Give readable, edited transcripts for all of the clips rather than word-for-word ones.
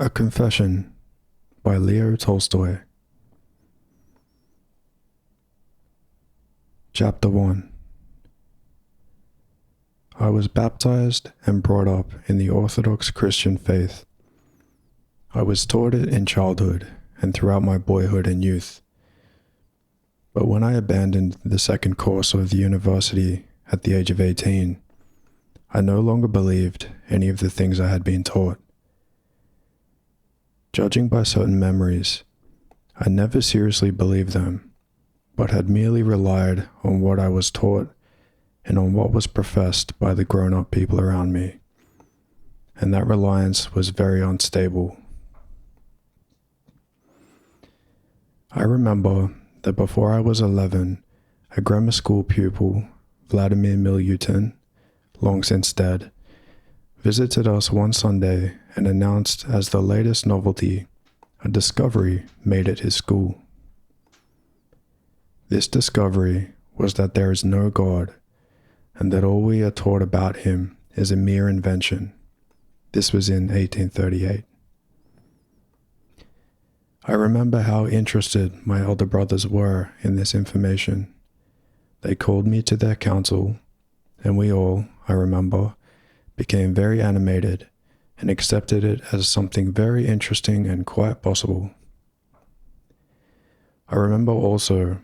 A Confession by Leo Tolstoy. Chapter 1. I was baptized and brought up in the Orthodox Christian faith. I was taught it in childhood and throughout my boyhood and youth. But when I abandoned the second course of the university at the age of 18, I no longer believed any of the things I had been taught. Judging by certain memories, I never seriously believed them, but had merely relied on what I was taught and on what was professed by the grown-up people around me, and that reliance was very unstable. I remember that before I was 11, a grammar school pupil, Vladimir Milutin, long since dead, visited us one Sunday and announced as the latest novelty a discovery made at his school. This discovery was that there is no God, and that all we are taught about him is a mere invention. This was in 1838. I remember how interested my elder brothers were in this information. They called me to their council, and we all, I remember, became very animated and accepted it as something very interesting and quite possible. I remember also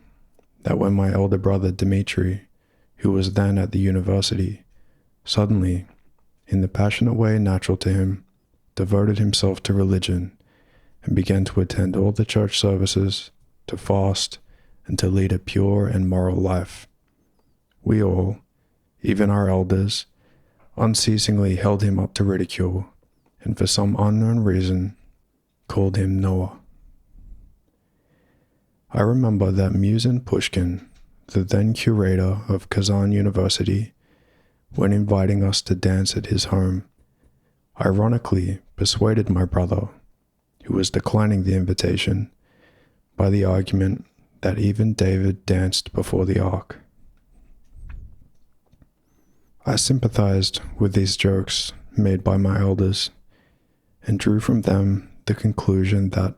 that when my elder brother Dmitri, who was then at the university, suddenly, in the passionate way natural to him, devoted himself to religion and began to attend all the church services, to fast, and to lead a pure and moral life. We all, even our elders, unceasingly held him up to ridicule, and for some unknown reason, called him Noah. I remember that Musin Pushkin, the then curator of Kazan University, when inviting us to dance at his home, ironically persuaded my brother, who was declining the invitation, by the argument that even David danced before the ark. I sympathized with these jokes made by my elders, and drew from them the conclusion that,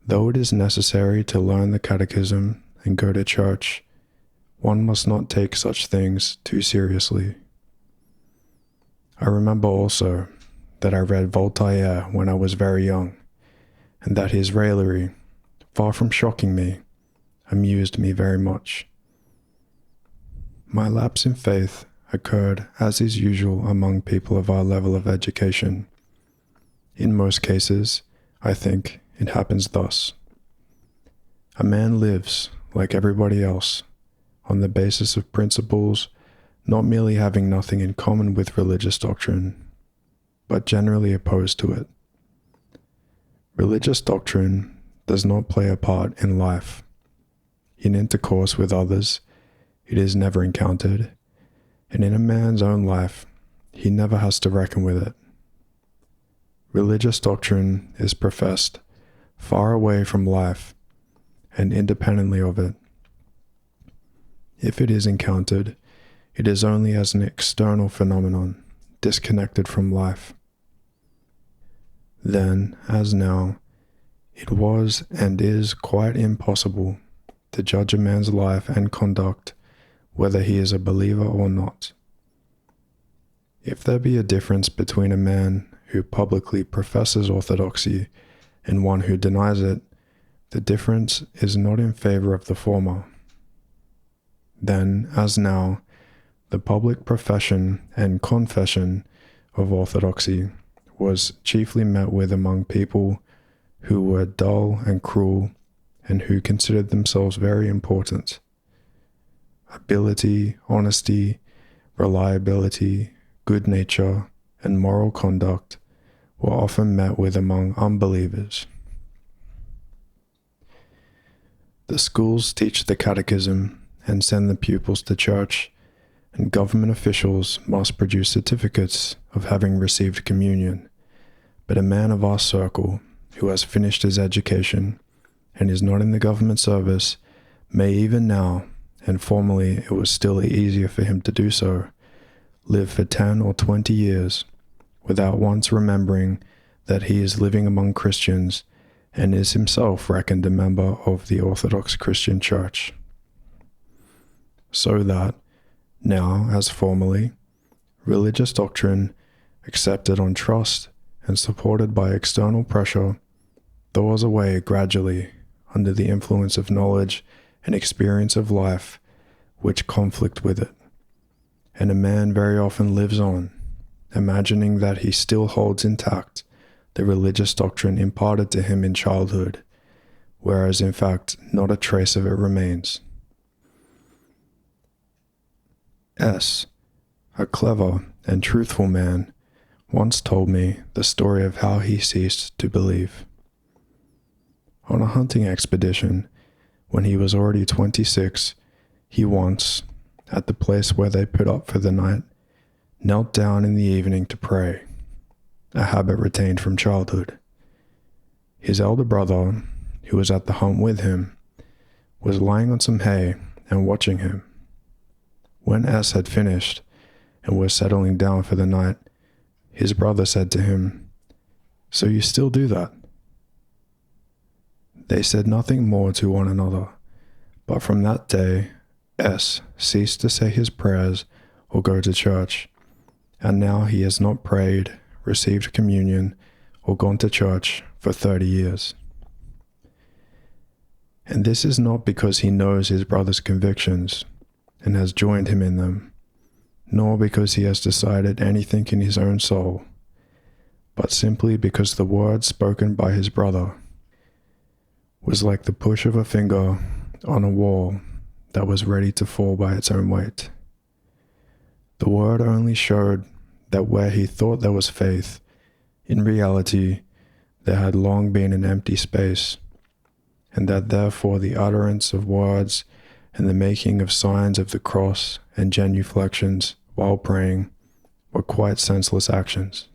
though it is necessary to learn the catechism and go to church, one must not take such things too seriously. I remember also that I read Voltaire when I was very young, and that his raillery, far from shocking me, amused me very much. My lapse in faith occurred as is usual among people of our level of education. In most cases, I think, it happens thus. A man lives, like everybody else, on the basis of principles not merely having nothing in common with religious doctrine, but generally opposed to it. Religious doctrine does not play a part in life. In intercourse with others, it is never encountered, and in a man's own life, he never has to reckon with it. Religious doctrine is professed far away from life and independently of it. If it is encountered, it is only as an external phenomenon, disconnected from life. Then, as now, it was and is quite impossible to judge a man's life and conduct whether he is a believer or not. If there be a difference between a man who publicly professes orthodoxy and one who denies it, the difference is not in favor of the former. Then, as now, the public profession and confession of orthodoxy was chiefly met with among people who were dull and cruel and who considered themselves very important. Ability, honesty, reliability, good nature, and moral conduct were often met with among unbelievers. The schools teach the catechism and send the pupils to church, and government officials must produce certificates of having received communion. But a man of our circle, who has finished his education and is not in the government service, may even now, and formerly it was still easier for him to do so, live for 10 or 20 years without once remembering that he is living among Christians and is himself reckoned a member of the Orthodox Christian Church. So that, now as formerly, religious doctrine, accepted on trust and supported by external pressure, thaws away gradually under the influence of knowledge and experience of life which conflict with it, and a man very often lives on, imagining that he still holds intact the religious doctrine imparted to him in childhood, whereas in fact not a trace of it remains. S., a clever and truthful man, once told me the story of how he ceased to believe. On a hunting expedition, when he was already 26, he once, at the place where they put up for the night, knelt down in the evening to pray, a habit retained from childhood. His elder brother, who was at the hunt with him, was lying on some hay and watching him. When S. had finished and was settling down for the night, his brother said to him, "So you still do that?" They said nothing more to one another, but from that day, S. ceased to say his prayers or go to church, and now he has not prayed, received communion, or gone to church for 30 years. And this is not because he knows his brother's convictions and has joined him in them, nor because he has decided anything in his own soul, but simply because the word spoken by his brother was like the push of a finger on a wall that was ready to fall by its own weight. The word only showed that where he thought there was faith, in reality there had long been an empty space, and that therefore the utterance of words and the making of signs of the cross and genuflections while praying were quite senseless actions.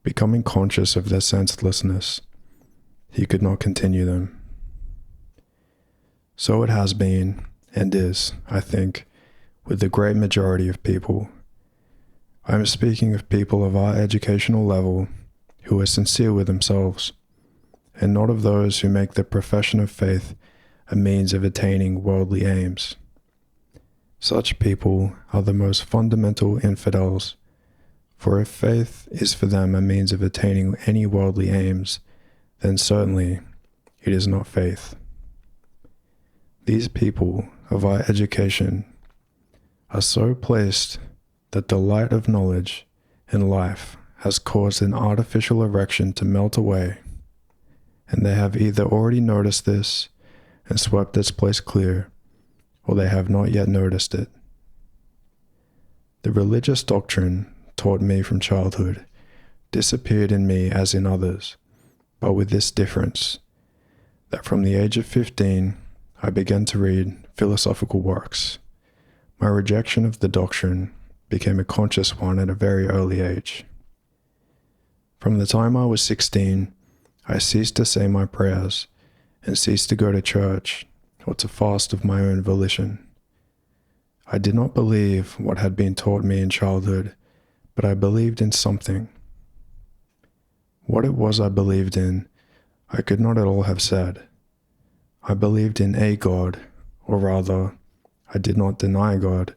Becoming conscious of their senselessness, he could not continue them. So it has been, and is, I think, with the great majority of people. I am speaking of people of our educational level who are sincere with themselves, and not of those who make their profession of faith a means of attaining worldly aims. Such people are the most fundamental infidels, for if faith is for them a means of attaining any worldly aims, then certainly it is not faith. These people of our education are so placed that the light of knowledge and life has caused an artificial erection to melt away, and they have either already noticed this and swept its place clear, or they have not yet noticed it. The religious doctrine taught me from childhood disappeared in me as in others, but with this difference, that from the age of 15, I began to read philosophical works. My rejection of the doctrine became a conscious one at a very early age. From the time I was 16, I ceased to say my prayers and ceased to go to church or to fast of my own volition. I did not believe what had been taught me in childhood, but I believed in something. What it was I believed in, I could not at all have said. I believed in a God, or rather, I did not deny God,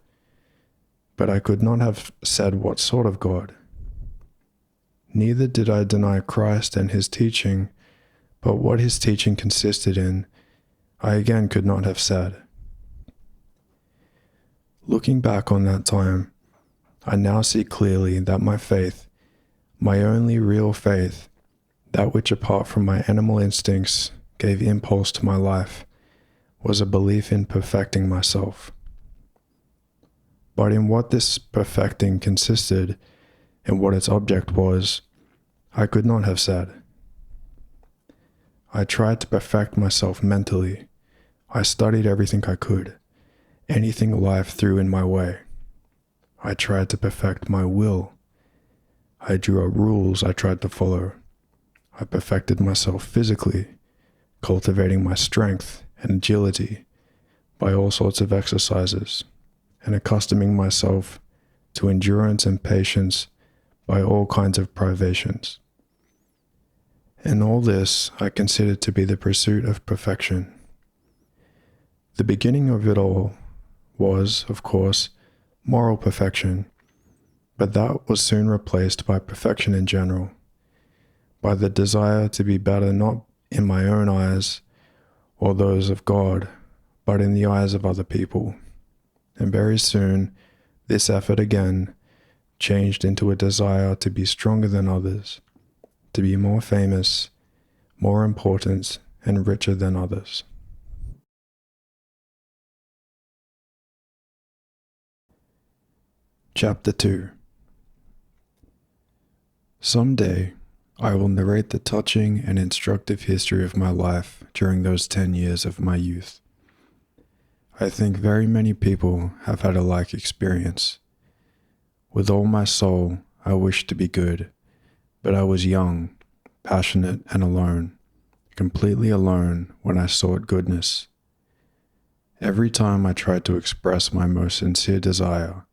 but I could not have said what sort of God. Neither did I deny Christ and his teaching, but what his teaching consisted in, I again could not have said. Looking back on that time, I now see clearly that my faith, my only real faith, that which apart from my animal instincts gave impulse to my life, was a belief in perfecting myself. But in what this perfecting consisted and what its object was, I could not have said. I tried to perfect myself mentally. I studied everything I could, anything life threw in my way. I tried to perfect my will. I drew up rules I tried to follow. I perfected myself physically, cultivating my strength and agility by all sorts of exercises, and accustoming myself to endurance and patience by all kinds of privations. And all this I consider to be the pursuit of perfection. The beginning of it all was, of course, moral perfection, but that was soon replaced by perfection in general, by the desire to be better not in my own eyes or those of God, but in the eyes of other people. And very soon, this effort again changed into a desire to be stronger than others, to be more famous, more important, and richer than others. Chapter 2. Someday, I will narrate the touching and instructive history of my life during those 10 years of my youth. I think very many people have had a like experience. With all my soul, I wished to be good, but I was young, passionate, and alone, completely alone when I sought goodness. Every time I tried to express my most sincere desire,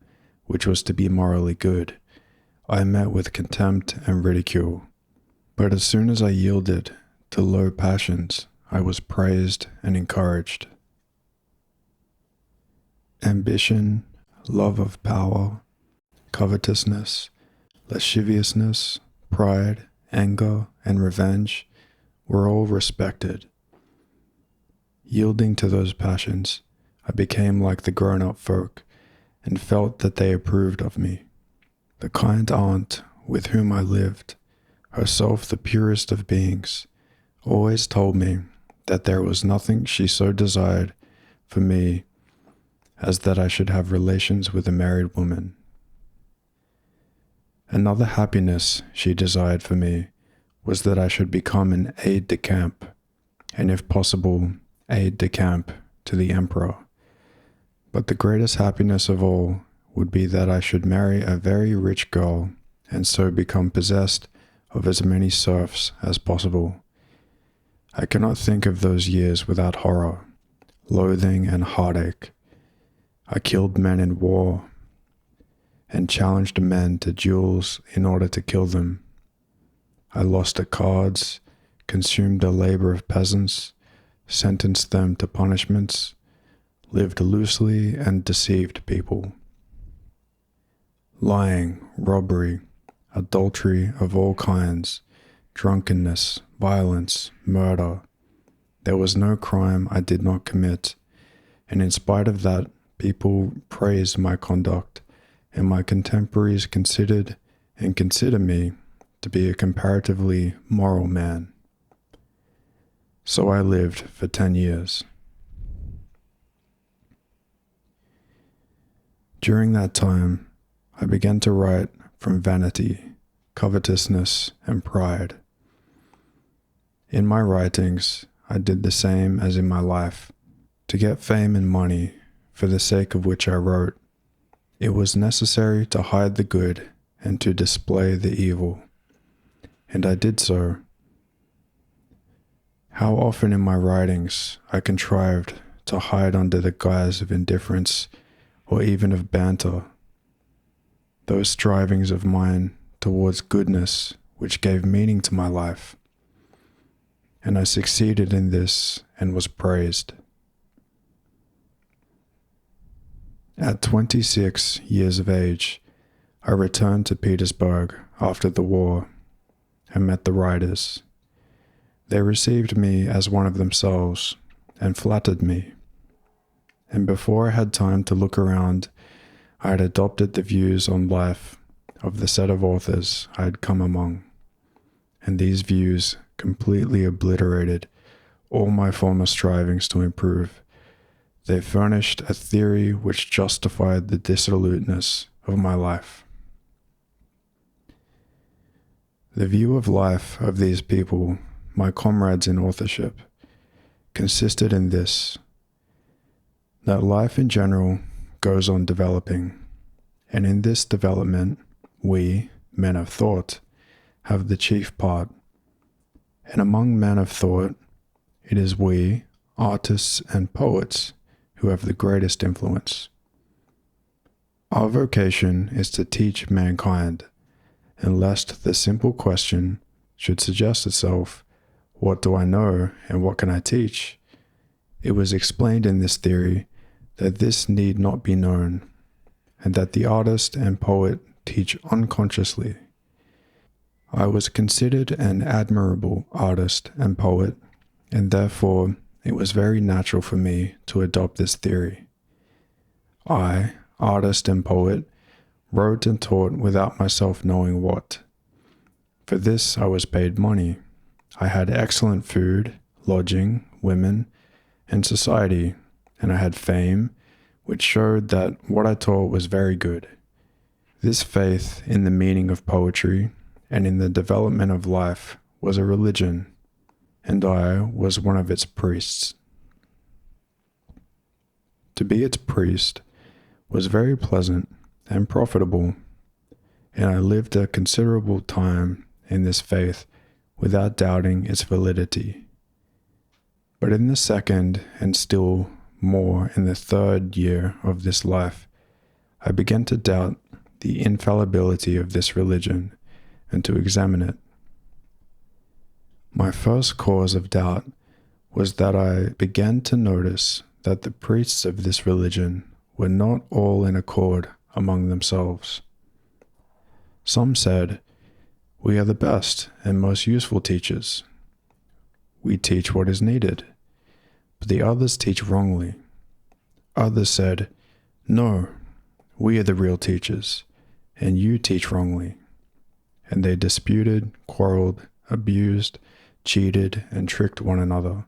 which was to be morally good, I met with contempt and ridicule. But as soon as I yielded to low passions, I was praised and encouraged. Ambition, love of power, covetousness, lasciviousness, pride, anger, and revenge were all respected. Yielding to those passions, I became like the grown-up folk and felt that they approved of me. The kind aunt with whom I lived, herself the purest of beings, always told me that there was nothing she so desired for me as that I should have relations with a married woman. Another happiness she desired for me was that I should become an aide-de-camp, and if possible, aide-de-camp to the emperor. But the greatest happiness of all would be that I should marry a very rich girl and so become possessed of as many serfs as possible. I cannot think of those years without horror, loathing, and heartache. I killed men in war and challenged men to duels in order to kill them. I lost at cards, consumed the labor of peasants, sentenced them to punishments, lived loosely, and deceived people. Lying, robbery, adultery of all kinds, drunkenness, violence, murder. There was no crime I did not commit, and in spite of that, people praised my conduct, and my contemporaries considered and consider me to be a comparatively moral man. So I lived for 10 years. During that time, I began to write from vanity, covetousness, and pride. In my writings, I did the same as in my life. To get fame and money, for the sake of which I wrote, it was necessary to hide the good and to display the evil. And I did so. How often in my writings I contrived to hide under the guise of indifference or even of banter those strivings of mine towards goodness which gave meaning to my life. And I succeeded in this and was praised. At 26 years of age, I returned to Petersburg after the war and met the writers. They received me as one of themselves and flattered me. And before I had time to look around, I had adopted the views on life of the set of authors I had come among, and these views completely obliterated all my former strivings to improve. They furnished a theory which justified the dissoluteness of my life. The view of life of these people, my comrades in authorship, consisted in this: that life in general goes on developing, and in this development we, men of thought, have the chief part. And among men of thought, it is we, artists and poets, who have the greatest influence. Our vocation is to teach mankind, and lest the simple question should suggest itself, what do I know and what can I teach? It was explained in this theory that this need not be known, and that the artist and poet teach unconsciously. I was considered an admirable artist and poet, and therefore it was very natural for me to adopt this theory. I, artist and poet, wrote and taught without myself knowing what. For this I was paid money. I had excellent food, lodging, women, and society, and I had fame, which showed that what I taught was very good. This faith in the meaning of poetry and in the development of life was a religion, and I was one of its priests. To be its priest was very pleasant and profitable, and I lived a considerable time in this faith without doubting its validity. But in the second, and still more in the third year of this life, I began to doubt the infallibility of this religion and to examine it. My first cause of doubt was that I began to notice that the priests of this religion were not all in accord among themselves. Some said, "We are the best and most useful teachers. We teach what is needed." But the others teach wrongly. Others said, "No, we are the real teachers, and you teach wrongly." And they disputed, quarreled, abused, cheated, and tricked one another.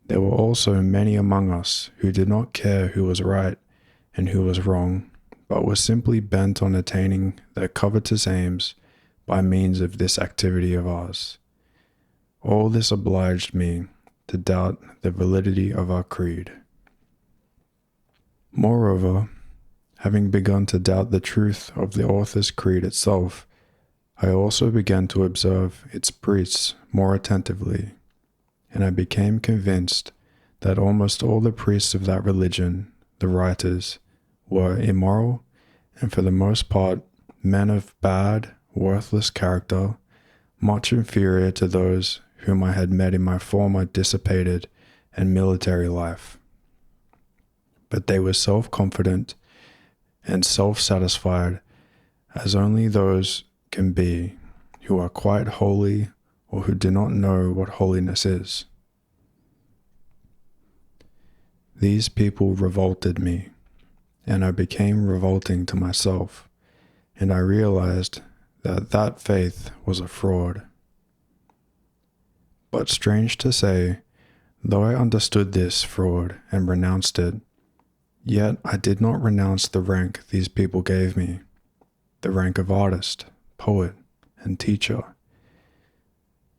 There were also many among us who did not care who was right and who was wrong, but were simply bent on attaining their covetous aims by means of this activity of ours. All this obliged me to doubt the validity of our creed. Moreover, having begun to doubt the truth of the author's creed itself, I also began to observe its priests more attentively, and I became convinced that almost all the priests of that religion, the writers, were immoral, and for the most part men of bad, worthless character, much inferior to those whom I had met in my former dissipated and military life. But they were self-confident and self-satisfied, as only those can be who are quite holy or who do not know what holiness is. These people revolted me, and I became revolting to myself, and I realized that that faith was a fraud. But strange to say, though I understood this fraud and renounced it, yet I did not renounce the rank these people gave me, the rank of artist, poet, and teacher.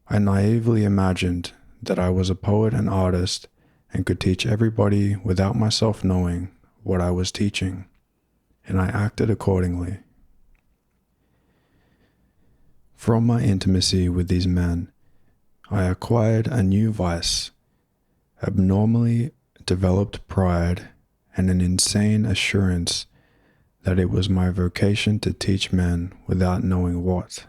I naively imagined that I was a poet and artist and could teach everybody without myself knowing what I was teaching, and I acted accordingly. From my intimacy with these men, I acquired a new vice, abnormally developed pride, and an insane assurance that it was my vocation to teach men without knowing what.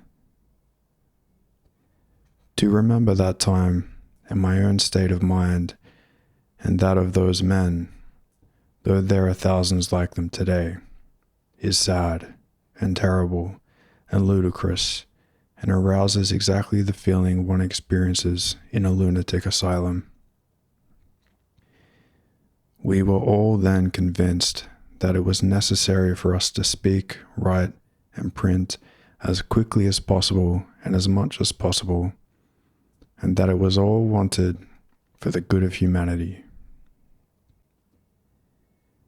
To remember that time and my own state of mind and that of those men, though there are thousands like them today, is sad and terrible and ludicrous, and arouses exactly the feeling one experiences in a lunatic asylum. We were all then convinced that it was necessary for us to speak, write, and print as quickly as possible and as much as possible, and that it was all wanted for the good of humanity.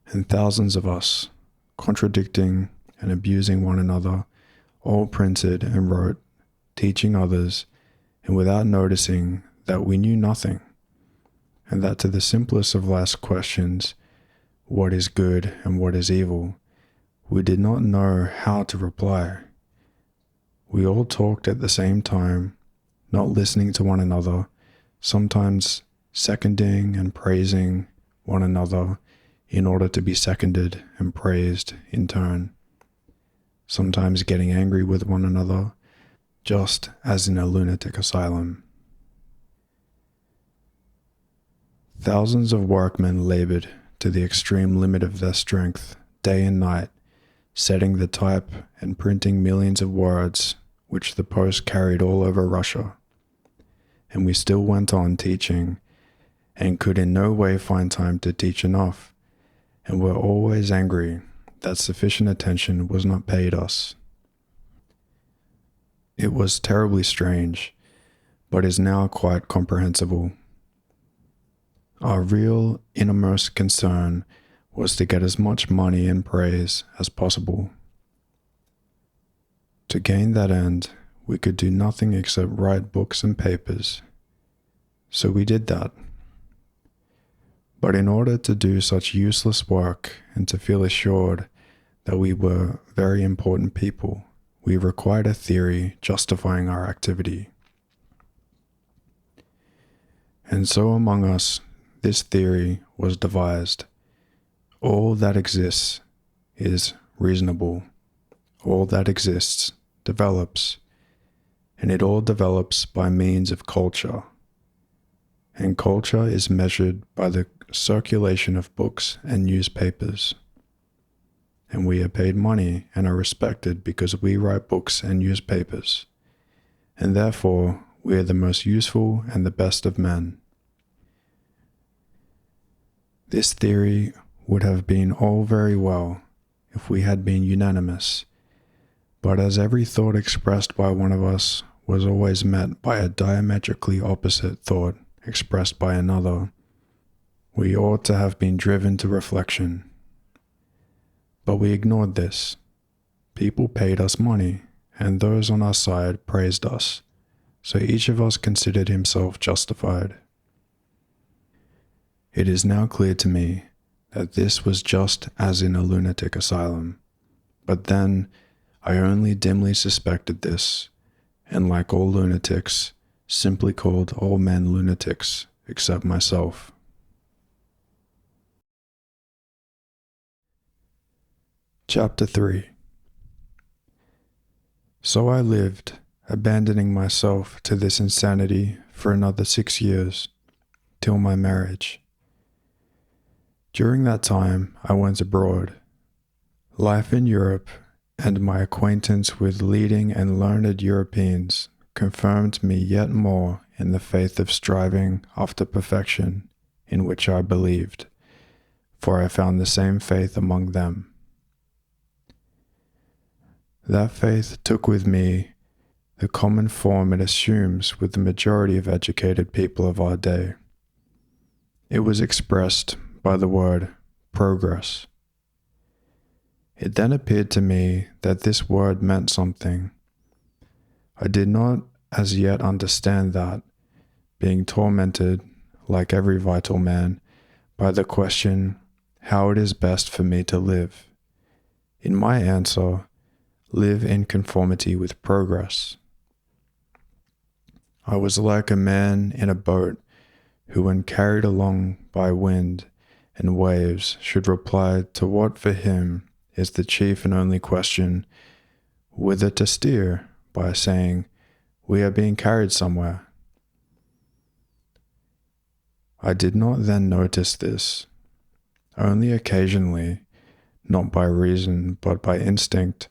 And thousands of us, contradicting and abusing one another, all printed and wrote, teaching others, and without noticing that we knew nothing, and that to the simplest of life's questions, what is good and what is evil, we did not know how to reply. We all talked at the same time, not listening to one another, sometimes seconding and praising one another in order to be seconded and praised in turn, sometimes getting angry with one another, just as in a lunatic asylum. Thousands of workmen labored to the extreme limit of their strength, day and night, setting the type and printing millions of words which the post carried all over Russia. And we still went on teaching and could in no way find time to teach enough, and were always angry that sufficient attention was not paid us. It was terribly strange, but is now quite comprehensible. Our real innermost concern was to get as much money and praise as possible. To gain that end, we could do nothing except write books and papers. So we did that. But in order to do such useless work and to feel assured that we were very important people, we required a theory justifying our activity. And so among us, this theory was devised. All that exists is reasonable. All that exists develops, and it all develops by means of culture. And culture is measured by the circulation of books and newspapers. And we are paid money and are respected because we write books and newspapers. And therefore, we are the most useful and the best of men. This theory would have been all very well if we had been unanimous, but as every thought expressed by one of us was always met by a diametrically opposite thought expressed by another, we ought to have been driven to reflection. But we ignored this. People paid us money, and those on our side praised us, so each of us considered himself justified. It is now clear to me that this was just as in a lunatic asylum, but then I only dimly suspected this, and like all lunatics, simply called all men lunatics except myself. Chapter 3. So I lived, abandoning myself to this insanity for another 6 years, till my marriage. During that time, I went abroad. Life in Europe and my acquaintance with leading and learned Europeans confirmed me yet more in the faith of striving after perfection in which I believed, for I found the same faith among them. That faith took with me the common form it assumes with the majority of educated people of our day. It was expressed by the word progress. It then appeared to me that this word meant something. I did not as yet understand that, being tormented, like every vital man, by the question how it is best for me to live. In my answer, live in conformity with progress. I was like a man in a boat who, when carried along by wind and waves, should reply to what for him is the chief and only question, whither to steer, by saying, we are being carried somewhere. I did not then notice this. Only occasionally, not by reason but by instinct,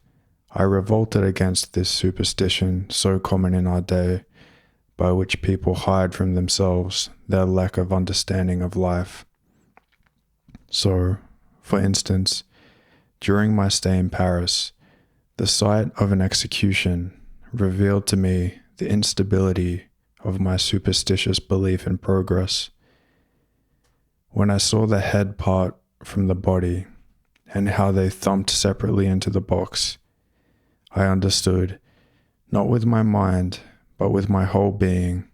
I revolted against this superstition so common in our day, by which people hide from themselves their lack of understanding of life. So, for instance, during my stay in Paris, the sight of an execution revealed to me the instability of my superstitious belief in progress. When I saw the head part from the body and how they thumped separately into the box, I understood, not with my mind, but with my whole being,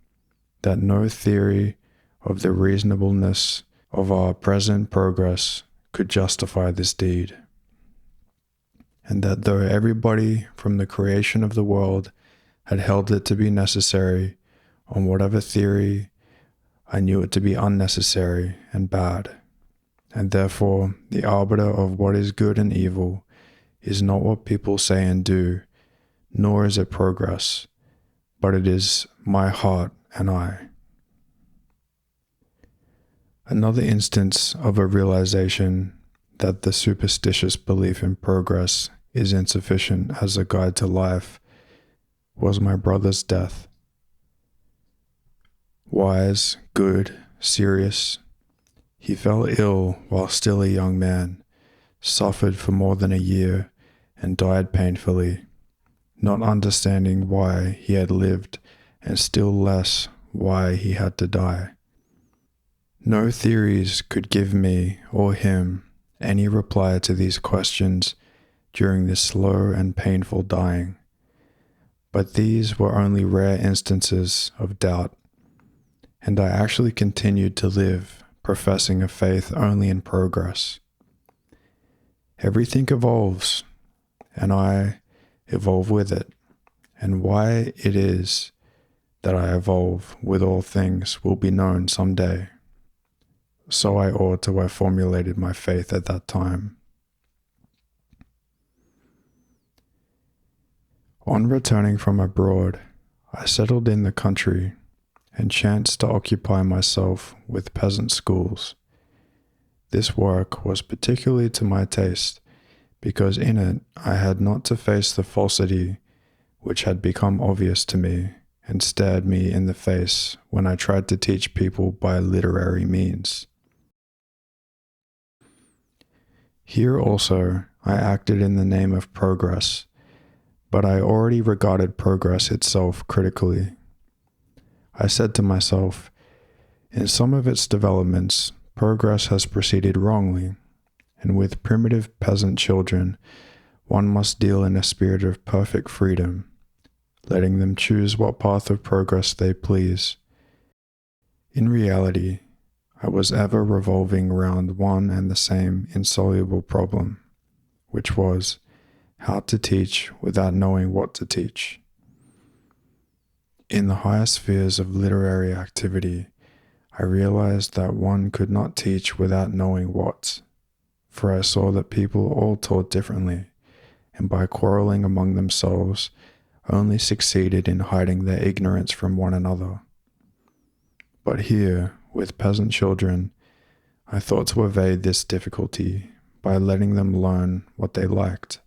that no theory of the reasonableness of our present progress could justify this deed, and that though everybody from the creation of the world had held it to be necessary, on whatever theory, I knew it to be unnecessary and bad, and therefore the arbiter of what is good and evil is not what people say and do, nor is it progress, but it is my heart and I. Another instance of a realization that the superstitious belief in progress is insufficient as a guide to life was my brother's death. Wise, good, serious, he fell ill while still a young man, suffered for more than a year, and died painfully, not understanding why he had lived and still less why he had to die. No theories could give me or him any reply to these questions during this slow and painful dying, but these were only rare instances of doubt, and I actually continued to live professing a faith only in progress. Everything evolves, and I evolve with it, and why it is that I evolve with all things will be known someday. So I ought to have formulated my faith at that time. On returning from abroad, I settled in the country and chanced to occupy myself with peasant schools. This work was particularly to my taste, because in it I had not to face the falsity which had become obvious to me and stared me in the face when I tried to teach people by literary means. Here also I acted in the name of progress, but I already regarded progress itself critically. I said to myself, in some of its developments, progress has proceeded wrongly, and with primitive peasant children, one must deal in a spirit of perfect freedom, letting them choose what path of progress they please. In reality, I was ever revolving round one and the same insoluble problem, which was how to teach without knowing what to teach. In the higher spheres of literary activity, I realized that one could not teach without knowing what, for I saw that people all taught differently, and by quarreling among themselves, only succeeded in hiding their ignorance from one another. But here, with peasant children, I thought to evade this difficulty by letting them learn what they liked.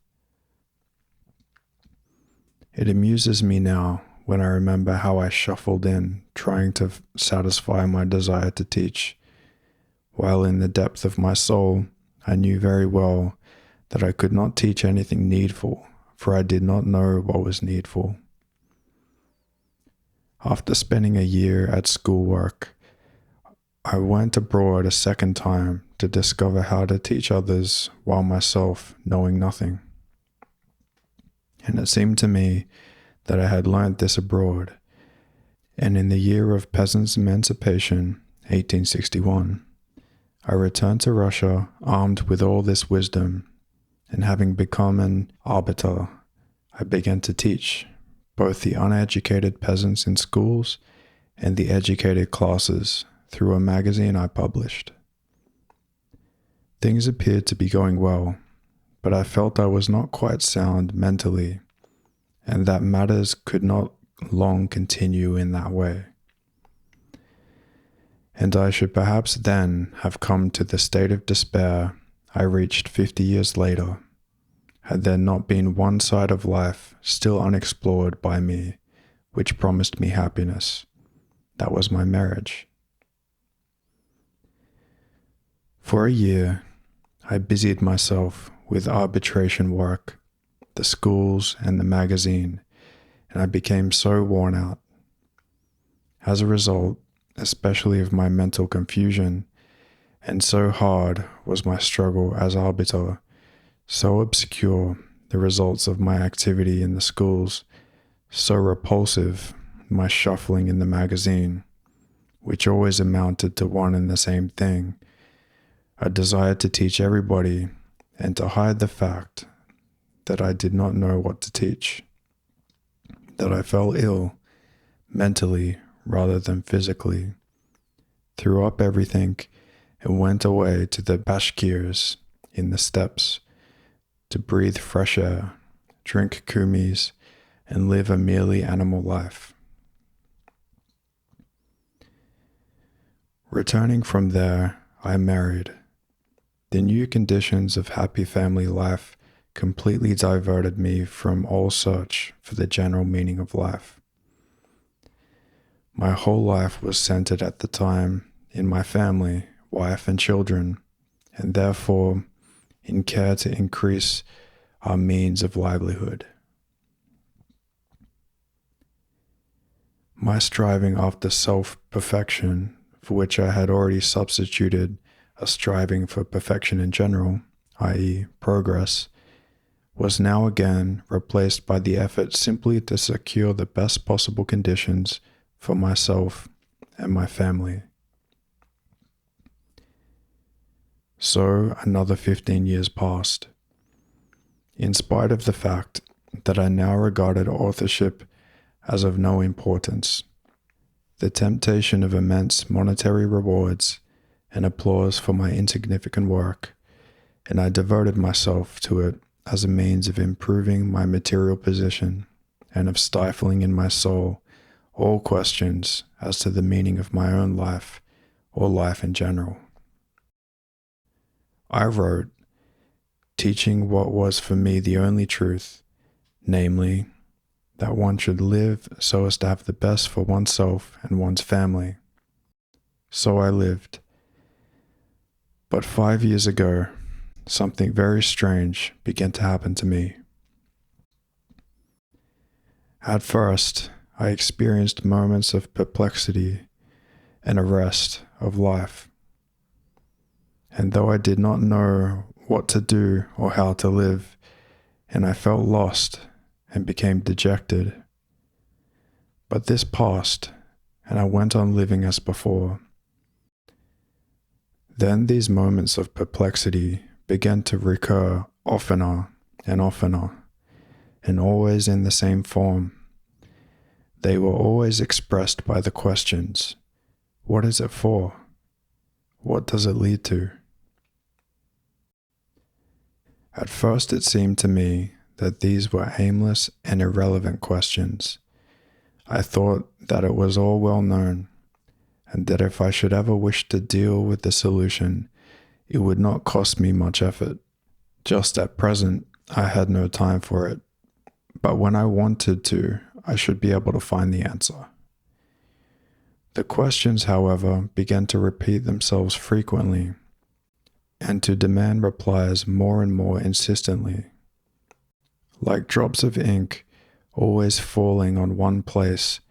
It amuses me now when I remember how I shuffled in, trying to satisfy my desire to teach, while in the depth of my soul, I knew very well that I could not teach anything needful, for I did not know what was needful. After spending a year at schoolwork, I went abroad a second time to discover how to teach others while myself knowing nothing. And it seemed to me that I had learnt this abroad, and in the year of peasants' emancipation, 1861, I returned to Russia armed with all this wisdom, and having become an arbiter, I began to teach both the uneducated peasants in schools and the educated classes through a magazine I published. Things appeared to be going well, but I felt I was not quite sound mentally, and that matters could not long continue in that way. And I should perhaps then have come to the state of despair I reached 50 years later, had there not been one side of life still unexplored by me, which promised me happiness. That was my marriage. For a year, I busied myself with arbitration work, the schools and the magazine, and I became so worn out. As a result, especially of my mental confusion, and so hard was my struggle as arbiter, so obscure the results of my activity in the schools, so repulsive my shuffling in the magazine, which always amounted to one and the same thing, a desire to teach everybody and to hide the fact that I did not know what to teach, that I fell ill, mentally rather than physically, threw up everything and went away to the Bashkirs in the steppes to breathe fresh air, drink kumis, and live a merely animal life. Returning from there, I married. The new conditions of happy family life completely diverted me from all search for the general meaning of life. My whole life was centered at the time in my family, wife and children, and therefore in care to increase our means of livelihood. My striving after self-perfection, for which I had already substituted a striving for perfection in general, i.e. progress, was now again replaced by the effort simply to secure the best possible conditions for myself and my family. So another 15 years passed. In spite of the fact that I now regarded authorship as of no importance, the temptation of immense monetary rewards and applause for my insignificant work, and I devoted myself to it as a means of improving my material position and of stifling in my soul all questions as to the meaning of my own life or life in general. I wrote, teaching what was for me the only truth, namely, that one should live so as to have the best for oneself and one's family. So I lived. But 5 years ago, something very strange began to happen to me. At first, I experienced moments of perplexity and arrest of life. And though I did not know what to do or how to live, and I felt lost and became dejected. But this passed, and I went on living as before. Then these moments of perplexity began to recur oftener, and always in the same form. They were always expressed by the questions, what is it for? What does it lead to? At first it seemed to me that these were aimless and irrelevant questions. I thought that it was all well known, and that if I should ever wish to deal with the solution, it would not cost me much effort. Just at present, I had no time for it, but when I wanted to, I should be able to find the answer. The questions, however, began to repeat themselves frequently, and to demand replies more and more insistently. Like drops of ink, always falling on one place,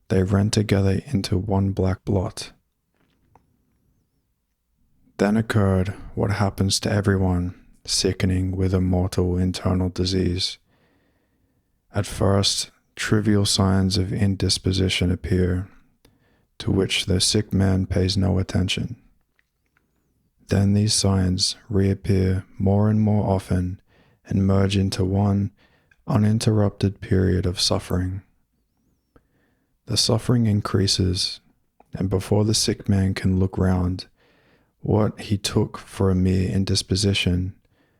they ran together into one black blot. Then occurred what happens to everyone sickening with a mortal internal disease. At first, trivial signs of indisposition appear, to which the sick man pays no attention. Then these signs reappear more and more often and merge into one uninterrupted period of suffering. The suffering increases, and before the sick man can look round, what he took for a mere indisposition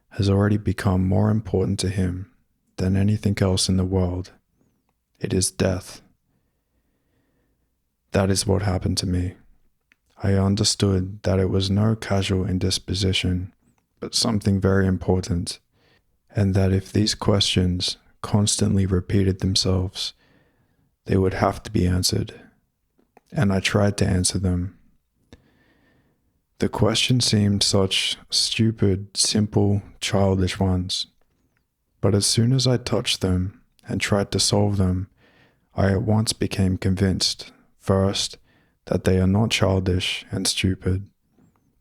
has already become more important to him than anything else in the world. It is death. That is what happened to me. I understood that it was no casual indisposition, but something very important, and that if these questions constantly repeated themselves, they would have to be answered, and I tried to answer them. The questions seemed such stupid, simple, childish ones, but as soon as I touched them and tried to solve them, I at once became convinced, first, that they are not childish and stupid,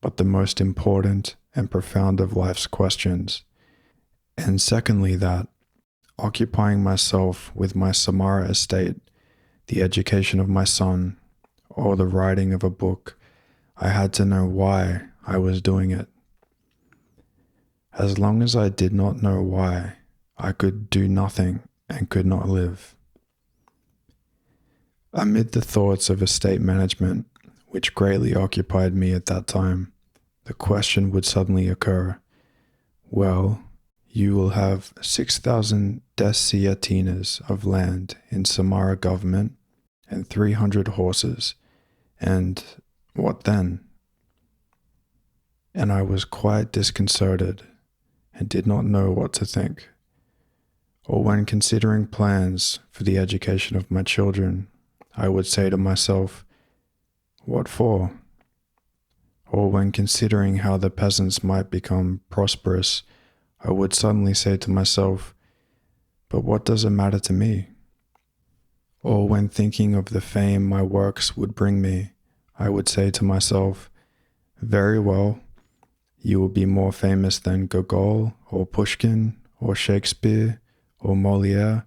but the most important and profound of life's questions, and secondly that, occupying myself with my Samara estate, the education of my son, or the writing of a book, I had to know why I was doing it. As long as I did not know why, I could do nothing and could not live. Amid the thoughts of estate management, which greatly occupied me at that time, the question would suddenly occur, well, you will have 6,000 dessiatinas of land in Samara government and 300 horses, and What then? And I was quite disconcerted and did not know what to think. Or when considering plans for the education of my children, I would say to myself, what for? Or when considering how the peasants might become prosperous, I would suddenly say to myself, but what does it matter to me? Or when thinking of the fame my works would bring me, I would say to myself, very well, you will be more famous than Gogol or Pushkin or Shakespeare or Molière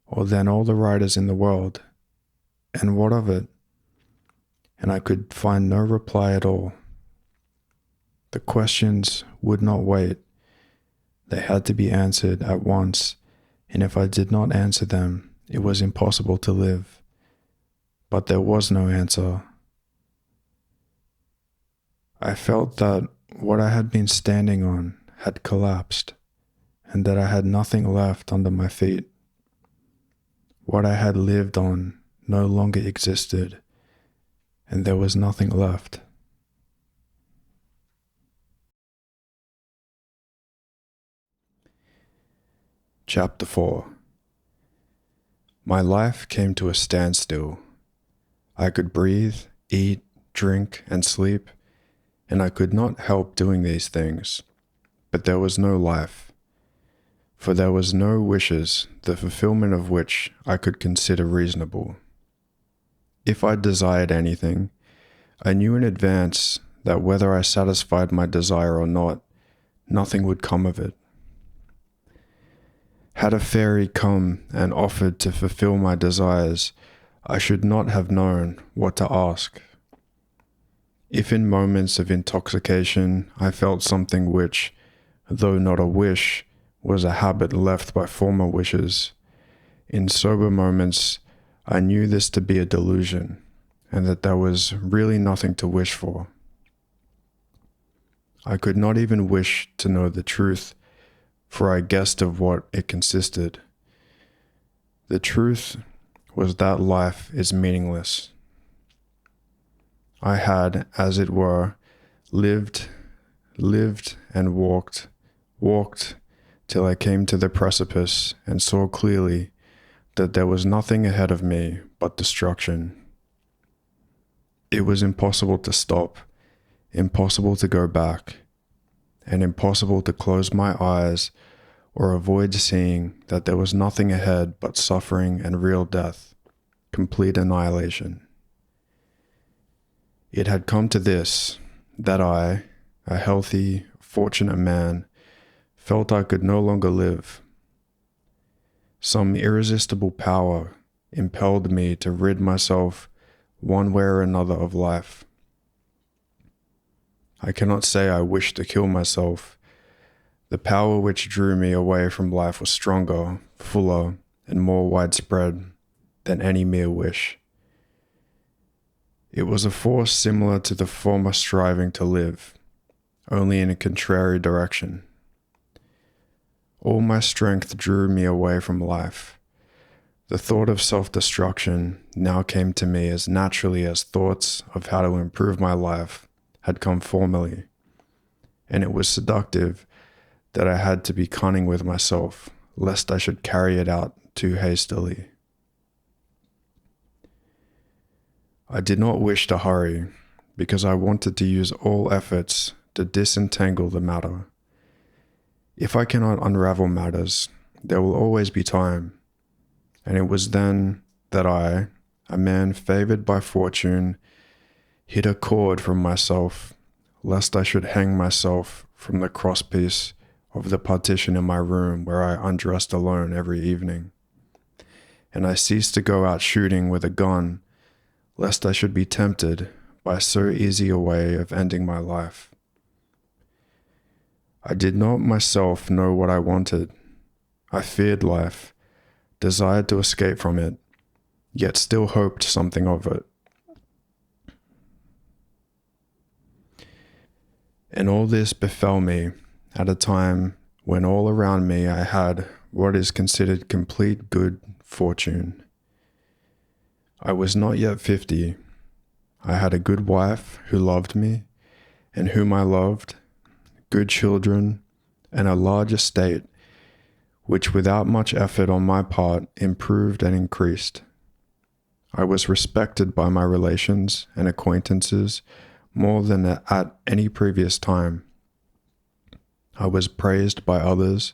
or than all the writers in the world. And what of it? And I could find no reply at all. The questions would not wait. They had to be answered at once, and if I did not answer them, it was impossible to live. But there was no answer. I felt that what I had been standing on had collapsed, and that I had nothing left under my feet. What I had lived on no longer existed, and there was nothing left. Chapter 4. My life came to a standstill. I could breathe, eat, drink, and sleep, and I could not help doing these things, but there was no life, for there was no wishes, the fulfillment of which I could consider reasonable. If I desired anything, I knew in advance that whether I satisfied my desire or not, nothing would come of it. Had a fairy come and offered to fulfill my desires, I should not have known what to ask. If in moments of intoxication I felt something which, though not a wish, was a habit left by former wishes, in sober moments I knew this to be a delusion, and that there was really nothing to wish for. I could not even wish to know the truth, for I guessed of what it consisted. The truth was that life is meaningless. I had, as it were, lived and walked till I came to the precipice and saw clearly that there was nothing ahead of me but destruction. It was impossible to stop, impossible to go back, and impossible to close my eyes or avoid seeing that there was nothing ahead but suffering and real death, complete annihilation. It had come to this, that I, a healthy, fortunate man, felt I could no longer live. Some irresistible power impelled me to rid myself one way or another of life. I cannot say I wished to kill myself. The power which drew me away from life was stronger, fuller, and more widespread than any mere wish. It was a force similar to the former striving to live, only in a contrary direction. All my strength drew me away from life. The thought of self-destruction now came to me as naturally as thoughts of how to improve my life had come formerly, and it was seductive that I had to be cunning with myself, lest I should carry it out too hastily. I did not wish to hurry, because I wanted to use all efforts to disentangle the matter. If I cannot unravel matters, there will always be time, and it was then that I, a man favored by fortune, hid a cord from myself, lest I should hang myself from the crosspiece of the partition in my room where I undressed alone every evening. And I ceased to go out shooting with a gun, lest I should be tempted by so easy a way of ending my life. I did not myself know what I wanted. I feared life, desired to escape from it, yet still hoped something of it. And all this befell me at a time when all around me I had what is considered complete good fortune. I was not yet 50. I had a good wife who loved me and whom I loved, good children, and a large estate, which without much effort on my part improved and increased. I was respected by my relations and acquaintances more than at any previous time. I was praised by others,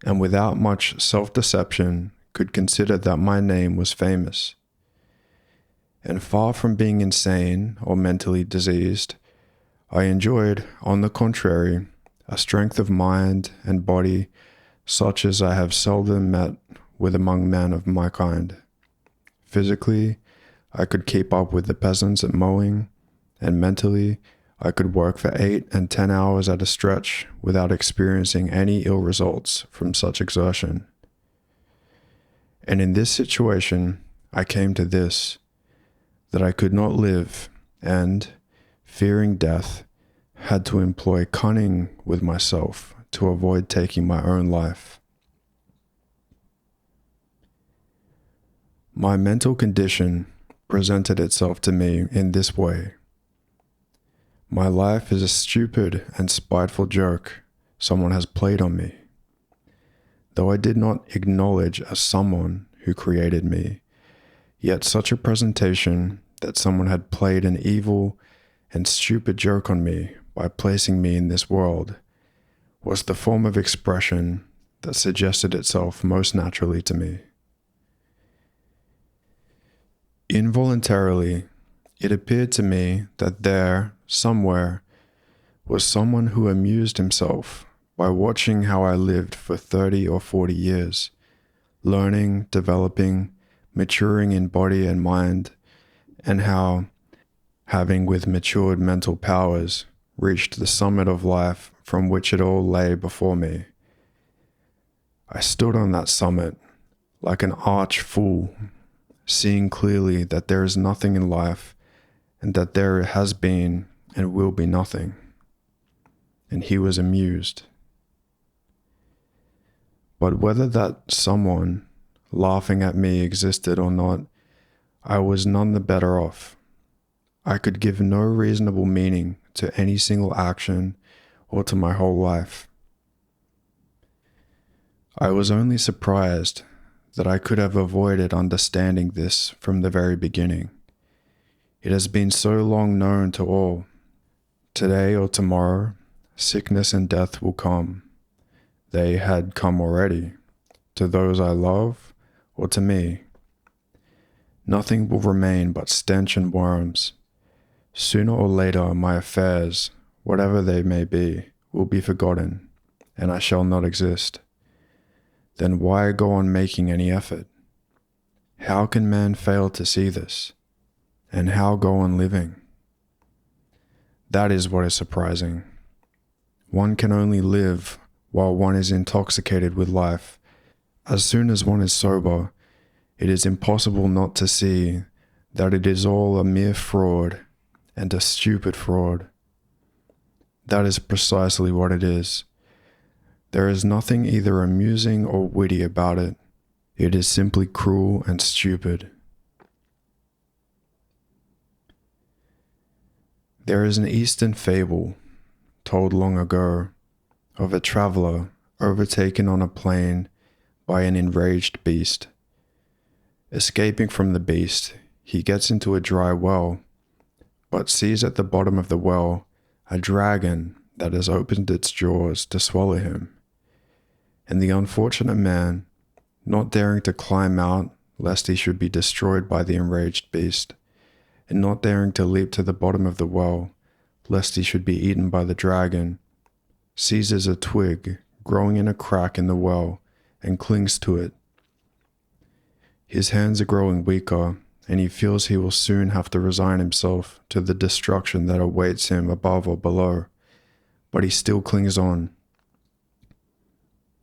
and without much self-deception could consider that my name was famous. And far from being insane or mentally diseased, I enjoyed, on the contrary, a strength of mind and body such as I have seldom met with among men of my kind. Physically, I could keep up with the peasants at mowing, and mentally, I could work for 8 and 10 hours at a stretch without experiencing any ill results from such exertion. And in this situation, I came to this, that I could not live, and, fearing death, had to employ cunning with myself to avoid taking my own life. My mental condition presented itself to me in this way. My life is a stupid and spiteful joke someone has played on me. Though I did not acknowledge a someone who created me, yet such a presentation that someone had played an evil and stupid joke on me by placing me in this world was the form of expression that suggested itself most naturally to me. Involuntarily, it appeared to me that there, somewhere, was someone who amused himself by watching how I lived for 30 or 40 years, learning, developing, maturing in body and mind, and how, having with matured mental powers, reached the summit of life from which it all lay before me. I stood on that summit like an arch fool, seeing clearly that there is nothing in life and that there has been and will be nothing. And he was amused. But whether that someone laughing at me existed or not, I was none the better off. I could give no reasonable meaning to any single action or to my whole life. I was only surprised that I could have avoided understanding this from the very beginning. It has been so long known to all. Today or tomorrow, sickness and death will come. They had come already, to those I love or to me. Nothing will remain but stench and worms. Sooner or later, my affairs, whatever they may be, will be forgotten, and I shall not exist. Then why go on making any effort? How can man fail to see this? And how go on living? That is what is surprising. One can only live while one is intoxicated with life. As soon as one is sober, it is impossible not to see that it is all a mere fraud, and a stupid fraud. That is precisely what it is. There is nothing either amusing or witty about it. It is simply cruel and stupid. There is an Eastern fable, told long ago, of a traveler overtaken on a plain by an enraged beast. Escaping from the beast, he gets into a dry well, but sees at the bottom of the well a dragon that has opened its jaws to swallow him. And the unfortunate man, not daring to climb out lest he should be destroyed by the enraged beast, and not daring to leap to the bottom of the well lest he should be eaten by the dragon, seizes a twig growing in a crack in the well and clings to it. His hands are growing weaker, and he feels he will soon have to resign himself to the destruction that awaits him above or below, but he still clings on.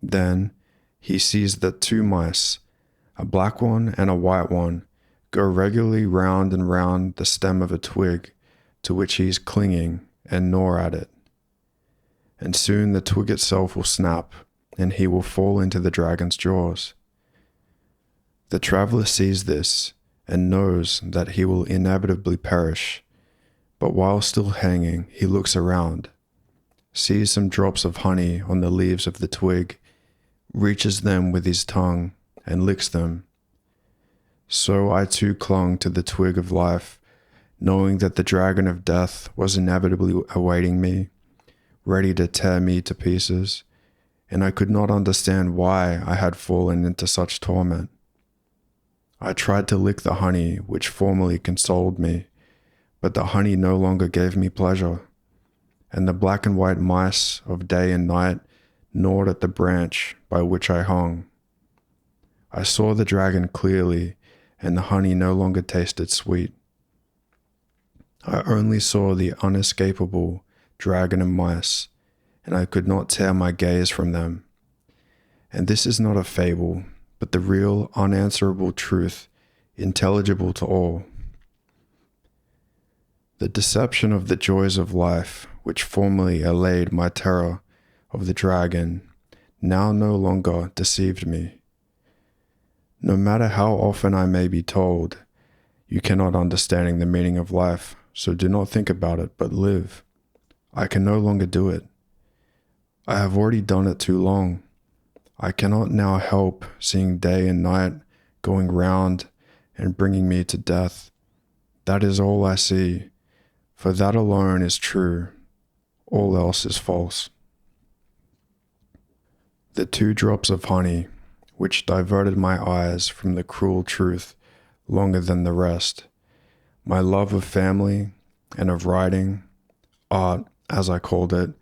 Then he sees that 2 mice, a black one and a white one, go regularly round and round the stem of a twig to which he is clinging and gnaw at it. And soon the twig itself will snap, and he will fall into the dragon's jaws. The traveler sees this and knows that he will inevitably perish, But while still hanging, he looks around, sees some drops of honey on the leaves of the twig, reaches them with his tongue, and licks them. So I too clung to the twig of life, knowing that the dragon of death was inevitably awaiting me, ready to tear me to pieces, and I could not understand why I had fallen into such torment. I tried to lick the honey which formerly consoled me, but the honey no longer gave me pleasure, and the black and white mice of day and night gnawed at the branch by which I hung. I saw the dragon clearly, and the honey no longer tasted sweet. I only saw the unescapable dragon and mice, and I could not tear my gaze from them. And this is not a fable, but the real, unanswerable truth, intelligible to all. The deception of the joys of life, which formerly allayed my terror of the dragon, now no longer deceived me. No matter how often I may be told, "You cannot understand the meaning of life, so do not think about it, but live," I can no longer do it. I have already done it too long. I cannot now help seeing day and night going round and bringing me to death. That is all I see, for that alone is true. All else is false. The 2 drops of honey, which diverted my eyes from the cruel truth longer than the rest, my love of family and of writing, art, as I called it,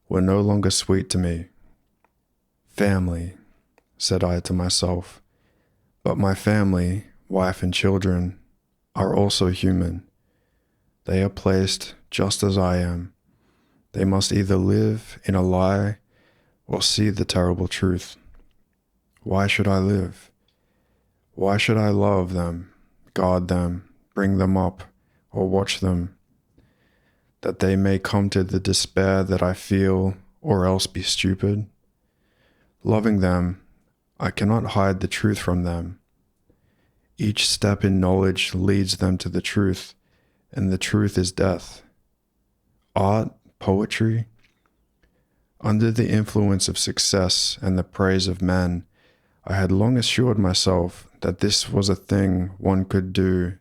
were no longer sweet to me. Family, said I to myself, but my family, wife and children, are also human. They are placed just as I am. They must either live in a lie or see the terrible truth. Why should I live? Why should I love them, guard them, bring them up, or watch them, that they may come to the despair that I feel, or else be stupid? Loving them, I cannot hide the truth from them. Each step in knowledge leads them to the truth, and the truth is death. Art, poetry. Under the influence of success and the praise of men, I had long assured myself that this was a thing one could do,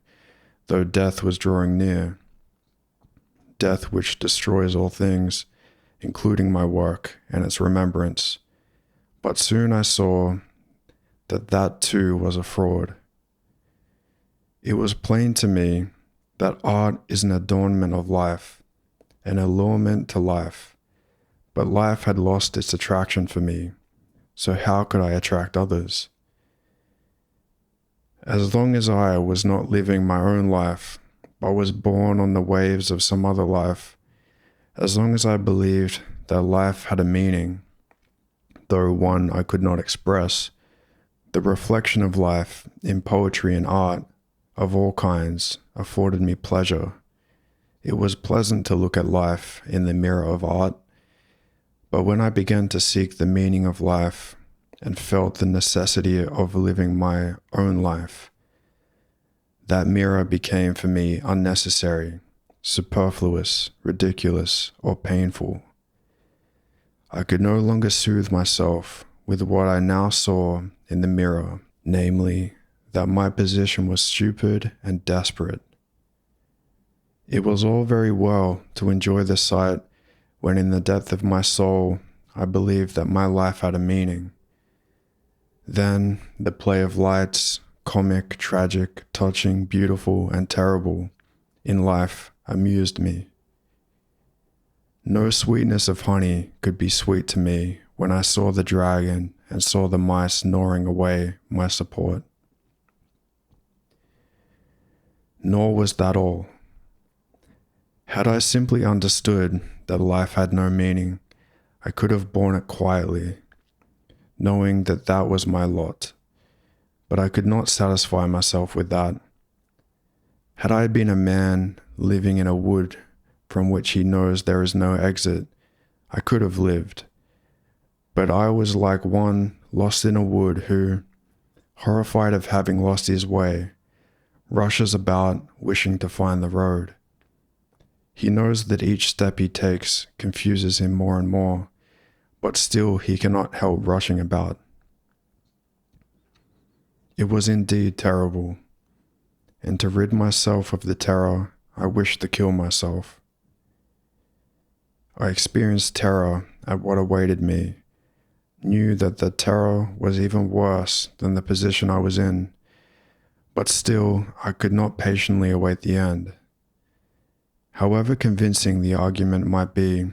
though death was drawing near. Death which destroys all things, including my work and its remembrance. But soon I saw that that too was a fraud. It was plain to me that art is an adornment of life, an allurement to life, but life had lost its attraction for me, so how could I attract others? As long as I was not living my own life, but was born on the waves of some other life, as long as I believed that life had a meaning, though one I could not express, the reflection of life in poetry and art of all kinds afforded me pleasure. It was pleasant to look at life in the mirror of art, but when I began to seek the meaning of life and felt the necessity of living my own life, that mirror became for me unnecessary, superfluous, ridiculous, or painful. I could no longer soothe myself with what I now saw in the mirror, namely, that my position was stupid and desperate. It was all very well to enjoy the sight when in the depth of my soul I believed that my life had a meaning. Then the play of lights, comic, tragic, touching, beautiful, and terrible, in life amused me. No sweetness of honey could be sweet to me when I saw the dragon and saw the mice gnawing away my support. Nor was that all. Had I simply understood that life had no meaning, I could have borne it quietly, knowing that that was my lot. But I could not satisfy myself with that. Had I been a man living in a wood from which he knows there is no exit, I could have lived. But I was like one lost in a wood who, horrified of having lost his way, rushes about wishing to find the road. He knows that each step he takes confuses him more and more, but still he cannot help rushing about. It was indeed terrible, and to rid myself of the terror, I wished to kill myself. I experienced terror at what awaited me, knew that the terror was even worse than the position I was in, but still I could not patiently await the end. However convincing the argument might be,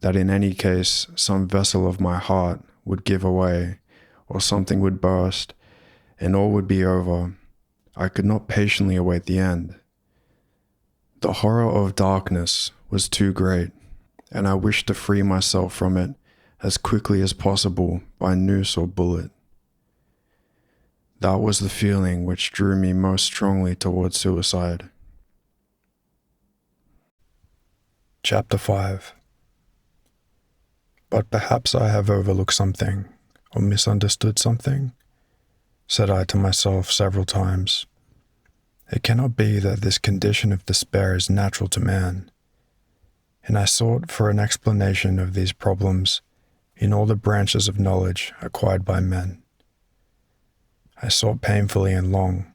that in any case some vessel of my heart would give way, or something would burst, and all would be over, I could not patiently await the end. The horror of darkness was too great, and I wished to free myself from it as quickly as possible by noose or bullet. That was the feeling which drew me most strongly towards suicide. Chapter 5. But perhaps I have overlooked something, or misunderstood something, said I to myself several times. It cannot be that this condition of despair is natural to man. And I sought for an explanation of these problems in all the branches of knowledge acquired by men. I sought painfully and long,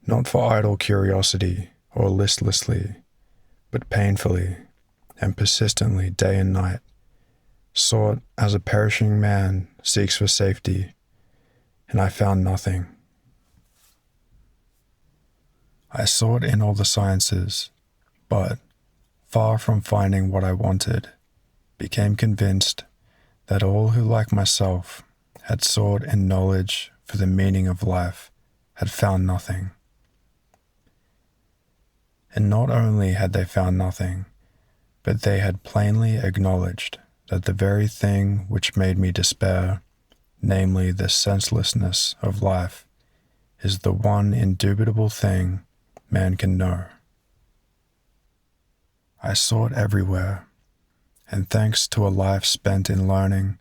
not for idle curiosity or listlessly, but painfully and persistently day and night, sought as a perishing man seeks for safety, and I found nothing. I sought in all the sciences, but, far from finding what I wanted, became convinced that all who, like myself, had sought in knowledge for the meaning of life had found nothing. And not only had they found nothing, but they had plainly acknowledged that the very thing which made me despair, namely the senselessness of life, is the one indubitable thing man can know. I sought everywhere, and thanks to a life spent in learning,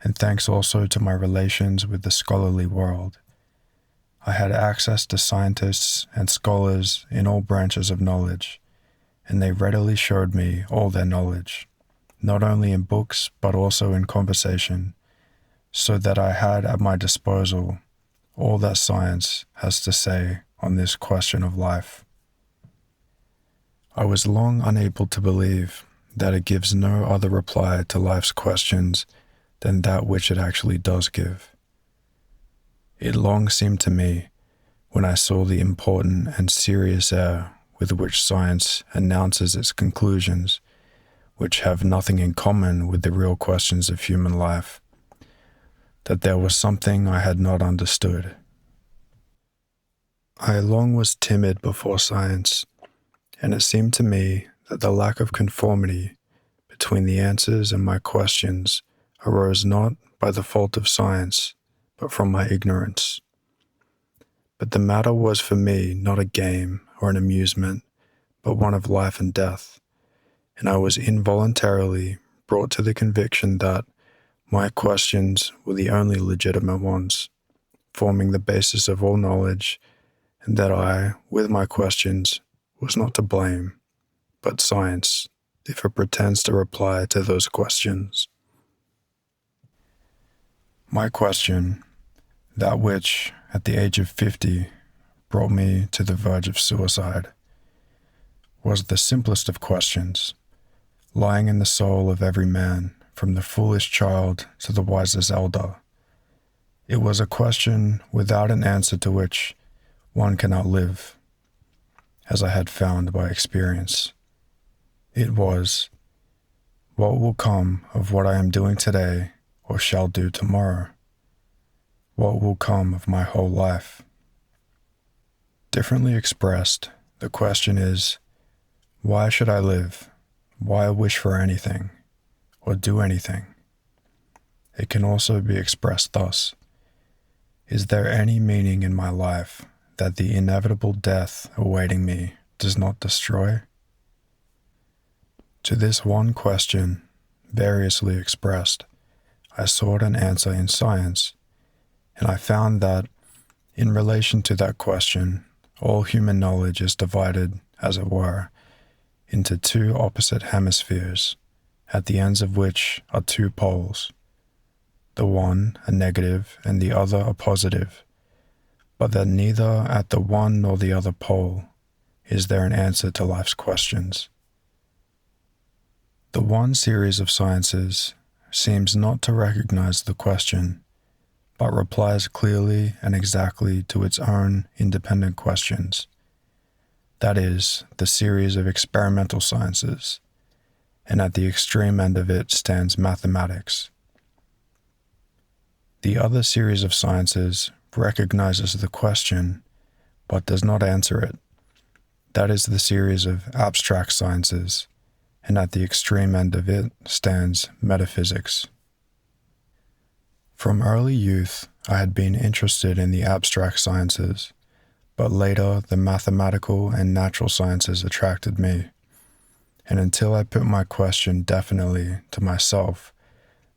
and thanks also to my relations with the scholarly world, I had access to scientists and scholars in all branches of knowledge, and they readily showed me all their knowledge, not only in books but also in conversation, so that I had at my disposal all that science has to say on this question of life. I was long unable to believe that it gives no other reply to life's questions than that which it actually does give. It long seemed to me, when I saw the important and serious air with which science announces its conclusions, which have nothing in common with the real questions of human life, that there was something I had not understood. I long was timid before science, and it seemed to me that the lack of conformity between the answers and my questions arose not by the fault of science, but from my ignorance. But the matter was for me not a game or an amusement, but one of life and death, and I was involuntarily brought to the conviction that my questions were the only legitimate ones, forming the basis of all knowledge, and that I, with my questions, was not to blame, but science, if it pretends to reply to those questions. My question, that which, at the age of 50, brought me to the verge of suicide, was the simplest of questions, lying in the soul of every man, from the foolish child to the wisest elder. It was a question without an answer to which one cannot live, as I had found by experience. It was, what will come of what I am doing today or shall do tomorrow? What will come of my whole life? Differently expressed, the question is, why should I live? Why wish for anything, or do anything? It can also be expressed thus: is there any meaning in my life that the inevitable death awaiting me does not destroy? To this one question, variously expressed, I sought an answer in science, and I found that, in relation to that question, all human knowledge is divided, as it were, into two opposite hemispheres, at the ends of which are two poles, the one a negative and the other a positive, but that neither at the one nor the other pole is there an answer to life's questions. The one series of sciences seems not to recognize the question, but replies clearly and exactly to its own independent questions. That is, the series of experimental sciences, and at the extreme end of it stands mathematics. The other series of sciences recognizes the question, but does not answer it. That is the series of abstract sciences, and at the extreme end of it stands metaphysics. From early youth, I had been interested in the abstract sciences, but later the mathematical and natural sciences attracted me, and until I put my question definitely to myself,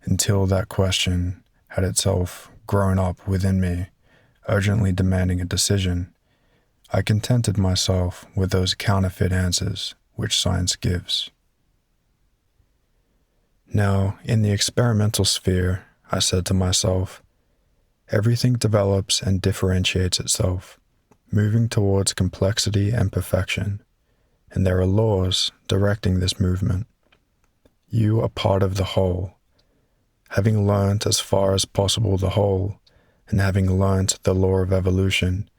until that question had itself grown up within me, urgently demanding a decision, I contented myself with those counterfeit answers which science gives. Now, in the experimental sphere, I said to myself, everything develops and differentiates itself, moving towards complexity and perfection, and there are laws directing this movement. You are part of the whole. Having learnt as far as possible the whole, and having learnt the law of evolution,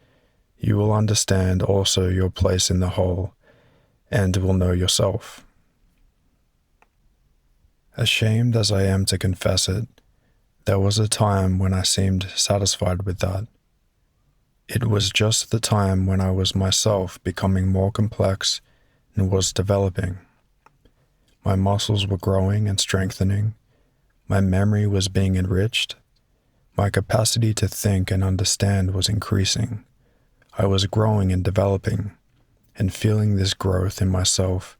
you will understand also your place in the whole, and will know yourself. Ashamed as I am to confess it, there was a time when I seemed satisfied with that. It was just the time when I was myself becoming more complex and was developing. My muscles were growing and strengthening. My memory was being enriched. My capacity to think and understand was increasing. I was growing and developing, and feeling this growth in myself,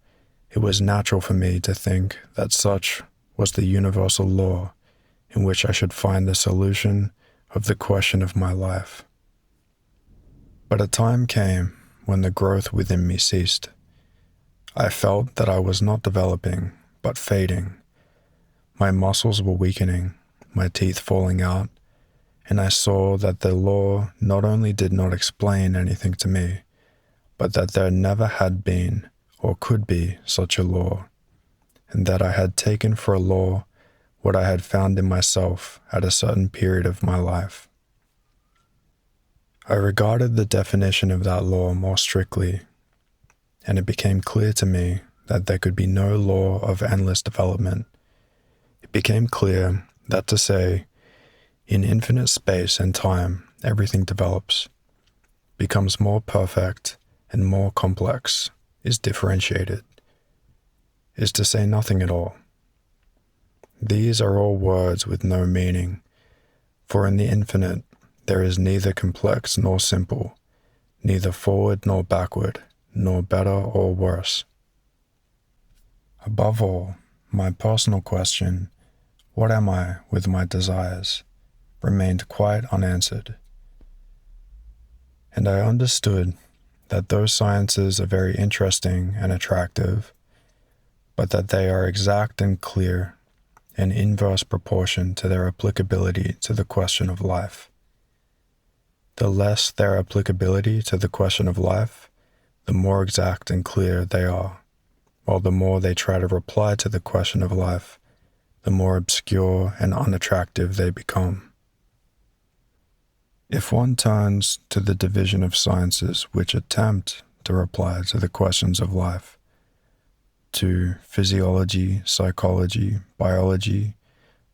it was natural for me to think that such was the universal law in which I should find the solution of the question of my life. But a time came when the growth within me ceased. I felt that I was not developing, but fading. My muscles were weakening, my teeth falling out, and I saw that the law not only did not explain anything to me, but that there never had been or could be such a law, and that I had taken for a law what I had found in myself at a certain period of my life. I regarded the definition of that law more strictly, and it became clear to me that there could be no law of endless development. It became clear that to say, in infinite space and time, everything develops, becomes more perfect and more complex, is differentiated, is to say nothing at all. These are all words with no meaning, for in the infinite there is neither complex nor simple, neither forward nor backward, nor better or worse. Above all, my personal question, what am I with my desires, remained quite unanswered. And I understood that those sciences are very interesting and attractive, but that they are exact and clear, in inverse proportion to their applicability to the question of life. The less their applicability to the question of life, the more exact and clear they are, while the more they try to reply to the question of life, the more obscure and unattractive they become. If one turns to the division of sciences which attempt to reply to the questions of life, to physiology, psychology, biology,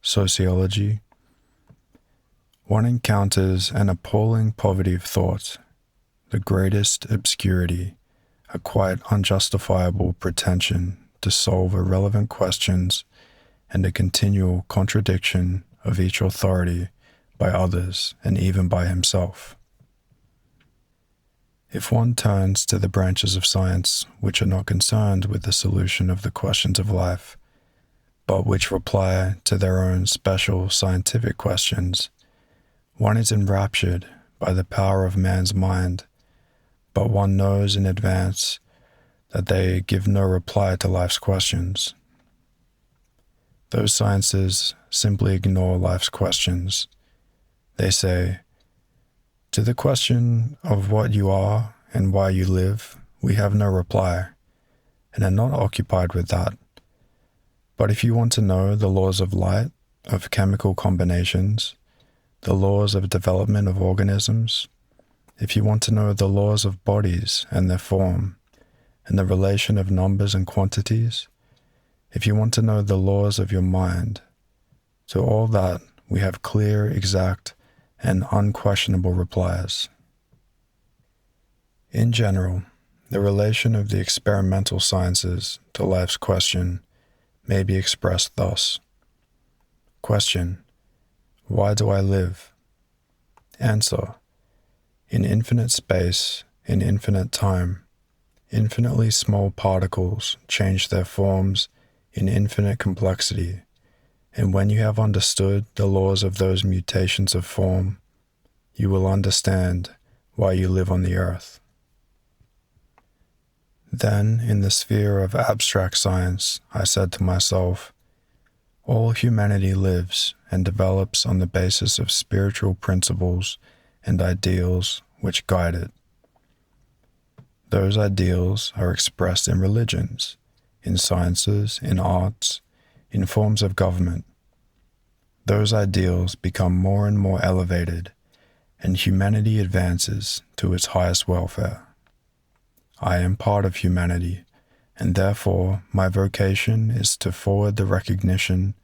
sociology, one encounters an appalling poverty of thought, the greatest obscurity, a quite unjustifiable pretension to solve irrelevant questions, and a continual contradiction of each authority by others and even by himself. If one turns to the branches of science which are not concerned with the solution of the questions of life, but which reply to their own special scientific questions, one is enraptured by the power of man's mind, but one knows in advance that they give no reply to life's questions. Those sciences simply ignore life's questions. They say, to the question of what you are and why you live, we have no reply, and are not occupied with that. But if you want to know the laws of light, of chemical combinations, the laws of development of organisms, if you want to know the laws of bodies and their form, and the relation of numbers and quantities, if you want to know the laws of your mind, to all that we have clear, exact, and unquestionable replies. In general, the relation of the experimental sciences to life's question may be expressed thus. Question: why do I live? Answer: in infinite space, in infinite time, infinitely small particles change their forms in infinite complexity, and when you have understood the laws of those mutations of form, you will understand why you live on the earth. Then, in the sphere of abstract science, I said to myself, all humanity lives and develops on the basis of spiritual principles and ideals which guide it. Those ideals are expressed in religions, in sciences, in arts, in forms of government. Those ideals become more and more elevated, and humanity advances to its highest welfare. I am part of humanity, and therefore my vocation is to forward the recognition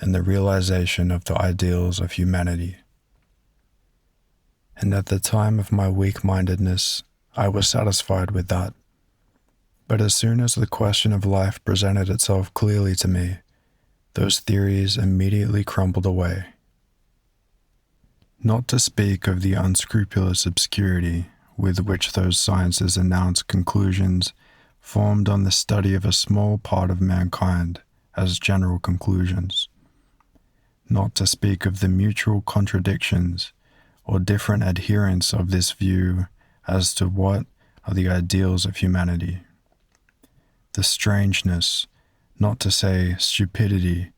and the realization of the ideals of humanity. And at the time of my weak-mindedness, I was satisfied with that. But as soon as the question of life presented itself clearly to me, those theories immediately crumbled away. Not to speak of the unscrupulous obscurity with which those sciences announce conclusions formed on the study of a small part of mankind as general conclusions. Not to speak of the mutual contradictions or different adherents of this view as to what are the ideals of humanity. The strangeness, not to say stupidity,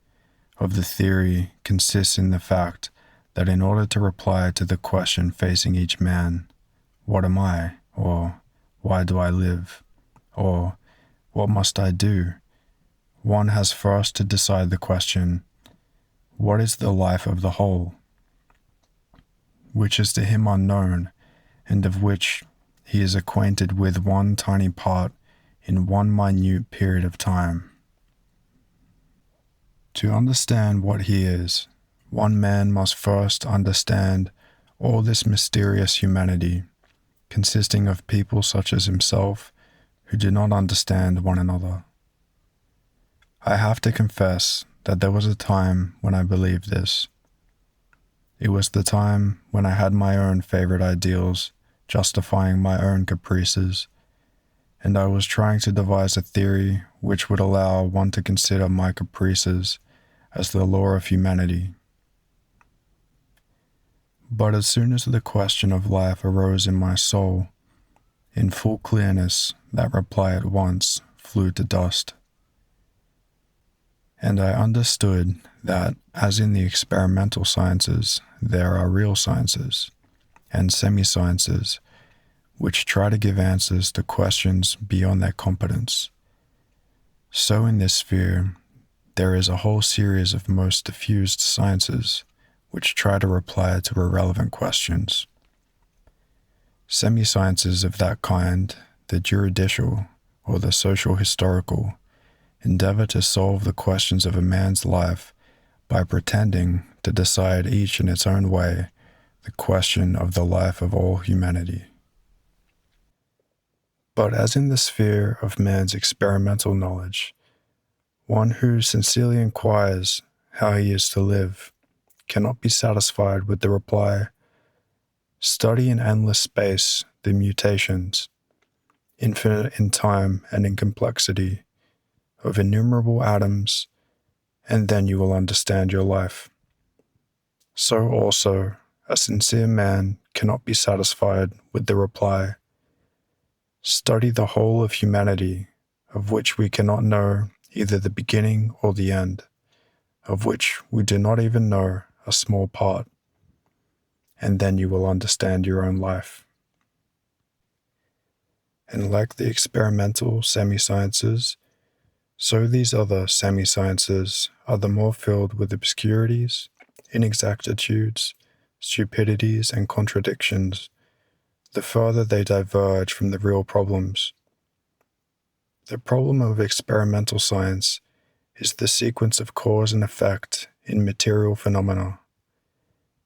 of the theory consists in the fact that in order to reply to the question facing each man, what am I? Or why do I live? Or what must I do? One has first to decide the question, what is the life of the whole? Which is to him unknown, and of which he is acquainted with one tiny part in one minute period of time. To understand what he is, one man must first understand all this mysterious humanity, consisting of people such as himself who do not understand one another. I have to confess that there was a time when I believed this. It was the time when I had my own favorite ideals, justifying my own caprices, and I was trying to devise a theory which would allow one to consider my caprices as the law of humanity. But as soon as the question of life arose in my soul, in full clearness, that reply at once flew to dust. And I understood that, as in the experimental sciences, there are real sciences and semi-sciences which try to give answers to questions beyond their competence. So in this sphere, there is a whole series of most diffused sciences which try to reply to irrelevant questions. Semi-sciences of that kind, the juridical or the social historical, endeavor to solve the questions of a man's life by pretending to decide each in its own way the question of the life of all humanity. But as in the sphere of man's experimental knowledge, one who sincerely inquires how he is to live cannot be satisfied with the reply, study in endless space the mutations, infinite in time and in complexity, of innumerable atoms, and then you will understand your life. So also, a sincere man cannot be satisfied with the reply, study the whole of humanity of which we cannot know either the beginning or the end, of which we do not even know a small part, and then you will understand your own life. And like the experimental semi-sciences, so these other semi-sciences are the more filled with obscurities, inexactitudes, stupidities, and contradictions, the further they diverge from the real problems. The problem of experimental science is the sequence of cause and effect in material phenomena.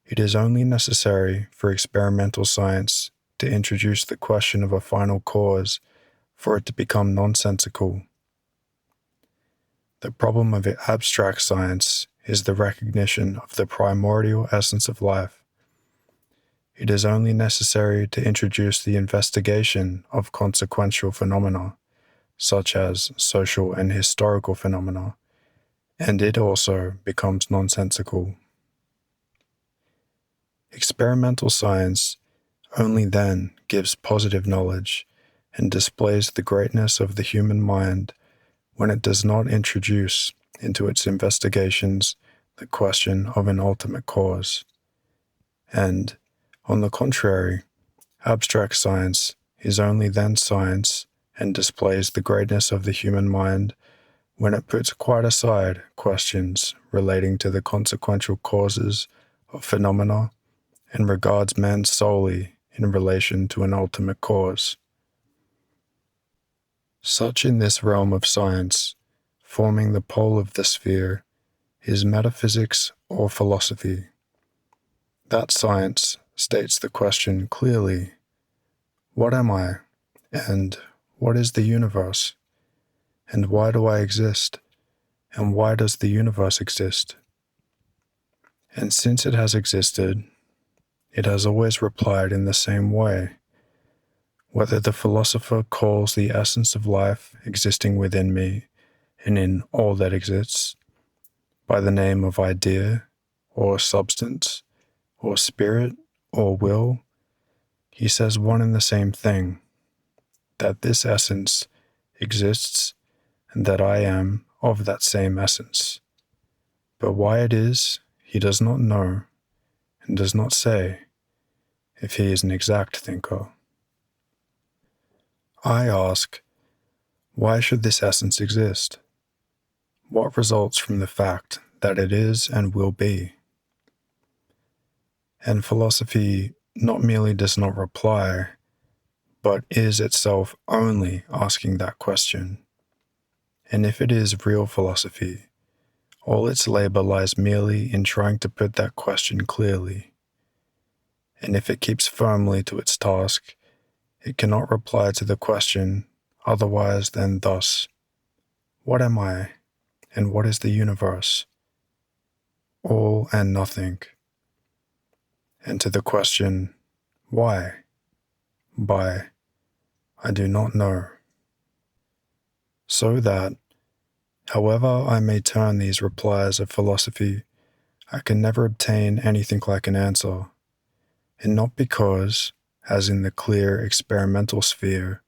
It is only necessary for experimental science to introduce the question of a final cause for it to become nonsensical. The problem of abstract science is the recognition of the primordial essence of life. It is only necessary to introduce the investigation of consequential phenomena, such as social and historical phenomena, and it also becomes nonsensical. Experimental science only then gives positive knowledge and displays the greatness of the human mind when it does not introduce into its investigations the question of an ultimate cause. And, on the contrary, abstract science is only then science and displays the greatness of the human mind when it puts quite aside questions relating to the consequential causes of phenomena and regards man solely in relation to an ultimate cause. Such in this realm of science, forming the pole of the sphere, is metaphysics or philosophy. That science states the question clearly: what am I, and what is the universe, and why do I exist, and why does the universe exist? And since it has existed, it has always replied in the same way, whether the philosopher calls the essence of life existing within me and in all that exists by the name of idea, or substance, or spirit, or will, he says one and the same thing, that this essence exists and that I am of that same essence. But why it is, he does not know, and does not say, if he is an exact thinker. I ask, why should this essence exist? What results from the fact that it is and will be? And philosophy not merely does not reply, but is itself only asking that question. And if it is real philosophy, all its labor lies merely in trying to put that question clearly. And if it keeps firmly to its task, it cannot reply to the question otherwise than thus: what am I, and what is the universe? All and nothing. And to the question, why? By, I do not know. So that, however I may turn these replies of philosophy, I can never obtain anything like an answer, and not because, as in the clear experimental sphere,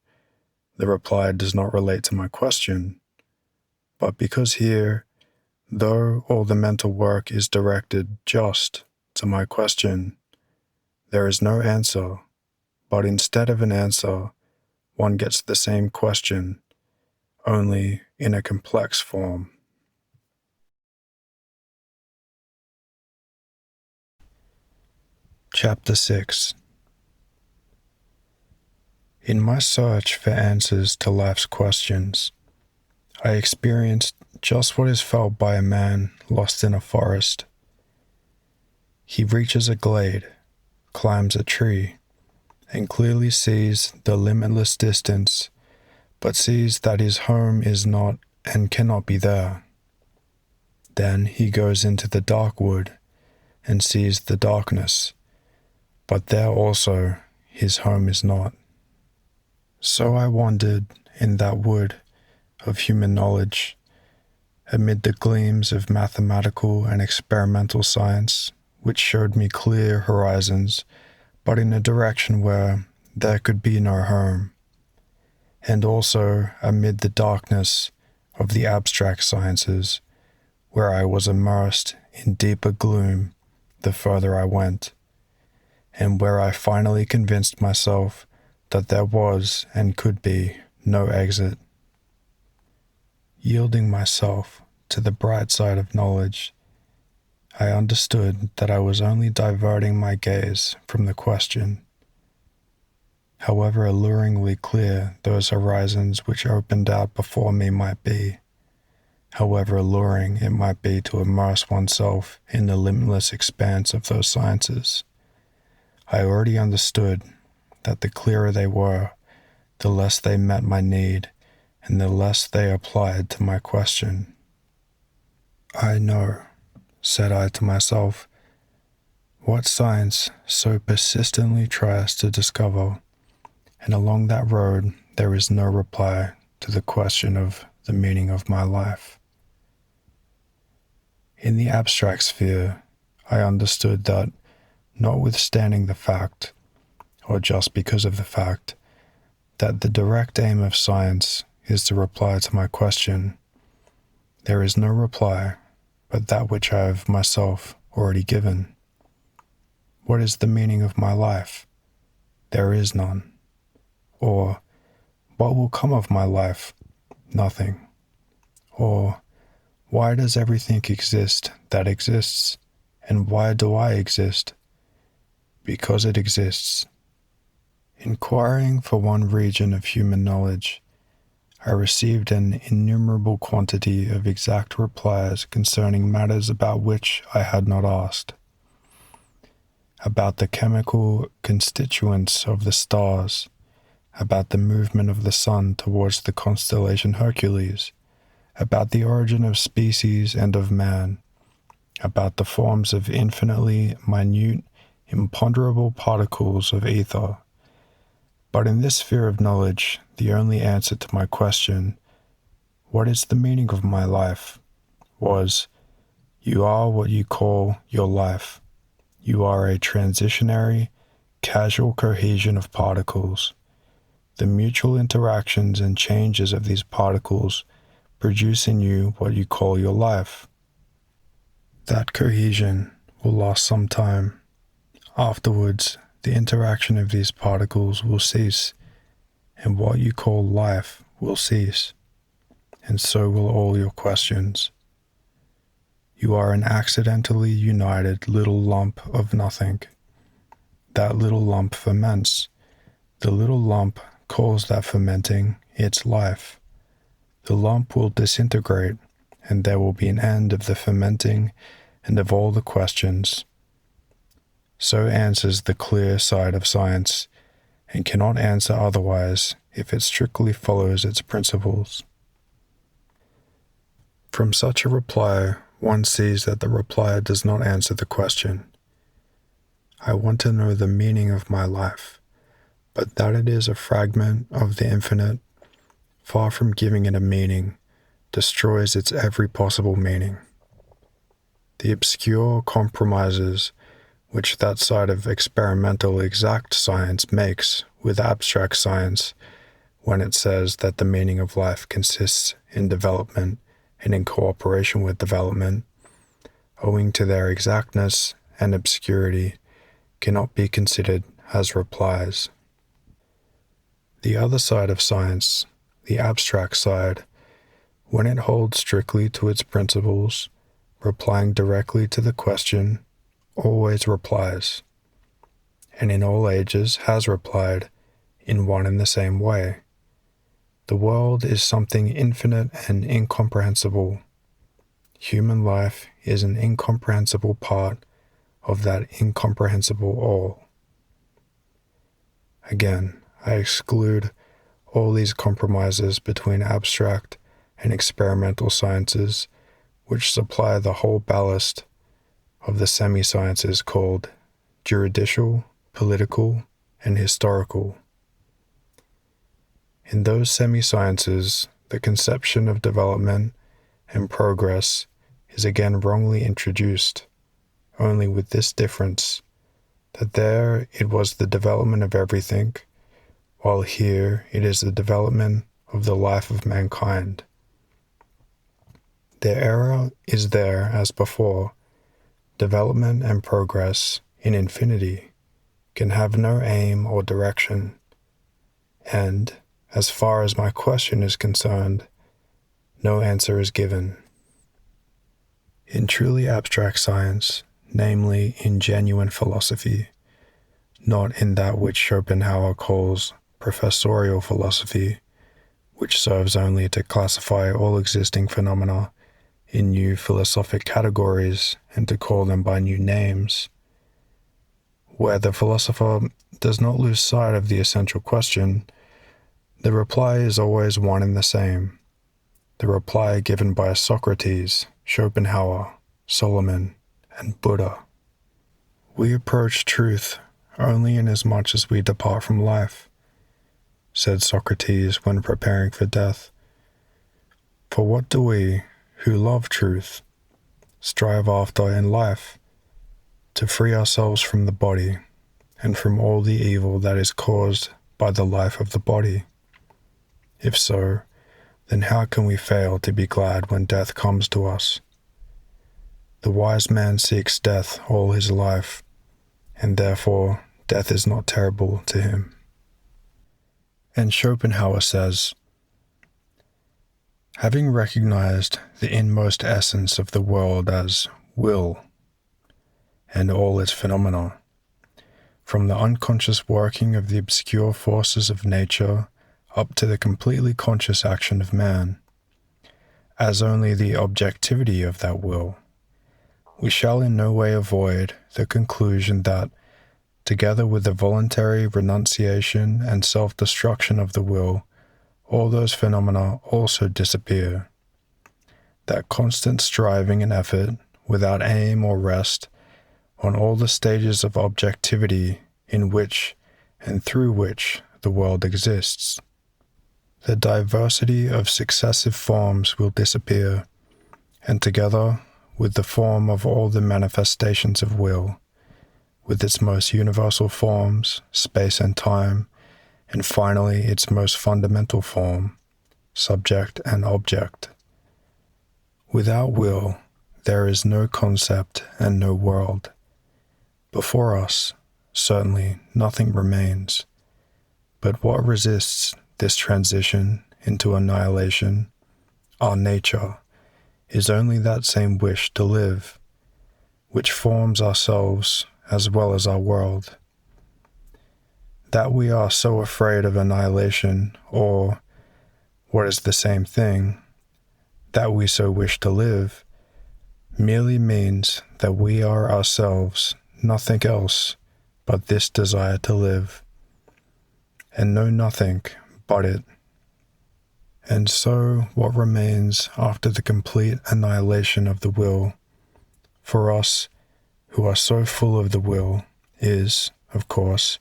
the reply does not relate to my question, but because here, though all the mental work is directed just to my question, there is no answer, but instead of an answer, one gets the same question, only in a complex form. Chapter 6. In my search for answers to life's questions, I experienced just what is felt by a man lost in a forest. He reaches a glade, climbs a tree, and clearly sees the limitless distance, but sees that his home is not and cannot be there. Then he goes into the dark wood and sees the darkness, but there also his home is not. So I wandered in that wood of human knowledge, amid the gleams of mathematical and experimental science, which showed me clear horizons, but in a direction where there could be no home. and also amid the darkness of the abstract sciences, where I was immersed in deeper gloom the further I went, and where I finally convinced myself that there was and could be no exit. Yielding myself to the bright side of knowledge, I understood that I was only diverting my gaze from the question. However alluringly clear those horizons which opened out before me might be, however alluring it might be to immerse oneself in the limitless expanse of those sciences, I already understood that the clearer they were, the less they met my need, and the less they applied to my question. I know, said I to myself, what science so persistently tries to discover, and along that road there is no reply to the question of the meaning of my life. In the abstract sphere, I understood that, notwithstanding the fact, or just because of the fact, that the direct aim of science is to reply to my question, there is no reply but that which I have myself already given. What is the meaning of my life? There is none. Or, what will come of my life? Nothing. Or, why does everything exist that exists, and why do I exist? Because it exists. Inquiring for one region of human knowledge, I received an innumerable quantity of exact replies concerning matters about which I had not asked. About the chemical constituents of the stars, about the movement of the sun towards the constellation Hercules, about the origin of species and of man, about the forms of infinitely minute, imponderable particles of ether. But in this sphere of knowledge, the only answer to my question, what is the meaning of my life, was, you are what you call your life. You are a transitionary, casual cohesion of particles. The mutual interactions and changes of these particles produce in you what you call your life. That cohesion will last some time. Afterwards, the interaction of these particles will cease, and what you call life will cease, and so will all your questions. You are an accidentally united little lump of nothing. That little lump ferments. The little lump calls that fermenting its life. The lump will disintegrate, and there will be an end of the fermenting and of all the questions. So answers the clear side of science, and cannot answer otherwise if it strictly follows its principles. From such a reply, one sees that the reply does not answer the question. I want to know the meaning of my life, but that it is a fragment of the infinite, far from giving it a meaning, destroys its every possible meaning. The obscure compromises which that side of experimental exact science makes with abstract science when it says that the meaning of life consists in development and in cooperation with development, owing to their exactness and obscurity, cannot be considered as replies. The other side of science, the abstract side, when it holds strictly to its principles, replying directly to the question, always replies, and in all ages has replied in one and the same way. The world is something infinite and incomprehensible. Human life is an incomprehensible part of that incomprehensible all. Again, I exclude all these compromises between abstract and experimental sciences, which supply the whole ballast of the semi-sciences called juridical, political, and historical. In those semi-sciences, the conception of development and progress is again wrongly introduced, only with this difference, that there it was the development of everything, while here it is the development of the life of mankind. The error is there as before. Development and progress in infinity can have no aim or direction, and, as far as my question is concerned, no answer is given. In truly abstract science, namely in genuine philosophy, not in that which Schopenhauer calls professorial philosophy, which serves only to classify all existing phenomena in new philosophic categories and to call them by new names, where the philosopher does not lose sight of the essential question, the reply is always one and the same, the reply given by Socrates, Schopenhauer, Solomon, and Buddha. We approach truth only inasmuch as we depart from life, said Socrates when preparing for death. For what do we, who love truth, strive after in life? To free ourselves from the body and from all the evil that is caused by the life of the body. If so, then how can we fail to be glad when death comes to us? The wise man seeks death all his life, and therefore death is not terrible to him. And Schopenhauer says, having recognized the inmost essence of the world as will, and all its phenomena, from the unconscious working of the obscure forces of nature up to the completely conscious action of man, as only the objectivity of that will, we shall in no way avoid the conclusion that, together with the voluntary renunciation and self-destruction of the will, all those phenomena also disappear. That constant striving and effort, without aim or rest, on all the stages of objectivity in which and through which the world exists. The diversity of successive forms will disappear, and together with the form of all the manifestations of will, with its most universal forms, space and time, and finally its most fundamental form, subject and object. Without will, there is no concept and no world. Before us, certainly nothing remains, but what resists this transition into annihilation, our nature, is only that same wish to live, which forms ourselves as well as our world. That we are so afraid of annihilation, or, what is the same thing, that we so wish to live, merely means that we are ourselves nothing else but this desire to live, and know nothing but it. And so what remains after the complete annihilation of the will, for us who are so full of the will, is, of course,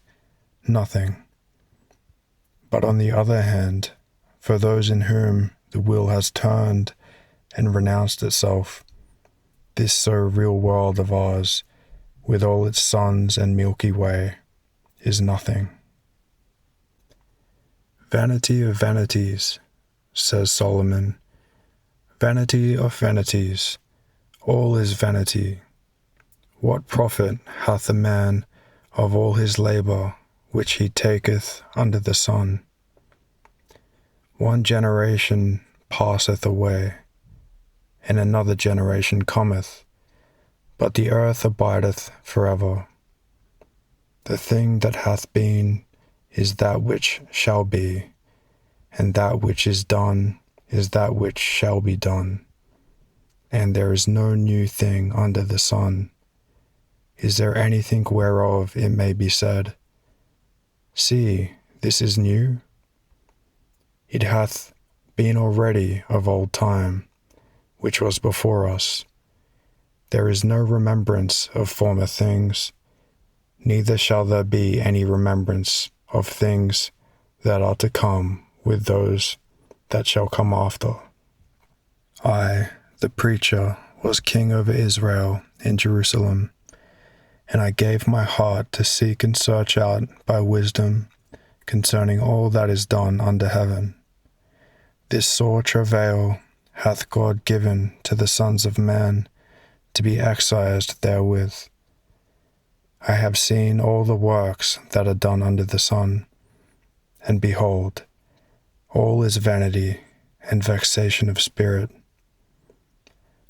nothing. But on the other hand, for those in whom the will has turned and renounced itself, this so real world of ours, with all its suns and Milky Way, is nothing. Vanity of vanities, says Solomon, vanity of vanities, all is vanity. What profit hath a man of all his labour which he taketh under the sun? One generation passeth away, and another generation cometh, but the earth abideth forever. The thing that hath been is that which shall be, and that which is done is that which shall be done. And there is no new thing under the sun. Is there anything whereof it may be said, see, this is new? It hath been already of old time, which was before us. There is no remembrance of former things, neither shall there be any remembrance of things that are to come with those that shall come after. I, the preacher, was king over Israel in Jerusalem, and I gave my heart to seek and search out by wisdom concerning all that is done under heaven. This sore travail hath God given to the sons of man to be exercised therewith. I have seen all the works that are done under the sun, and behold, all is vanity and vexation of spirit.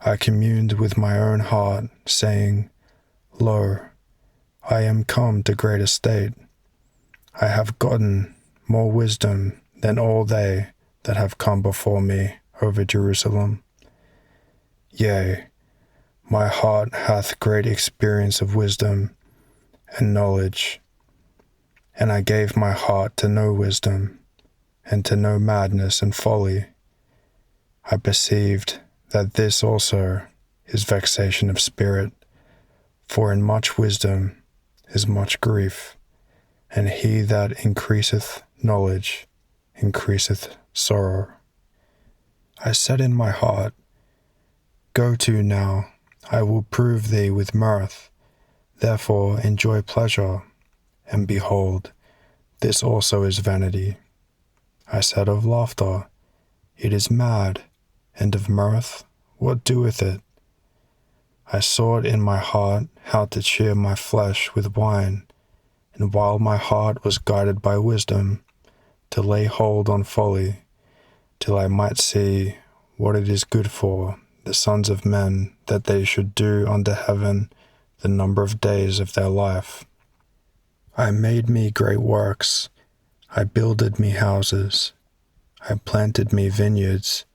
I communed with my own heart, saying, Lo, I am come to great estate. I have gotten more wisdom than all they that have come before me over Jerusalem. Yea, my heart hath great experience of wisdom and knowledge, and I gave my heart to know wisdom, and to know madness and folly. I perceived that this also is vexation of spirit, for in much wisdom is much grief, and he that increaseth knowledge increaseth sorrow. I said in my heart, Go to now, I will prove thee with mirth, therefore enjoy pleasure, and behold, this also is vanity. I said of laughter, It is mad, and of mirth, what doeth it? I sought in my heart how to cheer my flesh with wine, and while my heart was guided by wisdom, to lay hold on folly, till I might see what it is good for the sons of men that they should do under heaven the number of days of their life. I made me great works, I builded me houses, I planted me vineyards,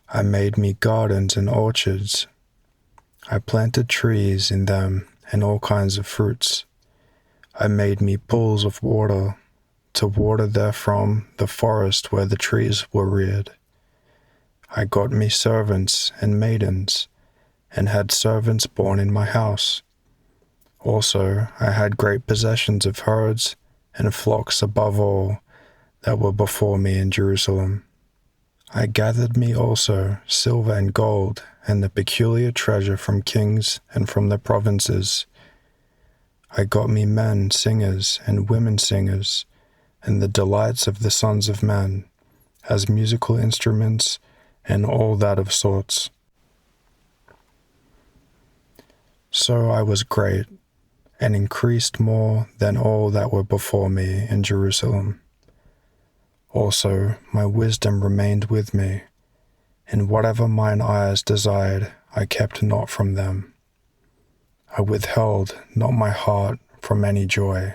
I made me gardens and orchards, I planted trees in them and all kinds of fruits. I made me pools of water, to water therefrom the forest where the trees were reared. I got me servants and maidens, and had servants born in my house. Also I had great possessions of herds and flocks above all that were before me in Jerusalem. I gathered me also silver and gold, and the peculiar treasure from kings and from the provinces. I got me men singers and women singers, and the delights of the sons of men, as musical instruments, and all that of sorts. So I was great, and increased more than all that were before me in Jerusalem. Also my wisdom remained with me, and whatever mine eyes desired I kept not from them. I withheld not my heart from any joy.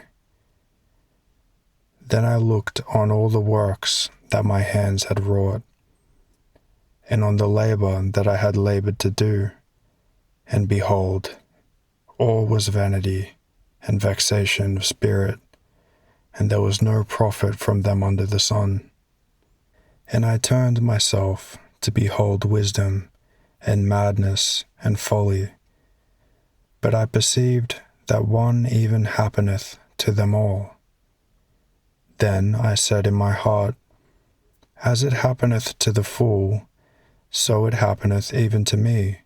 Then I looked on all the works that my hands had wrought, and on the labor that I had labored to do, and behold, all was vanity and vexation of spirit, and there was no profit from them under the sun. And I turned myself to behold wisdom, and madness, and folly. But I perceived that one even happeneth to them all. Then I said in my heart, As it happeneth to the fool, so it happeneth even to me.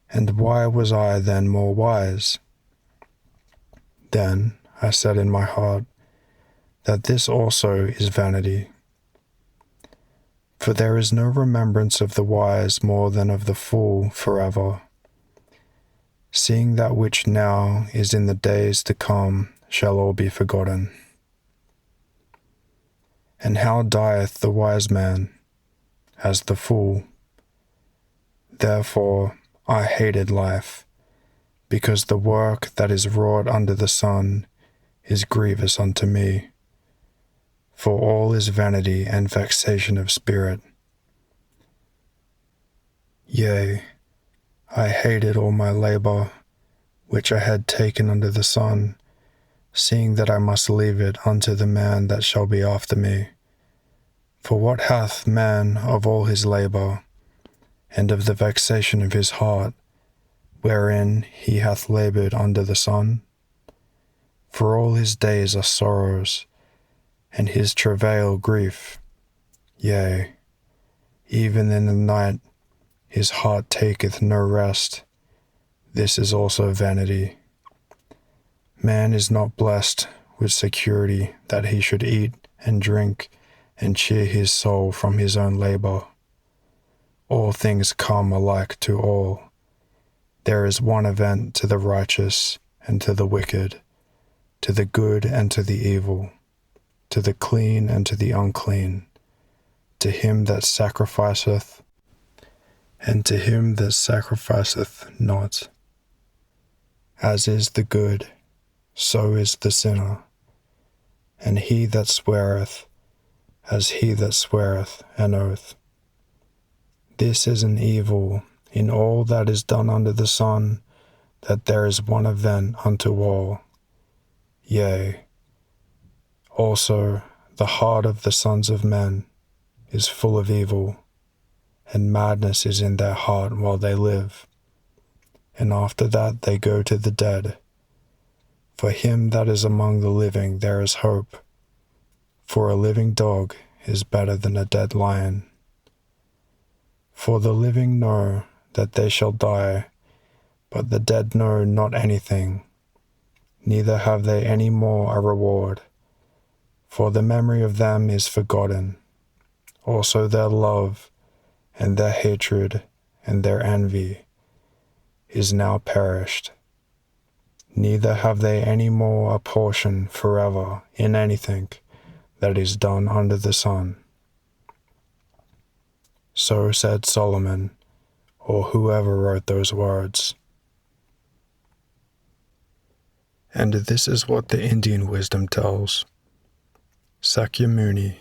And why was I then more wise? Then I said in my heart, that this also is vanity. For there is no remembrance of the wise more than of the fool forever. Seeing that which now is in the days to come shall all be forgotten. And how dieth the wise man? As the fool. Therefore I hated life, because the work that is wrought under the sun is grievous unto me. For all is vanity and vexation of spirit. Yea, I hated all my labor, which I had taken under the sun, seeing that I must leave it unto the man that shall be after me. For what hath man of all his labor, and of the vexation of his heart, wherein he hath labored under the sun? For all his days are sorrows, and his travail grief. Yea, even in the night his heart taketh no rest. This is also vanity. Man is not blessed with security that he should eat and drink and cheer his soul from his own labor. All things come alike to all. There is one event to the righteous and to the wicked, to the good and to the evil, to the clean and to the unclean, to him that sacrificeth and to him that sacrificeth not. As is the good, so is the sinner, and he that sweareth, as he that sweareth an oath. This is an evil in all that is done under the sun, that there is one event unto all. Yea, also the heart of the sons of men is full of evil, and madness is in their heart while they live, and after that they go to the dead. For him that is among the living there is hope, for a living dog is better than a dead lion. For the living know that they shall die, but the dead know not anything, neither have they any more a reward, for the memory of them is forgotten, also their love, and their hatred, and their envy is now perished. Neither have they any more a portion forever in anything that is done under the sun. So said Solomon, or whoever wrote those words. And this is what the Indian wisdom tells. Sakyamuni,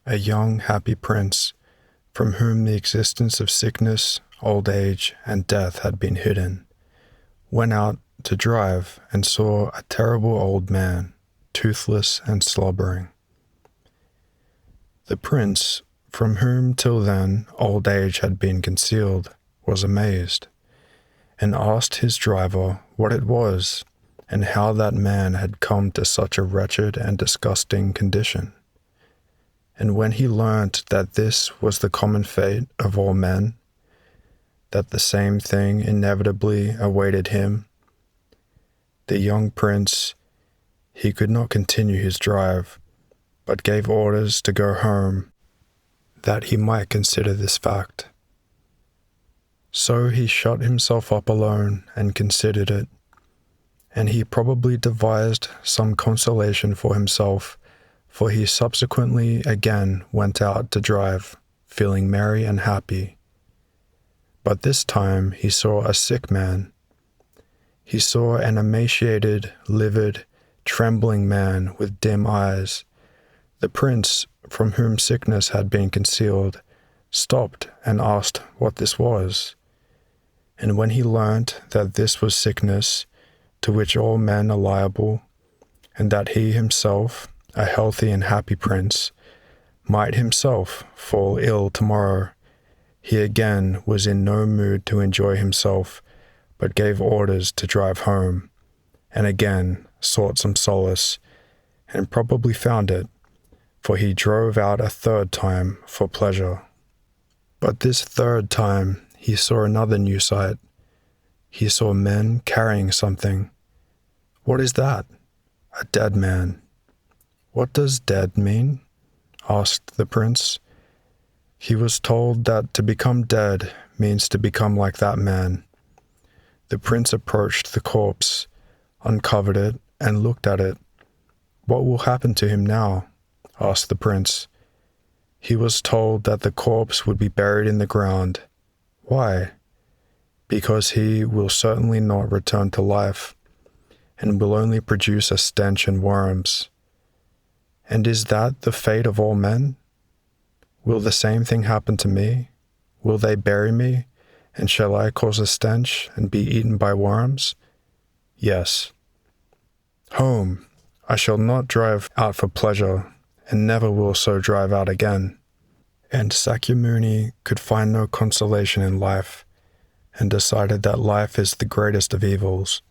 a young happy prince, from whom the existence of sickness, old age, and death had been hidden, went out to drive and saw a terrible old man, toothless and slobbering. The prince, from whom till then old age had been concealed, was amazed, and asked his driver what it was, and how that man had come to such a wretched and disgusting condition. And when he learnt that this was the common fate of all men, that the same thing inevitably awaited him, the young prince, he could not continue his drive, but gave orders to go home, that he might consider this fact. So he shut himself up alone and considered it, and he probably devised some consolation for himself, for he subsequently again went out to drive, feeling merry and happy. But this time he saw a sick man. He saw an emaciated, livid, trembling man with dim eyes. The prince, from whom sickness had been concealed, stopped and asked what this was. And when he learnt that this was sickness, to which all men are liable, and that he himself, a healthy and happy prince, might himself fall ill tomorrow, he again was in no mood to enjoy himself, but gave orders to drive home, and again sought some solace, and probably found it, for he drove out a third time for pleasure. But this third time he saw another new sight. He saw men carrying something. What is that? A dead man. What does dead mean? Asked the prince. He was told that to become dead means to become like that man. The prince approached the corpse, uncovered it, and looked at it. What will happen to him now? Asked the prince. He was told that the corpse would be buried in the ground. Why? Because he will certainly not return to life, and will only produce a stench and worms. And is that the fate of all men? Will the same thing happen to me? Will they bury me, and shall I cause a stench and be eaten by worms? Yes. Home! I shall not drive out for pleasure, and never will so drive out again. And Sakyamuni could find no consolation in life, and decided that life is the greatest of evils,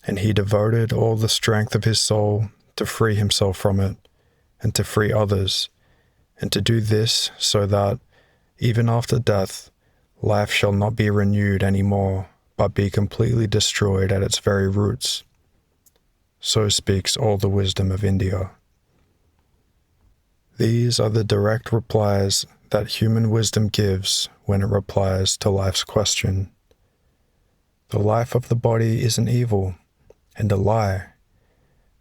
and he devoted all the strength of his soul to free himself from it, and to free others, and to do this so that, even after death, life shall not be renewed any more, but be completely destroyed at its very roots. so speaks all the wisdom of India. These are the direct replies that human wisdom gives when it replies to life's question. The life of the body is an evil and a lie.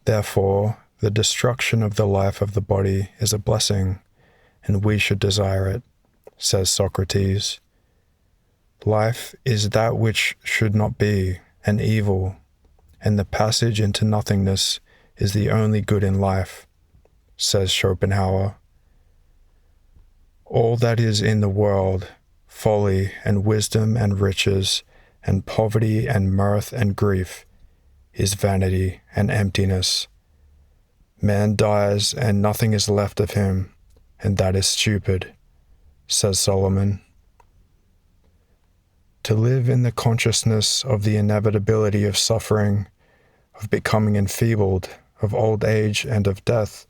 Therefore, the destruction of the life of the body is a blessing, and we should desire it, says Socrates. Life is that which should not be, an evil, and the passage into nothingness is the only good in life, says Schopenhauer. All that is in the world, folly and wisdom and riches, and poverty and mirth and grief, is vanity and emptiness. Man dies and nothing is left of him, and that is stupid, says Solomon. To live in the consciousness of the inevitability of suffering, of becoming enfeebled, of old age and of death,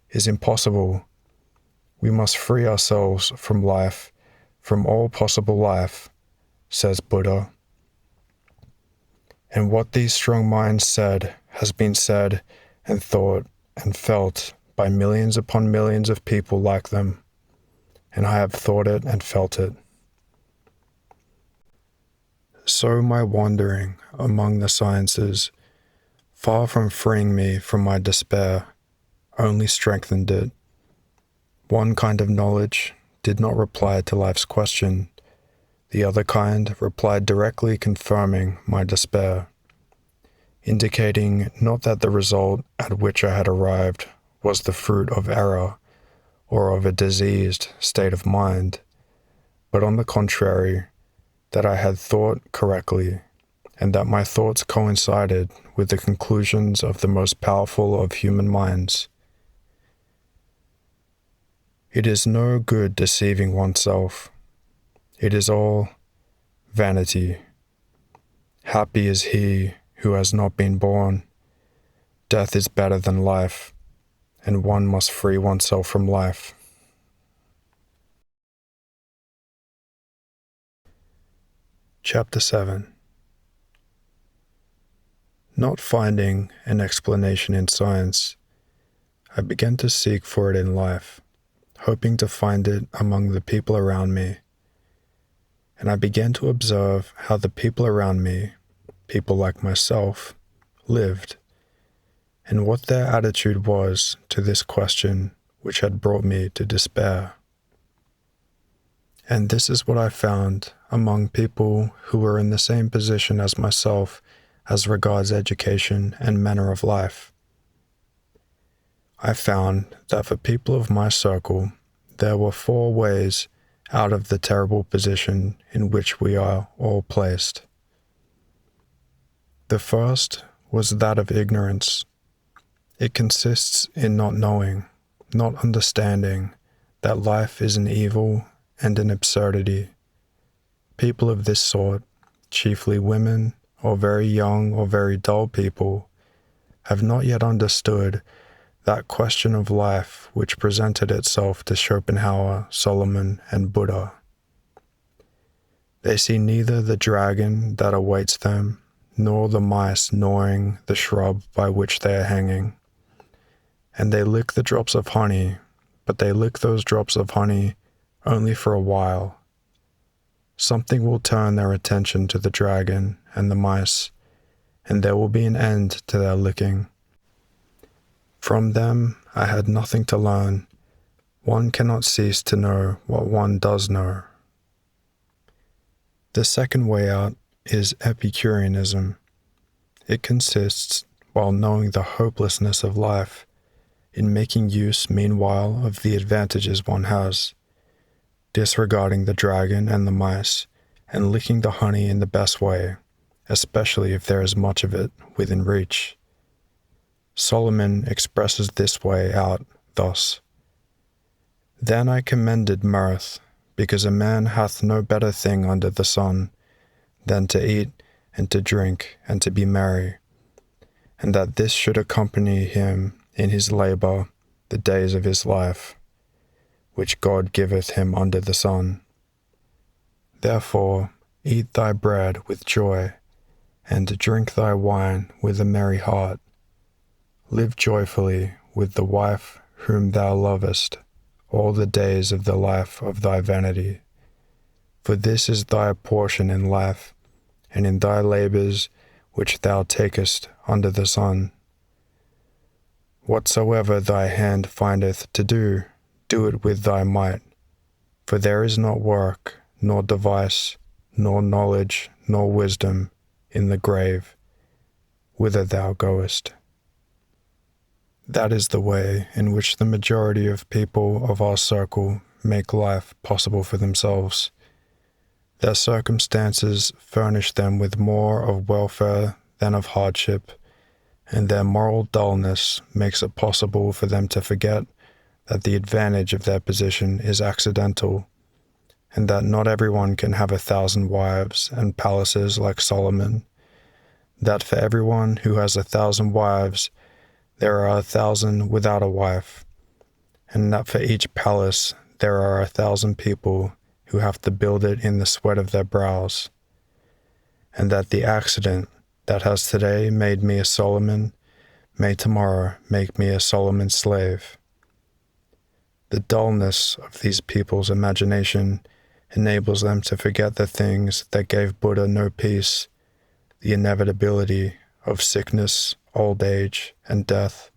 is impossible. We must free ourselves from life, from all possible life, says Buddha. And what these strong minds said has been said and thought and felt by millions upon millions of people like them, and I have thought it and felt it. So my wandering among the sciences, far from freeing me from my despair, only strengthened it. One kind of knowledge did not reply to life's question. The other kind replied directly confirming my despair, indicating not that the result at which I had arrived was the fruit of error or of a diseased state of mind, but on the contrary, that I had thought correctly, and that my thoughts coincided with the conclusions of the most powerful of human minds. It is no good deceiving oneself. It is all vanity. Happy is he who has not been born. Death is better than life, and one must free oneself from life. Chapter 7. Not finding an explanation in science, I began to seek for it in life, hoping to find it among the people around me. And I began to observe how the people around me, people like myself, lived, and what their attitude was to this question which had brought me to despair. And this is what I found among people who were in the same position as myself as regards education and manner of life. I found that for people of my circle, there were 4 ways out of the terrible position in which we are all placed. The first was that of ignorance. It consists in not knowing, not understanding that life is an evil and an absurdity. People of this sort, chiefly women or very young or very dull people, have not yet understood that question of life which presented itself to Schopenhauer, Solomon, and Buddha. They see neither the dragon that awaits them, nor the mice gnawing the shrub by which they are hanging. And they lick the drops of honey, but they lick those drops of honey only for a while. Something will turn their attention to the dragon and the mice, and there will be an end to their licking. From them I had nothing to learn. One cannot cease to know what one does know. The second way out is Epicureanism. It consists, while knowing the hopelessness of life, in making use meanwhile of the advantages one has, disregarding the dragon and the mice, and licking the honey in the best way, especially if there is much of it within reach. Solomon expresses this way out thus: Then I commended mirth, because a man hath no better thing under the sun than to eat and to drink and to be merry, and that this should accompany him in his labour the days of his life, which God giveth him under the sun. Therefore eat thy bread with joy, and drink thy wine with a merry heart, Live joyfully with the wife whom thou lovest all the days of the life of thy vanity. For this is thy portion in life, and in thy labors which thou takest under the sun. Whatsoever thy hand findeth to do, do it with thy might. For there is not work, nor device, nor knowledge, nor wisdom in the grave, whither thou goest. That is the way in which the majority of people of our circle make life possible for themselves. Their circumstances furnish them with more of welfare than of hardship, and their moral dullness makes it possible for them to forget that the advantage of their position is accidental, and that not everyone can have 1,000 wives and palaces like Solomon, that for everyone who has 1,000 wives, there are 1,000 without a wife, and that for each palace there are 1,000 people who have to build it in the sweat of their brows, and that the accident that has today made me a Solomon may tomorrow make me a Solomon's slave. The dullness of these people's imagination enables them to forget the things that gave Buddha no peace, the inevitability of sickness, old age, and death,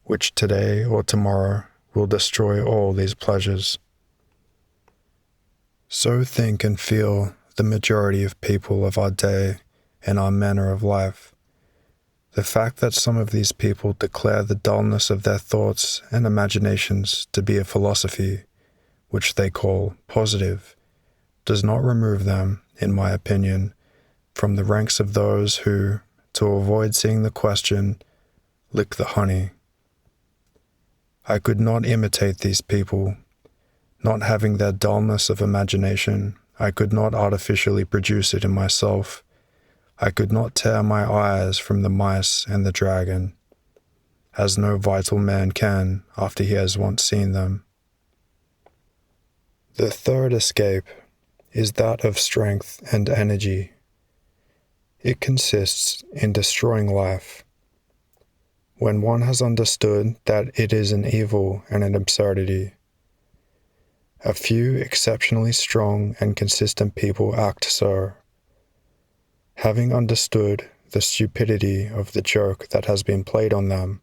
which today or tomorrow will destroy all these pleasures. So think and feel the majority of people of our day and our manner of life. The fact that some of these people declare the dullness of their thoughts and imaginations to be a philosophy, which they call positive, does not remove them, in my opinion, from the ranks of those who, to avoid seeing the question, lick the honey. I could not imitate these people. Not having their dullness of imagination, I could not artificially produce it in myself. I could not tear my eyes from the mice and the dragon, as no vital man can after he has once seen them. The third escape is that of strength and energy. It consists in destroying life. When one has understood that it is an evil and an absurdity, a few exceptionally strong and consistent people act so. Having understood the stupidity of the joke that has been played on them,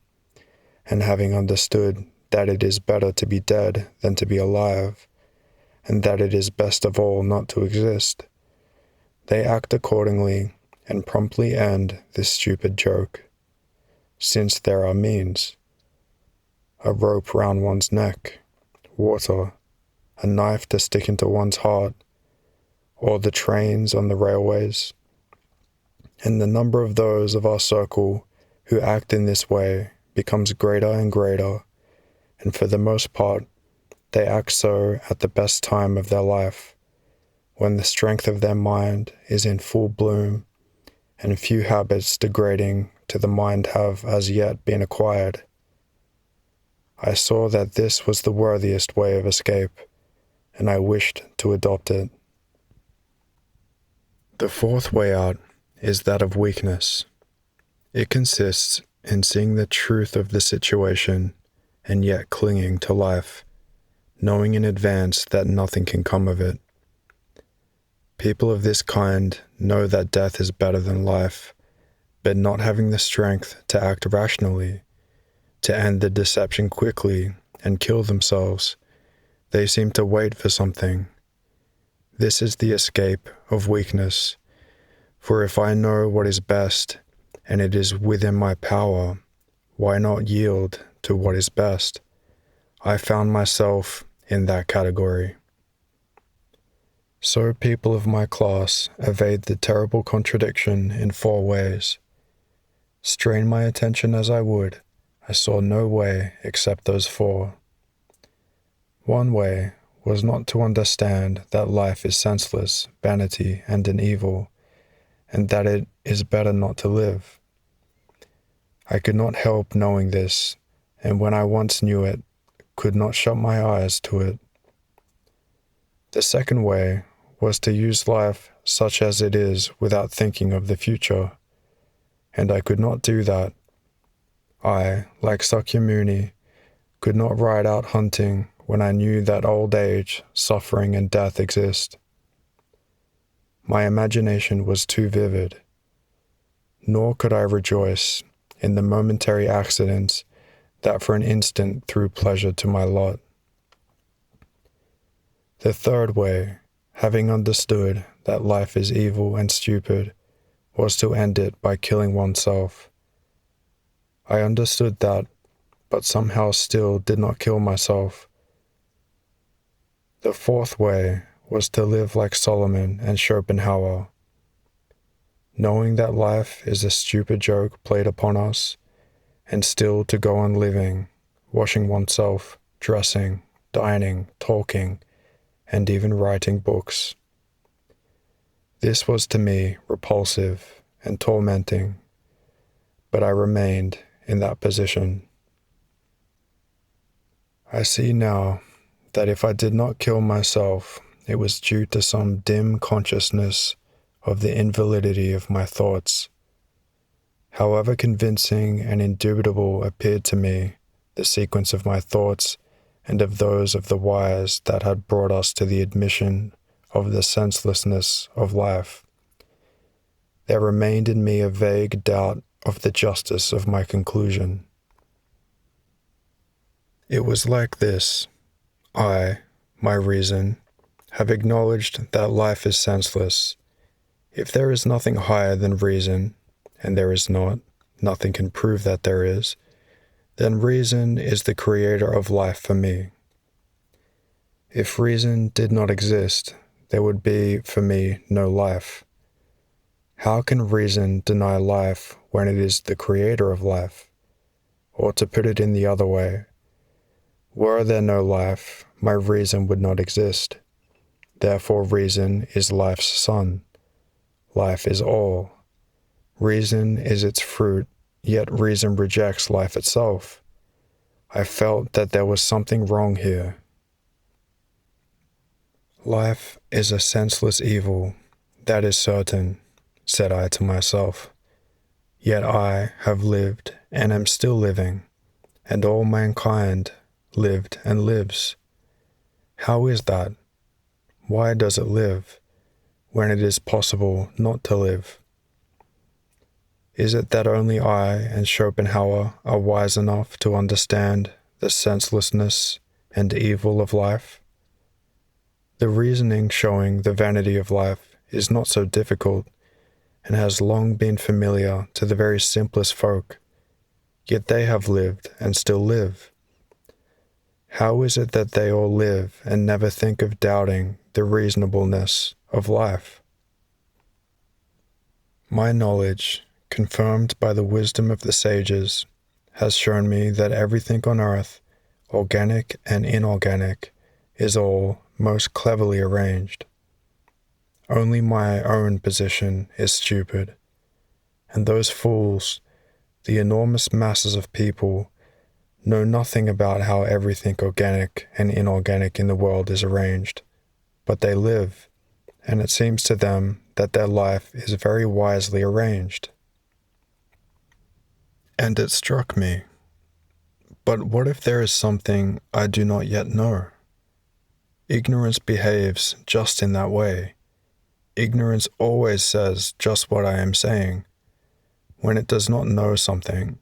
and having understood that it is better to be dead than to be alive, and that it is best of all not to exist, they act accordingly and promptly end this stupid joke, since there are means: a rope round one's neck, water, a knife to stick into one's heart, or the trains on the railways. And the number of those of our circle who act in this way becomes greater and greater, and for the most part, they act so at the best time of their life, when the strength of their mind is in full bloom, and few habits degrading to the mind have as yet been acquired. I saw that this was the worthiest way of escape, and I wished to adopt it. The fourth way out is that of weakness. It consists in seeing the truth of the situation and yet clinging to life, knowing in advance that nothing can come of it. People of this kind know that death is better than life, but not having the strength to act rationally, to end the deception quickly and kill themselves, they seem to wait for something. This is the escape of weakness. For if I know what is best, and it is within my power, why not yield to what is best? I found myself in that category. So people of my class evade the terrible contradiction in 4 ways. Strain my attention as I would, I saw no way except those 4. One way was not to understand that life is senseless, vanity, and an evil, and that it is better not to live. I could not help knowing this, and when I once knew it, could not shut my eyes to it. The second way was to use life such as it is without thinking of the future, and I could not do that. I, like Sakyamuni, could not ride out hunting when I knew that old age, suffering, and death exist. My imagination was too vivid, nor could I rejoice in the momentary accidents that for an instant threw pleasure to my lot. The third way, having understood that life is evil and stupid, was to end it by killing oneself. I understood that, but somehow still did not kill myself. The fourth way was to live like Solomon and Schopenhauer, knowing that life is a stupid joke played upon us, and still to go on living, washing oneself, dressing, dining, talking, and even writing books. This was to me repulsive and tormenting, but I remained in that position. I see now that if I did not kill myself, it was due to some dim consciousness of the invalidity of my thoughts. However convincing and indubitable appeared to me the sequence of my thoughts and of those of the wise that had brought us to the admission of the senselessness of life, there remained in me a vague doubt of the justice of my conclusion. It was like this. I, my reason, have acknowledged that life is senseless. If there is nothing higher than reason, and there is not, nothing can prove that there is, then reason is the creator of life for me. If reason did not exist, there would be, for me, no life. How can reason deny life when it is the creator of life? Or to put it in the other way, were there no life, my reason would not exist. Therefore reason is life's son. Life is all. Reason is its fruit, yet reason rejects life itself. I felt that there was something wrong here. Life is a senseless evil, that is certain, said I to myself. Yet I have lived and am still living, and all mankind lived and lives. How is that? Why does it live, when it is possible not to live? Is it that only I and Schopenhauer are wise enough to understand the senselessness and evil of life? The reasoning showing the vanity of life is not so difficult, and has long been familiar to the very simplest folk, yet they have lived and still live. How is it that they all live and never think of doubting the reasonableness of life? My knowledge, confirmed by the wisdom of the sages, has shown me that everything on earth, organic and inorganic, is all most cleverly arranged. Only my own position is stupid, and those fools, the enormous masses of people, know nothing about how everything organic and inorganic in the world is arranged, but they live, and it seems to them that their life is very wisely arranged. And it struck me, but what if there is something I do not yet know? Ignorance behaves just in that way. Ignorance always says just what I am saying. When it does not know something,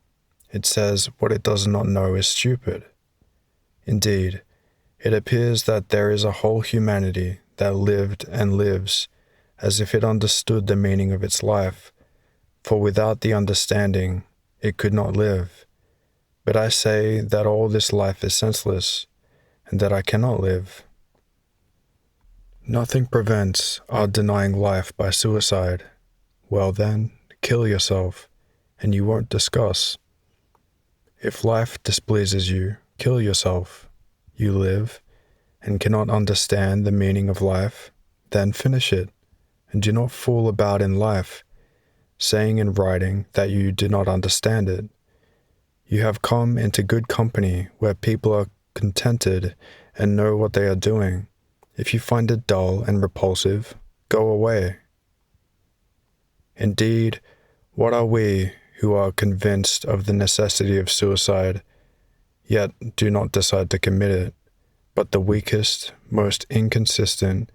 it says what it does not know is stupid. Indeed, it appears that there is a whole humanity that lived and lives as if it understood the meaning of its life, for without the understanding, it could not live. But I say that all this life is senseless, and that I cannot live. Nothing prevents our denying life by suicide. Well then, kill yourself, and you won't discuss. If life displeases you, kill yourself. You live, and cannot understand the meaning of life, then finish it, and do not fool about in life, saying and writing that you do not understand it. You have come into good company where people are contented and know what they are doing. If you find it dull and repulsive, go away. Indeed, what are we who are convinced of the necessity of suicide, yet do not decide to commit it, but the weakest, most inconsistent,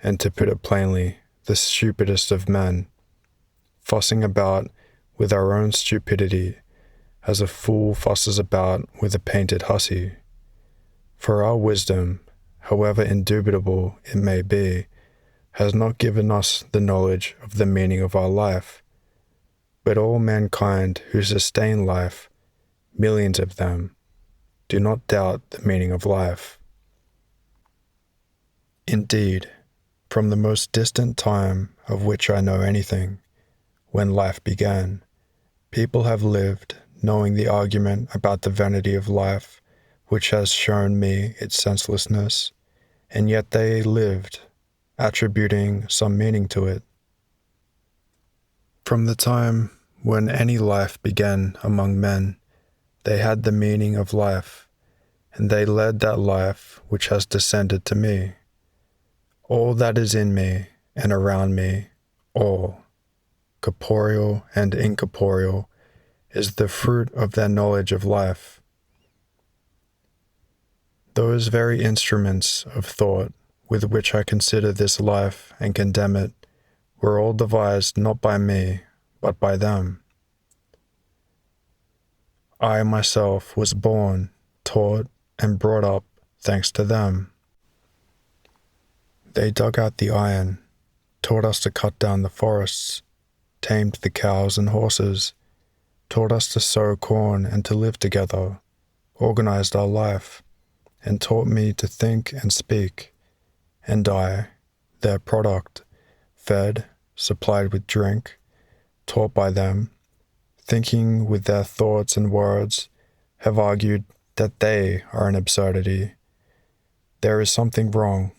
and to put it plainly, the stupidest of men, fussing about with our own stupidity as a fool fusses about with a painted hussy. For our wisdom, however indubitable it may be, has not given us the knowledge of the meaning of our life, but all mankind who sustain life, millions of them, do not doubt the meaning of life. Indeed, from the most distant time of which I know anything, when life began, people have lived knowing the argument about the vanity of life, which has shown me its senselessness, and yet they lived, attributing some meaning to it. From the time when any life began among men, they had the meaning of life, and they led that life which has descended to me. All that is in me and around me, all, corporeal and incorporeal, is the fruit of their knowledge of life. Those very instruments of thought with which I consider this life and condemn it were all devised not by me, but by them. I myself was born, taught, and brought up thanks to them. They dug out the iron, taught us to cut down the forests, tamed the cows and horses, taught us to sow corn and to live together, organized our life, and taught me to think and speak, and I, their product, fed, supplied with drink, taught by them, thinking with their thoughts and words, have argued that they are an absurdity. There is something wrong,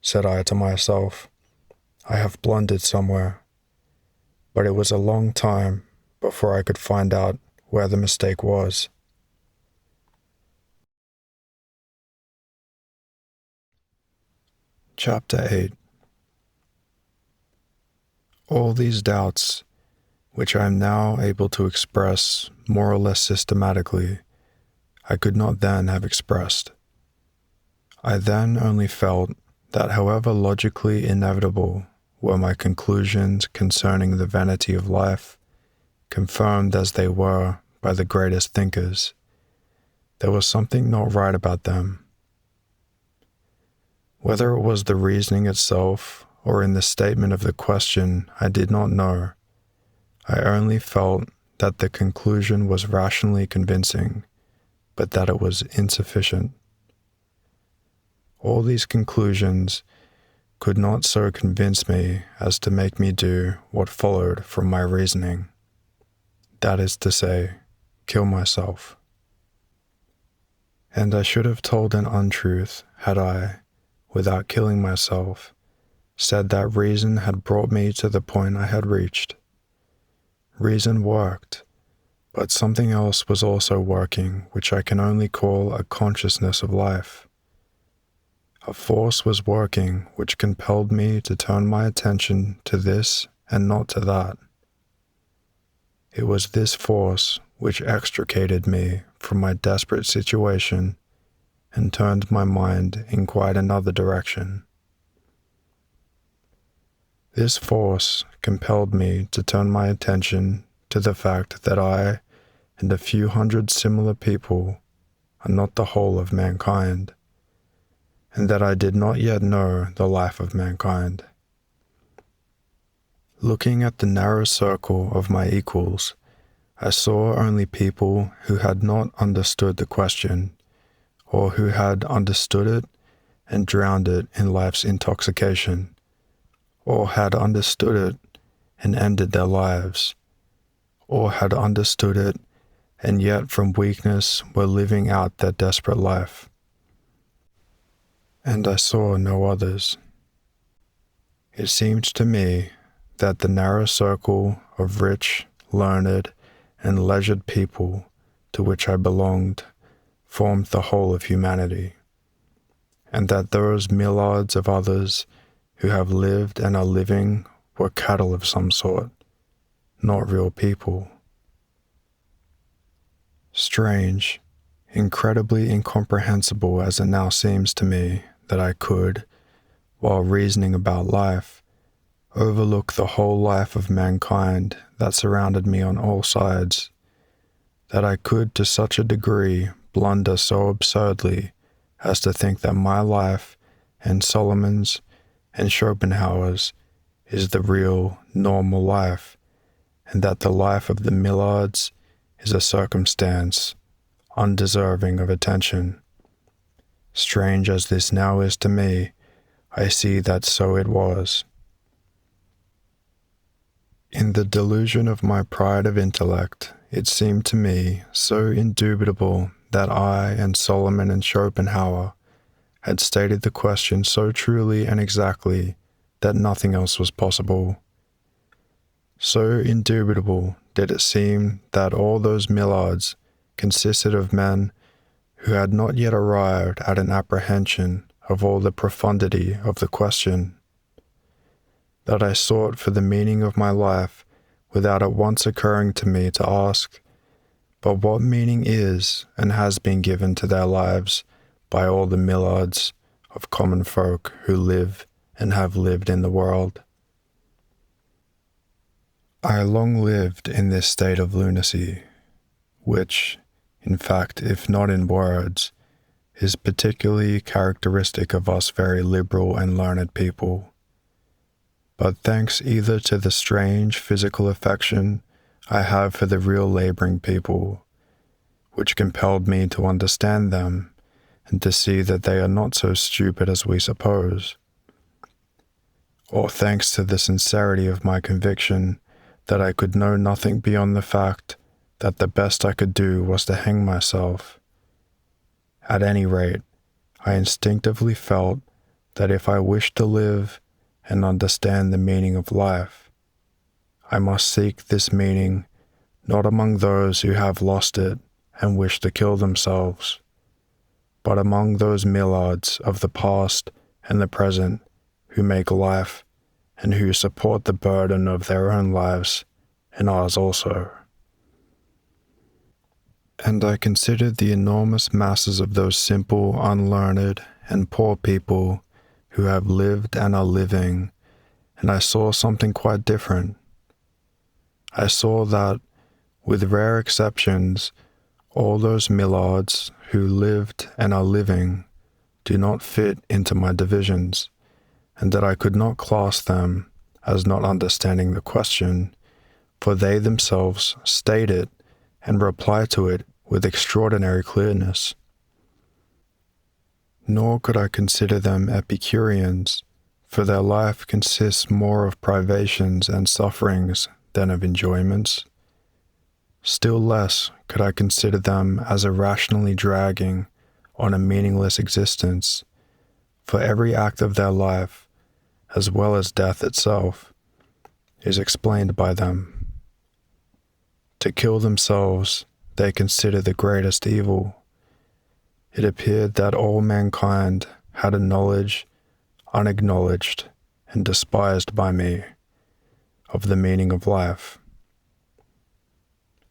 said I to myself. I have blundered somewhere. But it was a long time before I could find out where the mistake was. Chapter 8. All these doubts, which I am now able to express more or less systematically, I could not then have expressed. I then only felt that however logically inevitable were my conclusions concerning the vanity of life, confirmed as they were by the greatest thinkers, there was something not right about them. Whether it was the reasoning itself or in the statement of the question, I did not know. I only felt that the conclusion was rationally convincing, but that it was insufficient. All these conclusions could not so convince me as to make me do what followed from my reasoning. That is to say, kill myself. And I should have told an untruth had I, without killing myself, said that reason had brought me to the point I had reached. Reason worked, but something else was also working which I can only call a consciousness of life. A force was working which compelled me to turn my attention to this and not to that. It was this force which extricated me from my desperate situation and turned my mind in quite another direction. This force compelled me to turn my attention to the fact that I and a few hundred similar people are not the whole of mankind, and that I did not yet know the life of mankind. Looking at the narrow circle of my equals, I saw only people who had not understood the question, or who had understood it and drowned it in life's intoxication, or had understood it and ended their lives, or had understood it and yet from weakness were living out their desperate life. And I saw no others. It seemed to me that the narrow circle of rich, learned, and leisured people to which I belonged formed the whole of humanity, and that those milliards of others who have lived and are living were cattle of some sort, not real people. Strange, incredibly incomprehensible as it now seems to me that I could, while reasoning about life, overlook the whole life of mankind that surrounded me on all sides, that I could to such a degree blunder so absurdly as to think that my life and Solomon's and Schopenhauer's is the real, normal life, and that the life of the Millards is a circumstance undeserving of attention. Strange as this now is to me, I see that so it was. In the delusion of my pride of intellect, it seemed to me so indubitable that I and Solomon and Schopenhauer had stated the question so truly and exactly that nothing else was possible. So indubitable did it seem that all those Millards consisted of men who had not yet arrived at an apprehension of all the profundity of the question, that I sought for the meaning of my life without it once occurring to me to ask, but what meaning is and has been given to their lives by all the Millards of common folk who live and have lived in the world? I long lived in this state of lunacy, which, in fact, if not in words, is particularly characteristic of us very liberal and learned people. But thanks either to the strange physical affection I have for the real laboring people, which compelled me to understand them and to see that they are not so stupid as we suppose, or thanks to the sincerity of my conviction that I could know nothing beyond the fact that the best I could do was to hang myself. At any rate, I instinctively felt that if I wished to live and understand the meaning of life, I must seek this meaning not among those who have lost it and wish to kill themselves, but among those Millards of the past and the present who make life and who support the burden of their own lives and ours also. And I considered the enormous masses of those simple, unlearned, and poor people who have lived and are living, and I saw something quite different. I saw that, with rare exceptions, all those Millards who lived and are living do not fit into my divisions, and that I could not class them as not understanding the question, for they themselves state it and reply to it with extraordinary clearness. Nor could I consider them Epicureans, for their life consists more of privations and sufferings than of enjoyments. Still less could I consider them as irrationally dragging on a meaningless existence, for every act of their life, as well as death itself, is explained by them. To kill themselves they consider the greatest evil. It appeared that all mankind had a knowledge, unacknowledged and despised by me, of the meaning of life.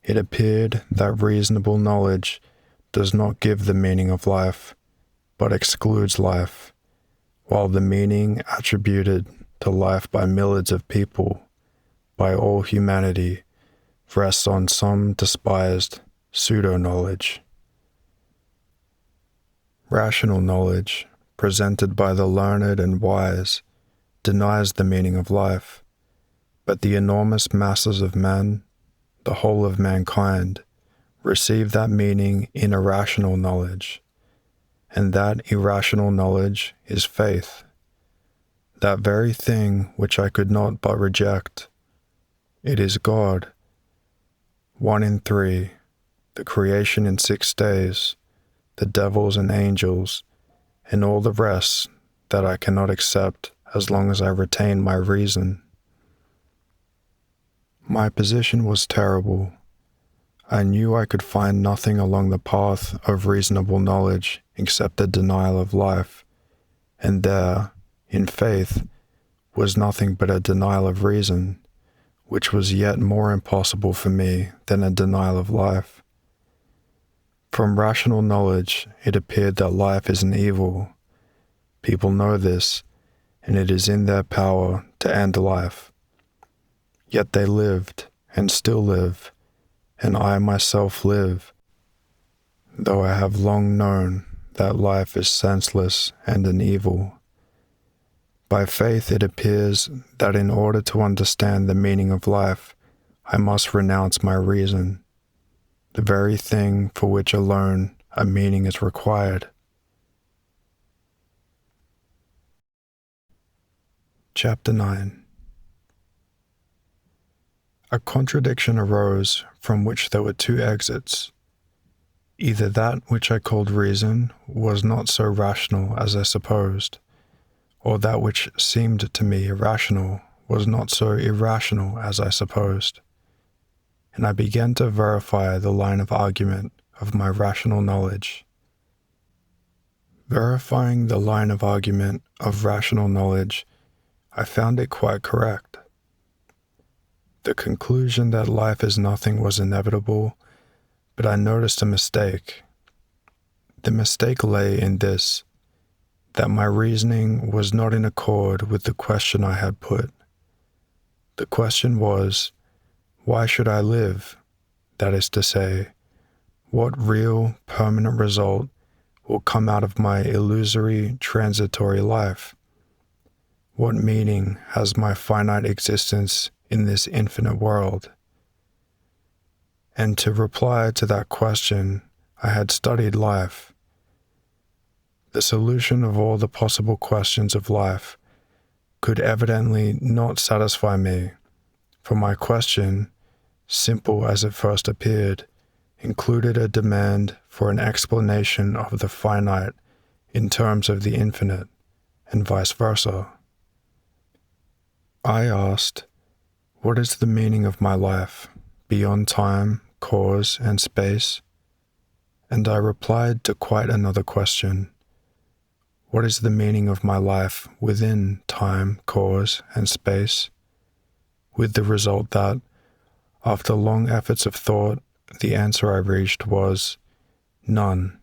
It appeared that reasonable knowledge does not give the meaning of life, but excludes life, while the meaning attributed to life by millions of people, by all humanity, rests on some despised pseudo-knowledge. Rational knowledge, presented by the learned and wise, denies the meaning of life, but the enormous masses of men, the whole of mankind, receive that meaning in irrational knowledge, and that irrational knowledge is faith, that very thing which I could not but reject. It is God, 1 in 3, the creation in 6 days, the devils and angels, and all the rest that I cannot accept as long as I retain my reason. My position was terrible. I knew I could find nothing along the path of reasonable knowledge except the denial of life, and there, in faith, was nothing but a denial of reason, which was yet more impossible for me than a denial of life. From rational knowledge, it appeared that life is an evil. People know this, and it is in their power to end life. Yet they lived, and still live, and I myself live, though I have long known that life is senseless and an evil. By faith it appears that in order to understand the meaning of life, I must renounce my reason, the very thing for which alone a meaning is required. Chapter 9. A contradiction arose from which there were two exits. Either that which I called reason was not so rational as I supposed, or that which seemed to me irrational was not so irrational as I supposed. And I began to verify the line of argument of my rational knowledge. Verifying the line of argument of rational knowledge, I found it quite correct. The conclusion that life is nothing was inevitable, but I noticed a mistake. The mistake lay in this, that my reasoning was not in accord with the question I had put. The question was, why should I live? That is to say, what real, permanent result will come out of my illusory, transitory life? What meaning has my finite existence in this infinite world? And to reply to that question, I had studied life. The solution of all the possible questions of life could evidently not satisfy me, for my question, simple as it first appeared, included a demand for an explanation of the finite in terms of the infinite, and vice versa. I asked, what is the meaning of my life, beyond time, cause, and space? And I replied to quite another question. What is the meaning of my life within time, cause, and space? With the result that, after long efforts of thought, the answer I reached was none.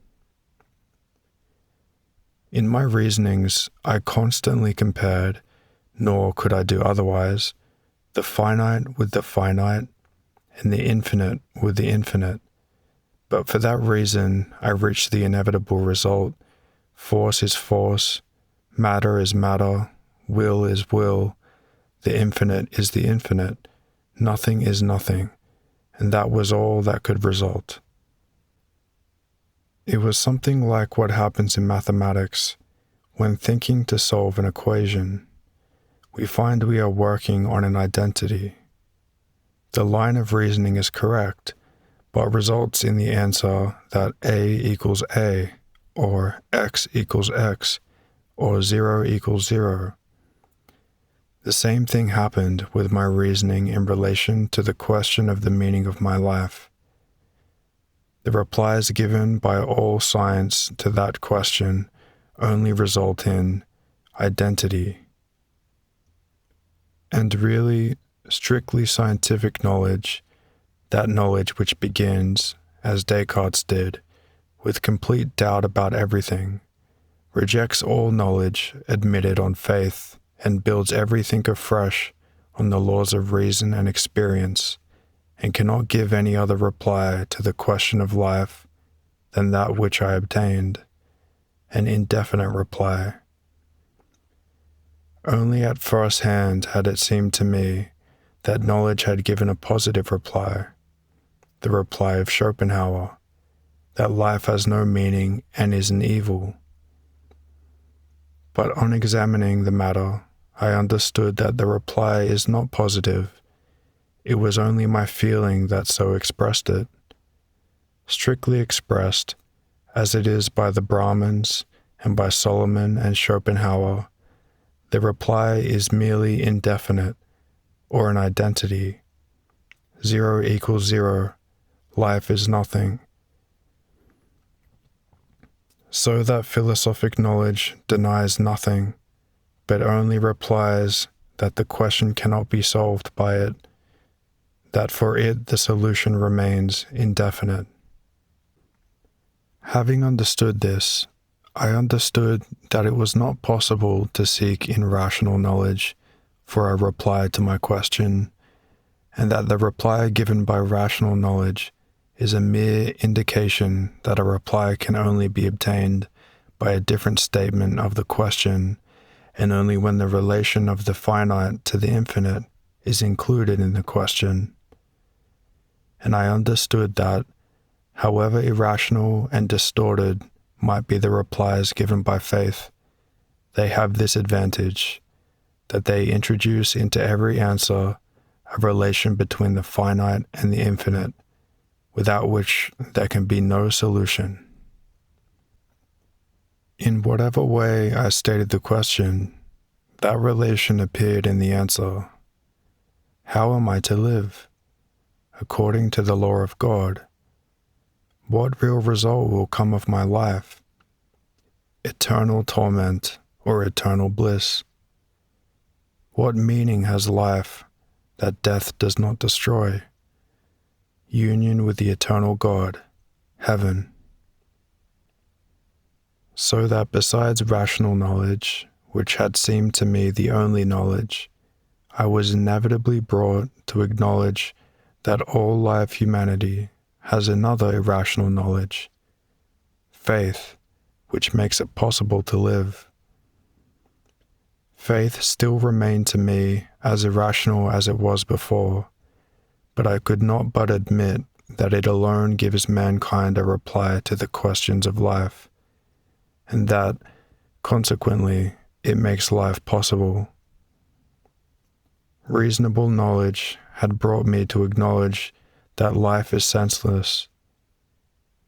In my reasonings, I constantly compared, nor could I do otherwise, the finite with the finite, and the infinite with the infinite. But for that reason, I reached the inevitable result. Force is force, matter is matter, will is will, the infinite is the infinite, nothing is nothing, and that was all that could result. It was something like what happens in mathematics when thinking to solve an equation. We find we are working on an identity. The line of reasoning is correct, but results in the answer that A equals A, or X equals X, or 0 equals 0. The same thing happened with my reasoning in relation to the question of the meaning of my life. The replies given by all science to that question only result in identity. And really, strictly scientific knowledge, that knowledge which begins, as Descartes did, with complete doubt about everything, rejects all knowledge admitted on faith and builds everything afresh on the laws of reason and experience, and cannot give any other reply to the question of life than that which I obtained, an indefinite reply. Only at first hand had it seemed to me that knowledge had given a positive reply, the reply of Schopenhauer, that life has no meaning and is an evil. But on examining the matter, I understood that the reply is not positive. It was only my feeling that so expressed it. Strictly expressed, as it is by the Brahmins and by Solomon and Schopenhauer, the reply is merely indefinite, or an identity. 0 equals 0, life is nothing. So that philosophic knowledge denies nothing, but only replies that the question cannot be solved by it, that for it the solution remains indefinite. Having understood this, I understood that it was not possible to seek in rational knowledge for a reply to my question, and that the reply given by rational knowledge is a mere indication that a reply can only be obtained by a different statement of the question, and only when the relation of the finite to the infinite is included in the question. And I understood that, however irrational and distorted might be the replies given by faith, they have this advantage, that they introduce into every answer a relation between the finite and the infinite, without which there can be no solution. In whatever way I stated the question, that relation appeared in the answer. How am I to live? According to the law of God. What real result will come of my life? Eternal torment or eternal bliss? What meaning has life that death does not destroy? Union with the eternal God, heaven. So that besides rational knowledge, which had seemed to me the only knowledge, I was inevitably brought to acknowledge that all live humanity has another irrational knowledge, faith, which makes it possible to live. Faith still remained to me as irrational as it was before, but I could not but admit that it alone gives mankind a reply to the questions of life, and that, consequently, it makes life possible. Reasonable knowledge had brought me to acknowledge that life is senseless.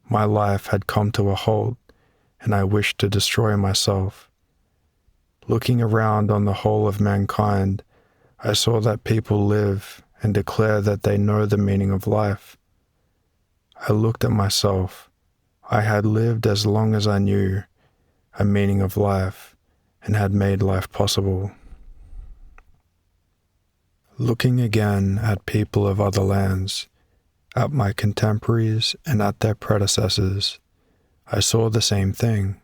My life had come to a halt, and I wished to destroy myself. Looking around on the whole of mankind, I saw that people live and declare that they know the meaning of life. I looked at myself. I had lived as long as I knew a meaning of life and had made life possible. Looking again at people of other lands, at my contemporaries and at their predecessors, I saw the same thing.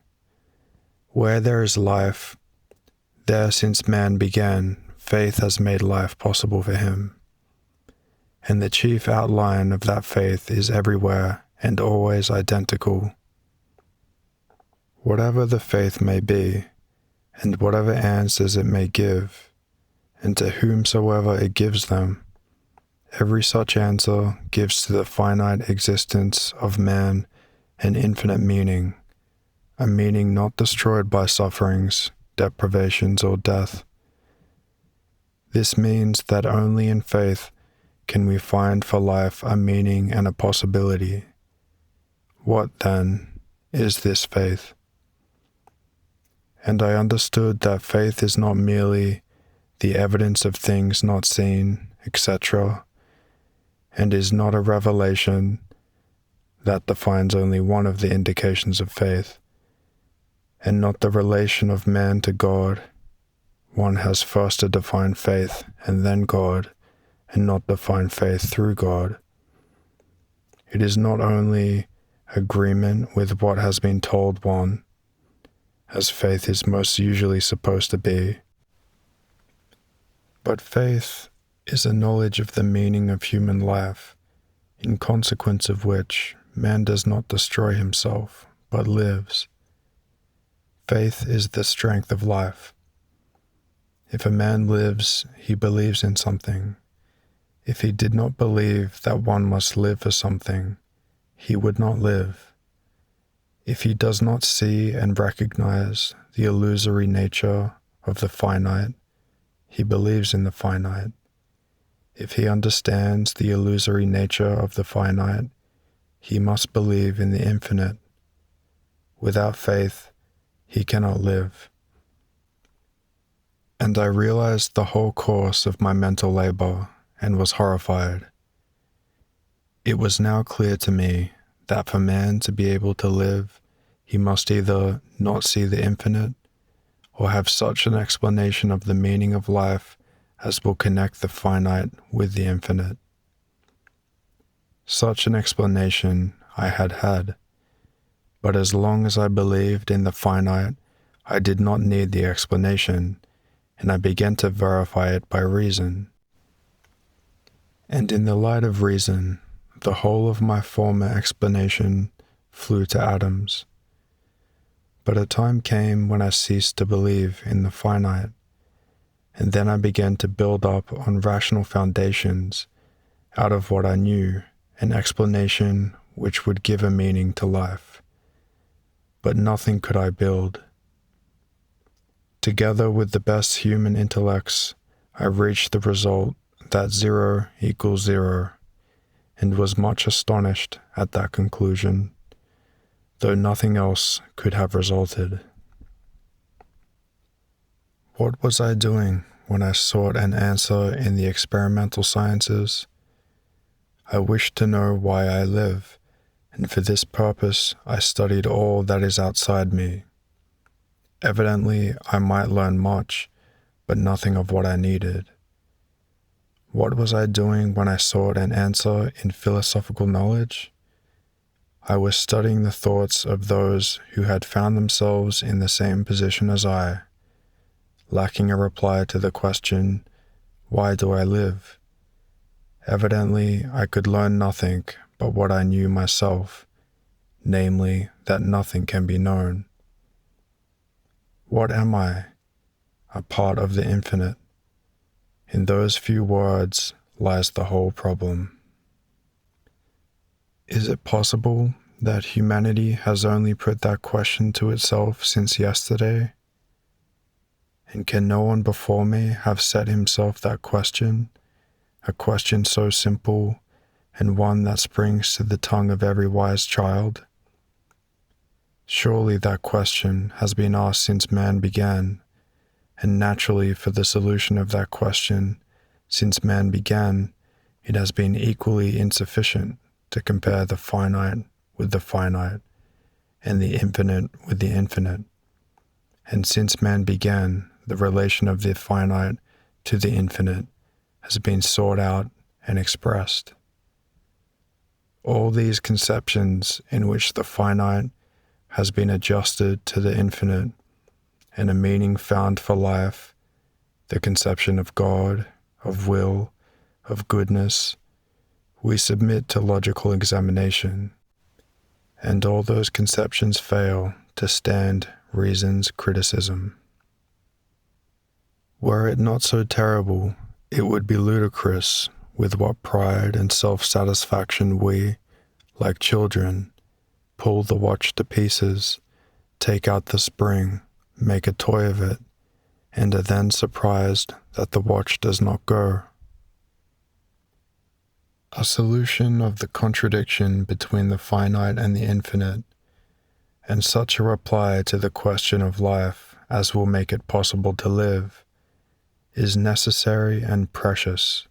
Where there is life, there since man began, faith has made life possible for him. And the chief outline of that faith is everywhere and always identical. Whatever the faith may be, and whatever answers it may give, and to whomsoever it gives them, every such answer gives to the finite existence of man an infinite meaning, a meaning not destroyed by sufferings, deprivations, or death. This means that only in faith can we find for life a meaning and a possibility. What, then, is this faith? And I understood that faith is not merely the evidence of things not seen, etc., and is not a revelation that defines only one of the indications of faith, and not the relation of man to God. One has first to define faith and then God, and not define faith through God. It is not only agreement with what has been told one, as faith is most usually supposed to be, but faith is a knowledge of the meaning of human life, in consequence of which man does not destroy himself, but lives. Faith is the strength of life. If a man lives, he believes in something. If he did not believe that one must live for something, he would not live. If he does not see and recognize the illusory nature of the finite, he believes in the finite. If he understands the illusory nature of the finite, he must believe in the infinite. Without faith, he cannot live. And I realized the whole course of my mental labor and was horrified. It was now clear to me that for man to be able to live, he must either not see the infinite or have such an explanation of the meaning of life as will connect the finite with the infinite. Such an explanation I had had, But as long as I believed in the finite, I did not need the explanation, and I began to verify it by reason. And in the light of reason, the whole of my former explanation flew to atoms. But a time came when I ceased to believe in the finite, and then I began to build up on rational foundations out of what I knew, an explanation which would give a meaning to life. But nothing could I build. Together with the best human intellects, I reached the result that 0 equals 0, and was much astonished at that conclusion, though nothing else could have resulted. What was I doing when I sought an answer in the experimental sciences? I wished to know why I live, and for this purpose I studied all that is outside me. Evidently, I might learn much, but nothing of what I needed. What was I doing when I sought an answer in philosophical knowledge? I was studying the thoughts of those who had found themselves in the same position as I, lacking a reply to the question, why do I live? Evidently, I could learn nothing but what I knew myself, namely, that nothing can be known. What am I? A part of the infinite. In those few words lies the whole problem. Is it possible that humanity has only put that question to itself since yesterday? And can no one before me have set himself that question, a question so simple and one that springs to the tongue of every wise child? Surely that question has been asked since man began, and naturally for the solution of that question, since man began, it has been equally insufficient to compare the finite with the finite, and the infinite with the infinite. And since man began, the relation of the finite to the infinite has been sought out and expressed. All these conceptions in which the finite has been adjusted to the infinite, and a meaning found for life, the conception of God, of will, of goodness, we submit to logical examination, and all those conceptions fail to stand reason's criticism. Were it not so terrible, it would be ludicrous with what pride and self-satisfaction we, like children, pull the watch to pieces, take out the spring, make a toy of it, and are then surprised that the watch does not go. A solution of the contradiction between the finite and the infinite, and such a reply to the question of life as will make it possible to live, is necessary and precious.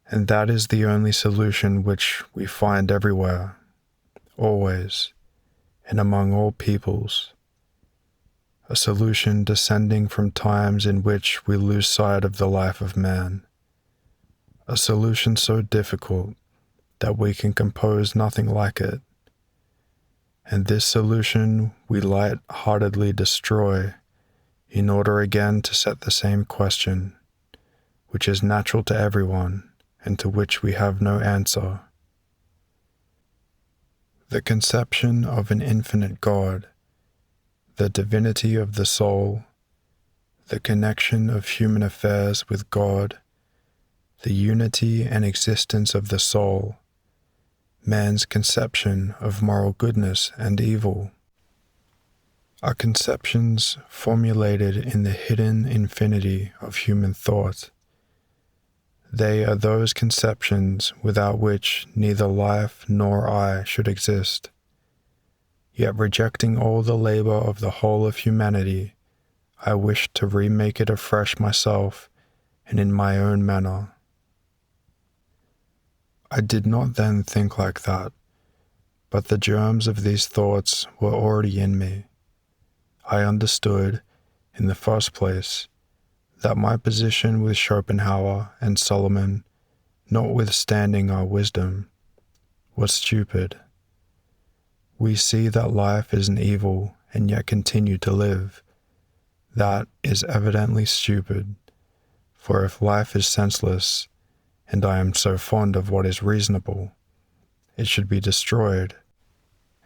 And that is the only solution which we find everywhere, always, and among all peoples. A solution descending from times in which we lose sight of the life of man. A solution so difficult that we can compose nothing like it. And this solution we light-heartedly destroy in order again to set the same question, which is natural to everyone and to which we have no answer. The conception of an infinite God, the divinity of the soul, the connection of human affairs with God, the unity and existence of the soul, man's conception of moral goodness and evil, are conceptions formulated in the hidden infinity of human thought. They are those conceptions without which neither life nor I should exist. Yet rejecting all the labor of the whole of humanity, I wish to remake it afresh myself and in my own manner. I did not then think like that, but the germs of these thoughts were already in me. I understood, in the first place, that my position with Schopenhauer and Solomon, notwithstanding our wisdom, was stupid. we see that life is an evil and yet continue to live. That is evidently stupid, for if life is senseless, and I am so fond of what is reasonable, it should be destroyed,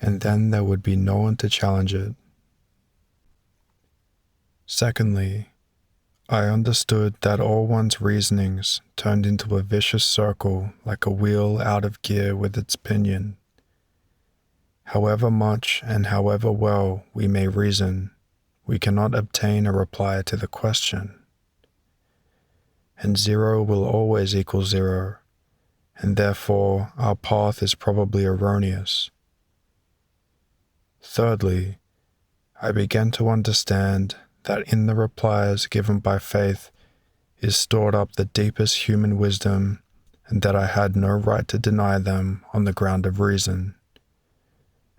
and then there would be no one to challenge it. Secondly, I understood that all one's reasonings turned into a vicious circle like a wheel out of gear with its pinion. However much and however well we may reason, we cannot obtain a reply to the question. And 0 will always equal 0, and therefore our path is probably erroneous. Thirdly, I began to understand that in the replies given by faith is stored up the deepest human wisdom, and that I had no right to deny them on the ground of reason,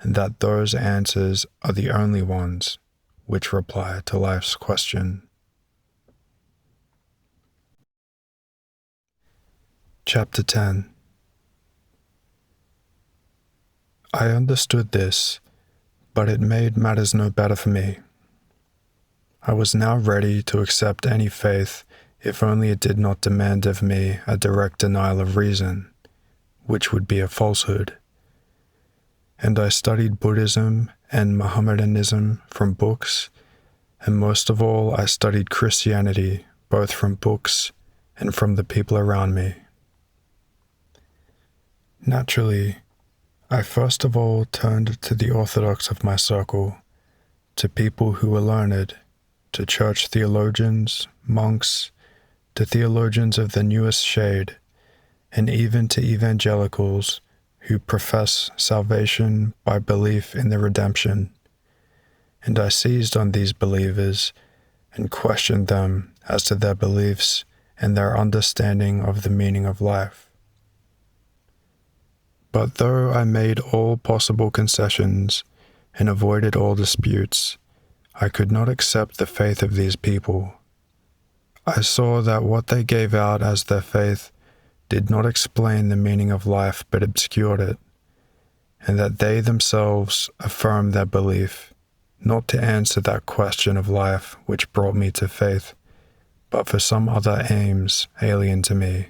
and that those answers are the only ones which reply to life's question. Chapter 10. I understood this, but it made matters no better for me. I was now ready to accept any faith if only it did not demand of me a direct denial of reason, which would be a falsehood. And I studied Buddhism and Mohammedanism from books, and most of all I studied Christianity both from books and from the people around me. Naturally, I first of all turned to the orthodox of my circle, to people who were learned, to church theologians, monks, to theologians of the newest shade, and even to evangelicals who profess salvation by belief in the redemption. And I seized on these believers and questioned them as to their beliefs and their understanding of the meaning of life. But though I made all possible concessions and avoided all disputes, I could not accept the faith of these people. I saw that what they gave out as their faith did not explain the meaning of life but obscured it, and that they themselves affirmed their belief, not to answer that question of life which brought me to faith, but for some other aims alien to me.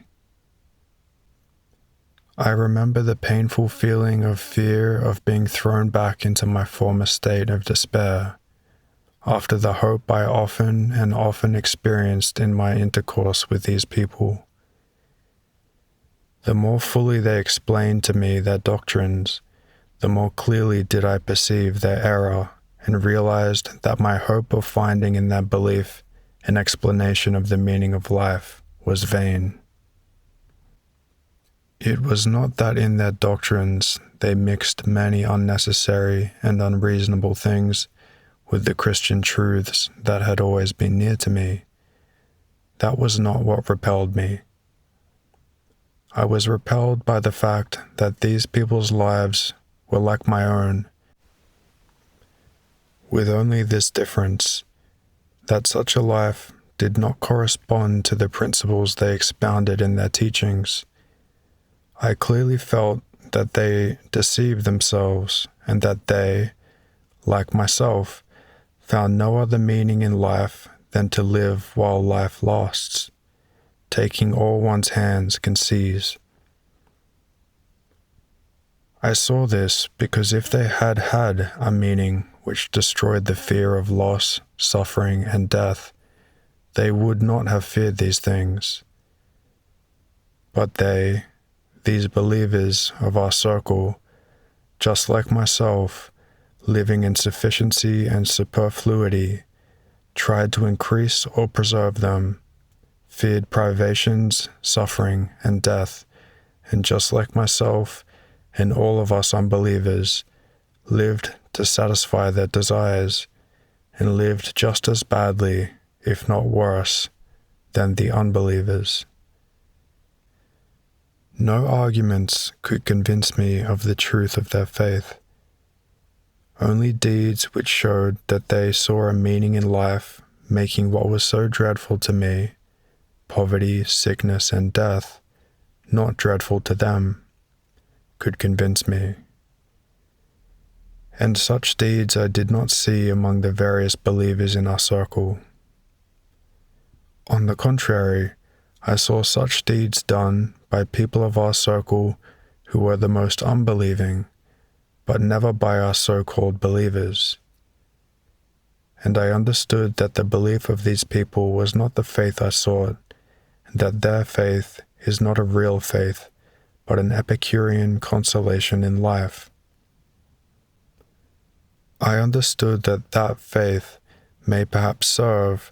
I remember the painful feeling of fear of being thrown back into my former state of despair, after the hope I often and often experienced in my intercourse with these people. The more fully they explained to me their doctrines, the more clearly did I perceive their error and realized that my hope of finding in their belief an explanation of the meaning of life was vain. It was not that in their doctrines they mixed many unnecessary and unreasonable things with the Christian truths that had always been near to me. That was not what repelled me. I was repelled by the fact that these people's lives were like my own, with only this difference, that such a life did not correspond to the principles they expounded in their teachings. I clearly felt that they deceived themselves and that they, like myself, found no other meaning in life than to live while life lasts, taking all one's hands can seize. I saw this because if they had had a meaning which destroyed the fear of loss, suffering, and death, they would not have feared these things. But they, these believers of our circle, just like myself, living in sufficiency and superfluity, tried to increase or preserve them, feared privations, suffering, and death, and just like myself and all of us unbelievers, lived to satisfy their desires, and lived just as badly, if not worse, than the unbelievers. No arguments could convince me of the truth of their faith. Only deeds which showed that they saw a meaning in life, making what was so dreadful to me, poverty, sickness, and death, not dreadful to them, could convince me. and such deeds I did not see among the various believers in our circle. On the contrary, I saw such deeds done by people of our circle who were the most unbelieving, but never by our so-called believers. And I understood that the belief of these people was not the faith I sought, and that their faith is not a real faith, but an Epicurean consolation in life. I understood that that faith may perhaps serve,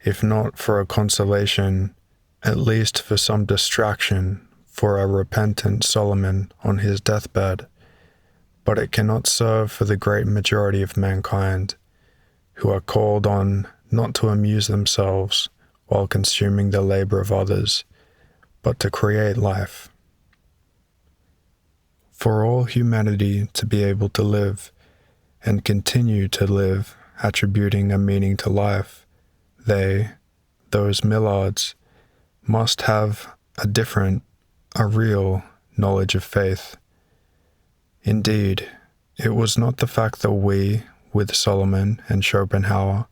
if not for a consolation, at least for some distraction for a repentant Solomon on his deathbed, but it cannot serve for the great majority of mankind, who are called on not to amuse themselves while consuming the labor of others, but to create life. For all humanity to be able to live, and continue to live, attributing a meaning to life, those millards, must have a real knowledge of faith. Indeed, it was not the fact that we, with Solomon and Schopenhauer,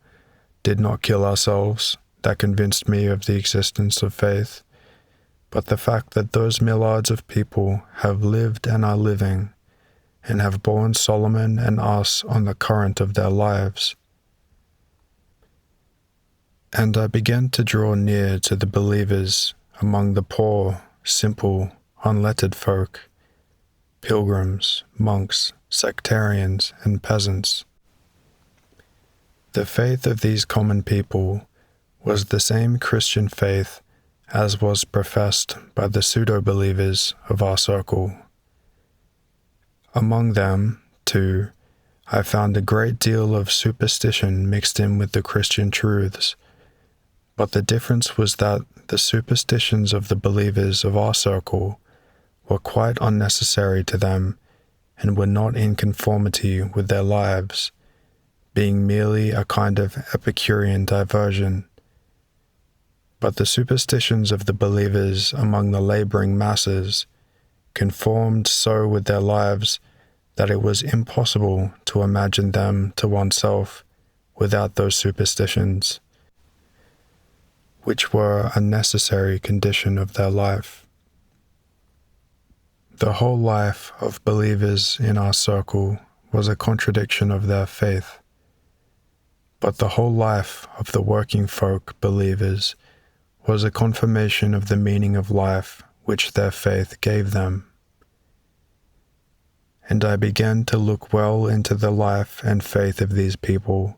did not kill ourselves that convinced me of the existence of faith, but the fact that those millards of people have lived and are living, and have borne Solomon and us on the current of their lives. And I began to draw near to the believers among the poor, simple, unlettered folk, pilgrims, monks, sectarians, and peasants. The faith of these common people was the same Christian faith as was professed by the pseudo-believers of our circle. Among them, too, I found a great deal of superstition mixed in with the Christian truths, but the difference was that the superstitions of the believers of our circle were quite unnecessary to them and were not in conformity with their lives, being merely a kind of Epicurean diversion. But the superstitions of the believers among the laboring masses conformed so with their lives that it was impossible to imagine them to oneself without those superstitions, which were a necessary condition of their life. The whole life of believers in our circle was a contradiction of their faith, but the whole life of the working folk believers was a confirmation of the meaning of life which their faith gave them. And I began to look well into the life and faith of these people,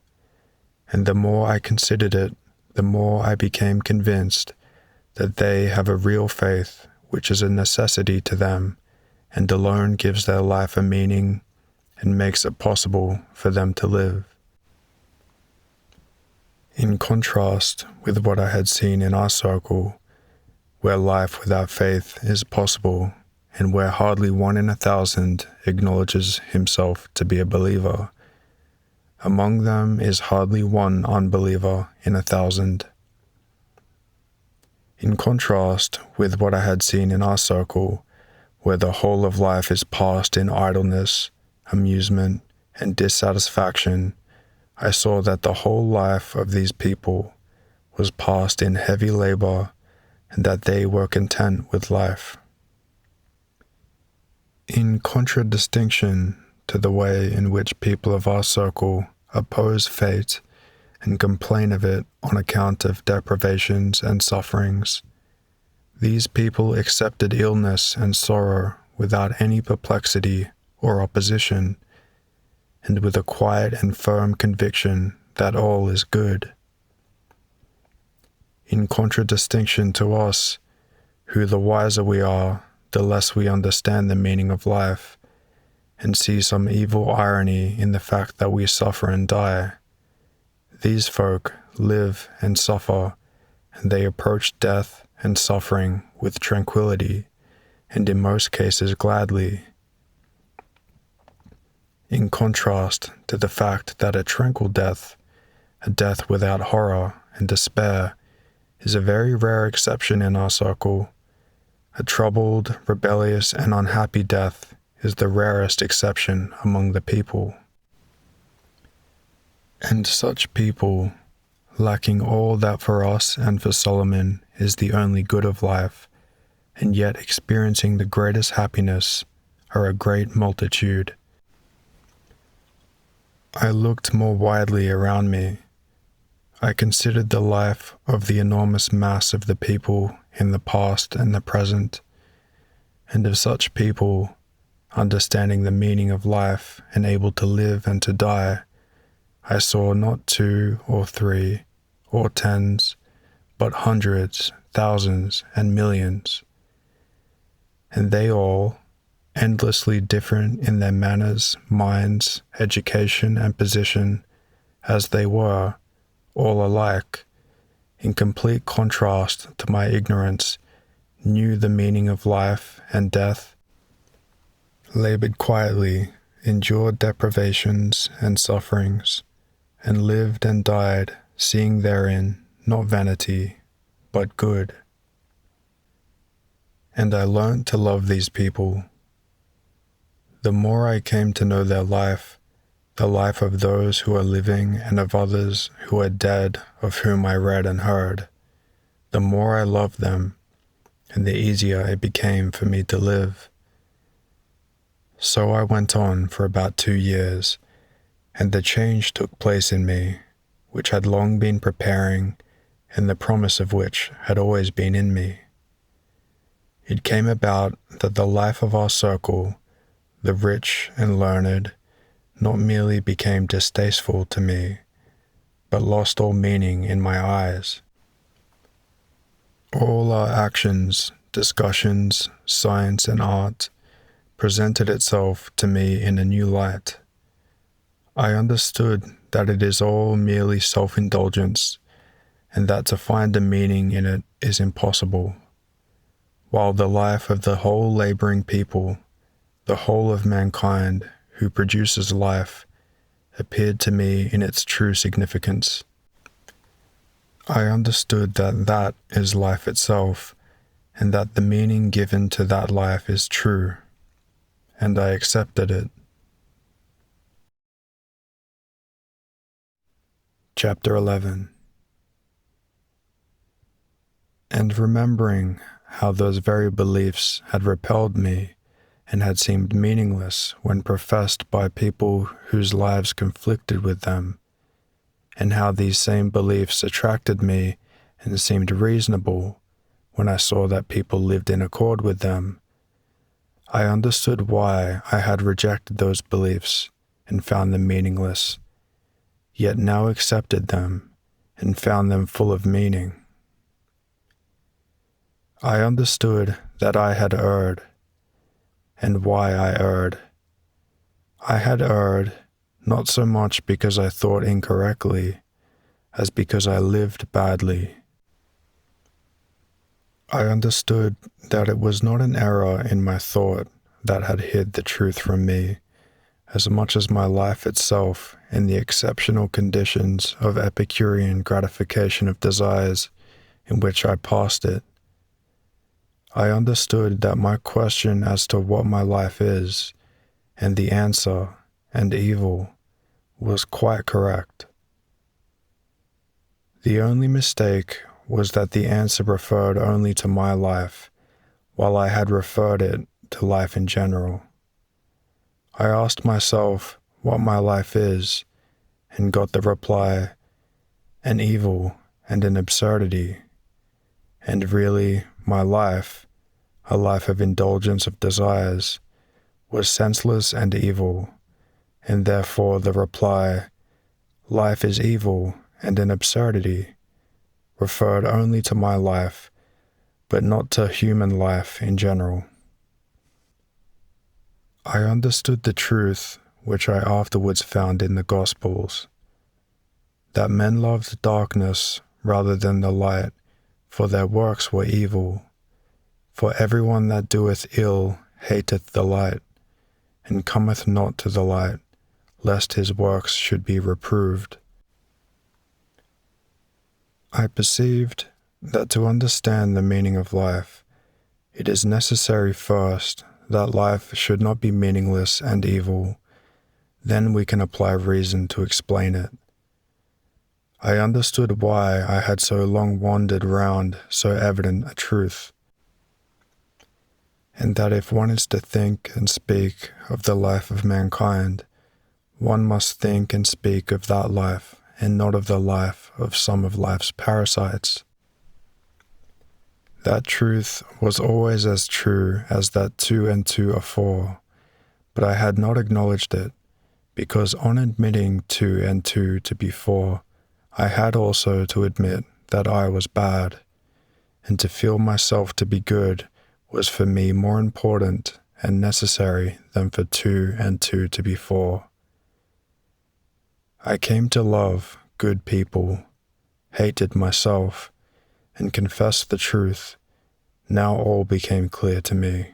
and the more I considered it, the more I became convinced that they have a real faith which is a necessity to them and alone gives their life a meaning and makes it possible for them to live. In contrast with what I had seen in our circle, where life without faith is possible and where hardly 1 in 1,000 acknowledges himself to be a believer, among them is hardly one unbeliever in 1,000. In contrast with what I had seen in our circle, where the whole of life is passed in idleness, amusement, and dissatisfaction, I saw that the whole life of these people was passed in heavy labor and that they were content with life. In contradistinction to the way in which people of our circle oppose fate and complain of it on account of deprivations and sufferings, these people accepted illness and sorrow without any perplexity or opposition, and with a quiet and firm conviction that all is good. In contradistinction to us, who the wiser we are, the less we understand the meaning of life, and see some evil irony in the fact that we suffer and die, these folk live and suffer, and they approach death and suffering with tranquility, and in most cases gladly. In contrast to the fact that a tranquil death, a death without horror and despair, is a very rare exception in our circle, a troubled, rebellious, and unhappy death is the rarest exception among the people. And such people, lacking all that for us and for Solomon is the only good of life, and yet experiencing the greatest happiness, are a great multitude. I looked more widely around me. I considered the life of the enormous mass of the people in the past and the present, and of such people, understanding the meaning of life and able to live and to die, I saw not 2 or 3 or tens, but hundreds, thousands, and millions. And they all, endlessly different in their manners, minds, education, and position, as they were, all alike, in complete contrast to my ignorance, knew the meaning of life and death, labored quietly, endured deprivations and sufferings, and lived and died, seeing therein not vanity, but good. And I learnt to love these people. The more I came to know their life, the life of those who are living and of others who are dead, of whom I read and heard, the more I loved them, and the easier it became for me to live. So I went on for about 2 years, and the change took place in me, which had long been preparing, and the promise of which had always been in me. It came about that the life of our circle, the rich and learned, not merely became distasteful to me, but lost all meaning in my eyes. All our actions, discussions, science and art presented itself to me in a new light. I understood that it is all merely self-indulgence, and that to find a meaning in it is impossible, while the life of the whole laboring people, the whole of mankind who produces life, appeared to me in its true significance. I understood that that is life itself, and that the meaning given to that life is true, and I accepted it. Chapter 11. And remembering how those very beliefs had repelled me and had seemed meaningless when professed by people whose lives conflicted with them, and how these same beliefs attracted me and seemed reasonable when I saw that people lived in accord with them, I understood why I had rejected those beliefs and found them meaningless, yet now accepted them and found them full of meaning. I understood that I had erred, and why I erred. I had erred not so much because I thought incorrectly, as because I lived badly. I understood that it was not an error in my thought that had hid the truth from me, as much as my life itself in the exceptional conditions of Epicurean gratification of desires in which I passed it. I understood that my question as to what my life is, and the answer, and evil, was quite correct. The only mistake was that the answer referred only to my life, while I had referred it to life in general. I asked myself what my life is, and got the reply, an evil and an absurdity, and really my life, a life of indulgence of desires, was senseless and evil, and therefore the reply, life is evil and an absurdity, referred only to my life, but not to human life in general. I understood the truth, which I afterwards found in the Gospels, that men loved darkness rather than the light, for their works were evil. For everyone that doeth ill hateth the light, and cometh not to the light, lest his works should be reproved. I perceived that to understand the meaning of life, it is necessary first that life should not be meaningless and evil, then we can apply reason to explain it, I understood why I had so long wandered round so evident a truth, and that if one is to think and speak of the life of mankind, one must think and speak of that life, and not of the life of some of life's parasites. That truth was always as true as that 2 and 2 are 4, but I had not acknowledged it, because on admitting 2 and 2 to be 4, I had also to admit that I was bad, and to feel myself to be good was for me more important and necessary than for 2 and 2 to be 4. I came to love good people, hated myself, and confessed the truth. Now all became clear to me.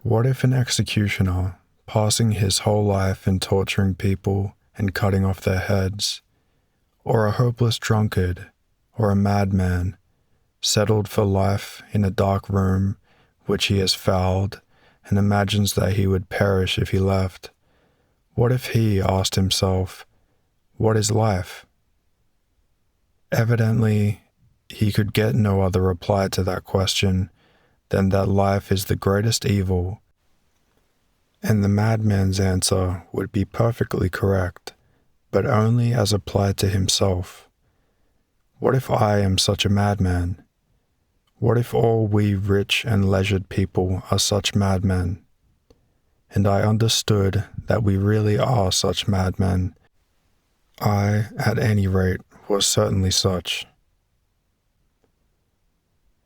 What if an executioner, passing his whole life in torturing people and cutting off their heads, or a hopeless drunkard, or a madman, settled for life in a dark room which he has fouled, and imagines that he would perish if he left? What if he asked himself, "What is life?" Evidently, he could get no other reply to that question than that life is the greatest evil, and the madman's answer would be perfectly correct, but only as applied to himself. What if I am such a madman? What if all we rich and leisured people are such madmen? And I understood that we really are such madmen. I, at any rate, was certainly such.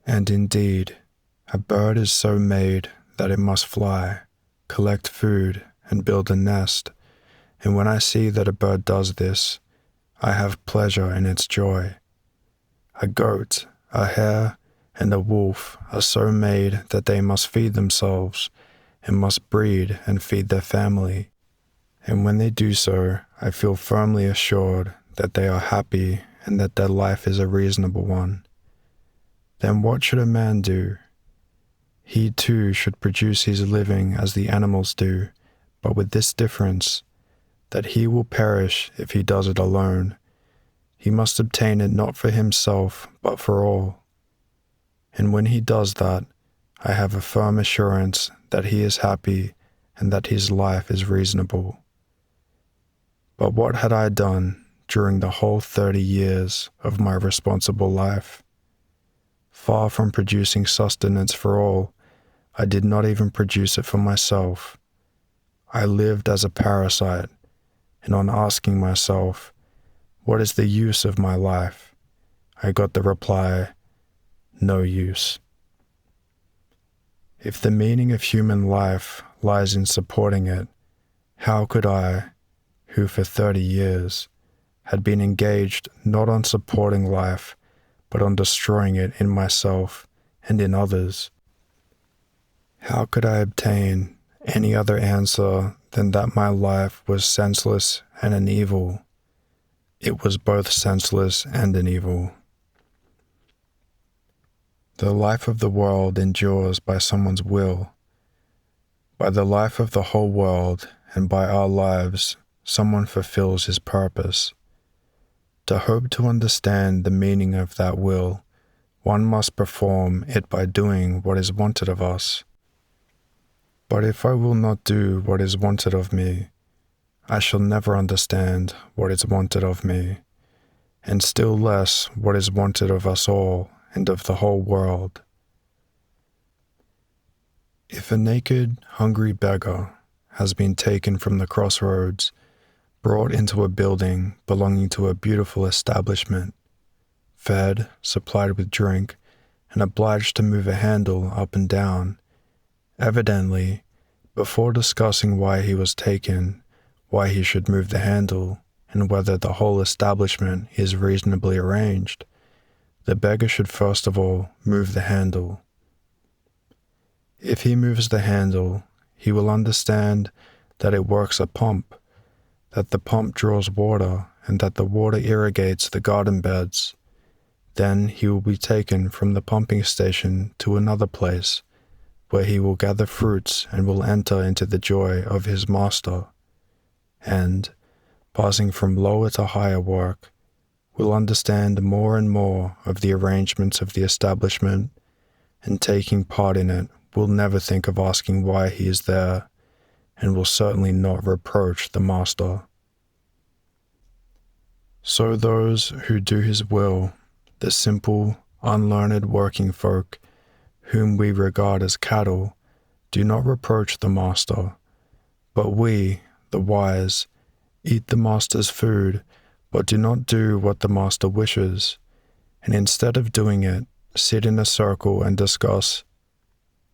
And indeed, a bird is so made that it must fly, collect food, and build a nest, and when I see that a bird does this, I have pleasure in its joy. A goat, a hare, and a wolf are so made that they must feed themselves, and must breed and feed their family, and when they do so, I feel firmly assured that they are happy and that their life is a reasonable one. Then what should a man do? He too should produce his living as the animals do, but with this difference, that he will perish if he does it alone. He must obtain it not for himself, but for all. And when he does that, I have a firm assurance that he is happy and that his life is reasonable. But what had I done during the whole 30 years of my responsible life? Far from producing sustenance for all, I did not even produce it for myself. I lived as a parasite, and on asking myself, "What is the use of my life?" I got the reply, "No use." If the meaning of human life lies in supporting it, how could I, who for 30 years had been engaged not on supporting life, but on destroying it in myself and in others, how could I obtain any other answer than that my life was senseless and an evil? It was both senseless and an evil. The life of the world endures by someone's will. By the life of the whole world and by our lives, someone fulfills his purpose. To hope to understand the meaning of that will, one must perform it by doing what is wanted of us. But if I will not do what is wanted of me, I shall never understand what is wanted of me, and still less what is wanted of us all and of the whole world. If a naked, hungry beggar has been taken from the crossroads, brought into a building belonging to a beautiful establishment, fed, supplied with drink, and obliged to move a handle up and down, evidently, before discussing why he was taken, why he should move the handle, and whether the whole establishment is reasonably arranged, the beggar should first of all move the handle. If he moves the handle, he will understand that it works a pump, that the pump draws water, and that the water irrigates the garden beds. Then he will be taken from the pumping station to another place, where he will gather fruits and will enter into the joy of his master. And, passing from lower to higher work, will understand more and more of the arrangements of the establishment, and taking part in it will never think of asking why he is there, and will certainly not reproach the master. So those who do his will, the simple, unlearned working folk, whom we regard as cattle, do not reproach the master, but we, the wise, eat the master's food, but do not do what the master wishes, and instead of doing it, sit in a circle and discuss,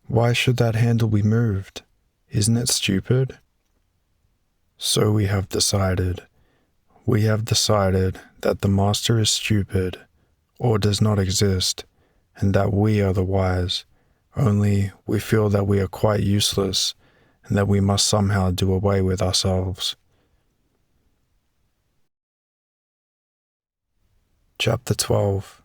why should that handle be moved? Isn't it stupid? So we have decided. We have decided that the master is stupid, or does not exist, and that we are the wise, only we feel that we are quite useless, and that we must somehow do away with ourselves. Chapter 12.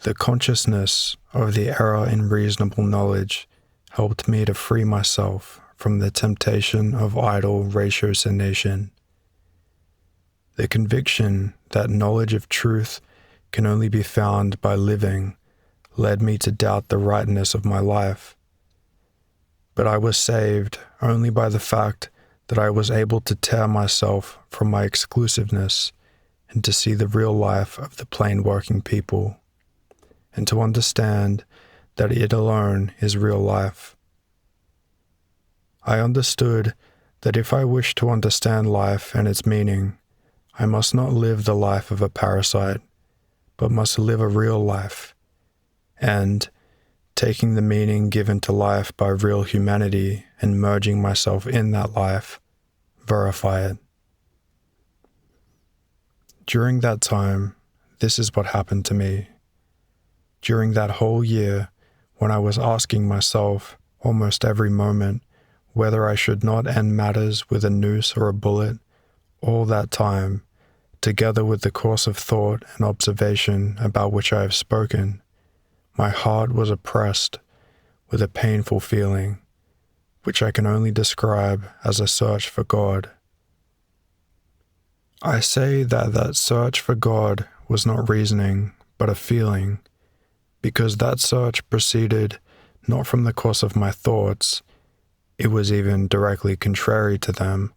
The consciousness of the error in reasonable knowledge helped me to free myself from the temptation of idle ratiocination. The conviction that knowledge of truth can only be found by living led me to doubt the rightness of my life. But I was saved only by the fact that I was able to tear myself from my exclusiveness and to see the real life of the plain working people, and to understand that it alone is real life. I understood that if I wished to understand life and its meaning, I must not live the life of a parasite, but must live a real life, and, taking the meaning given to life by real humanity and merging myself in that life, verify it. During that time, this is what happened to me. During that whole year, when I was asking myself almost every moment whether I should not end matters with a noose or a bullet, all that time, together with the course of thought and observation about which I have spoken, my heart was oppressed with a painful feeling, which I can only describe as a search for God. I say that search for God was not reasoning, but a feeling, because that search proceeded not from the course of my thoughts, it was even directly contrary to them,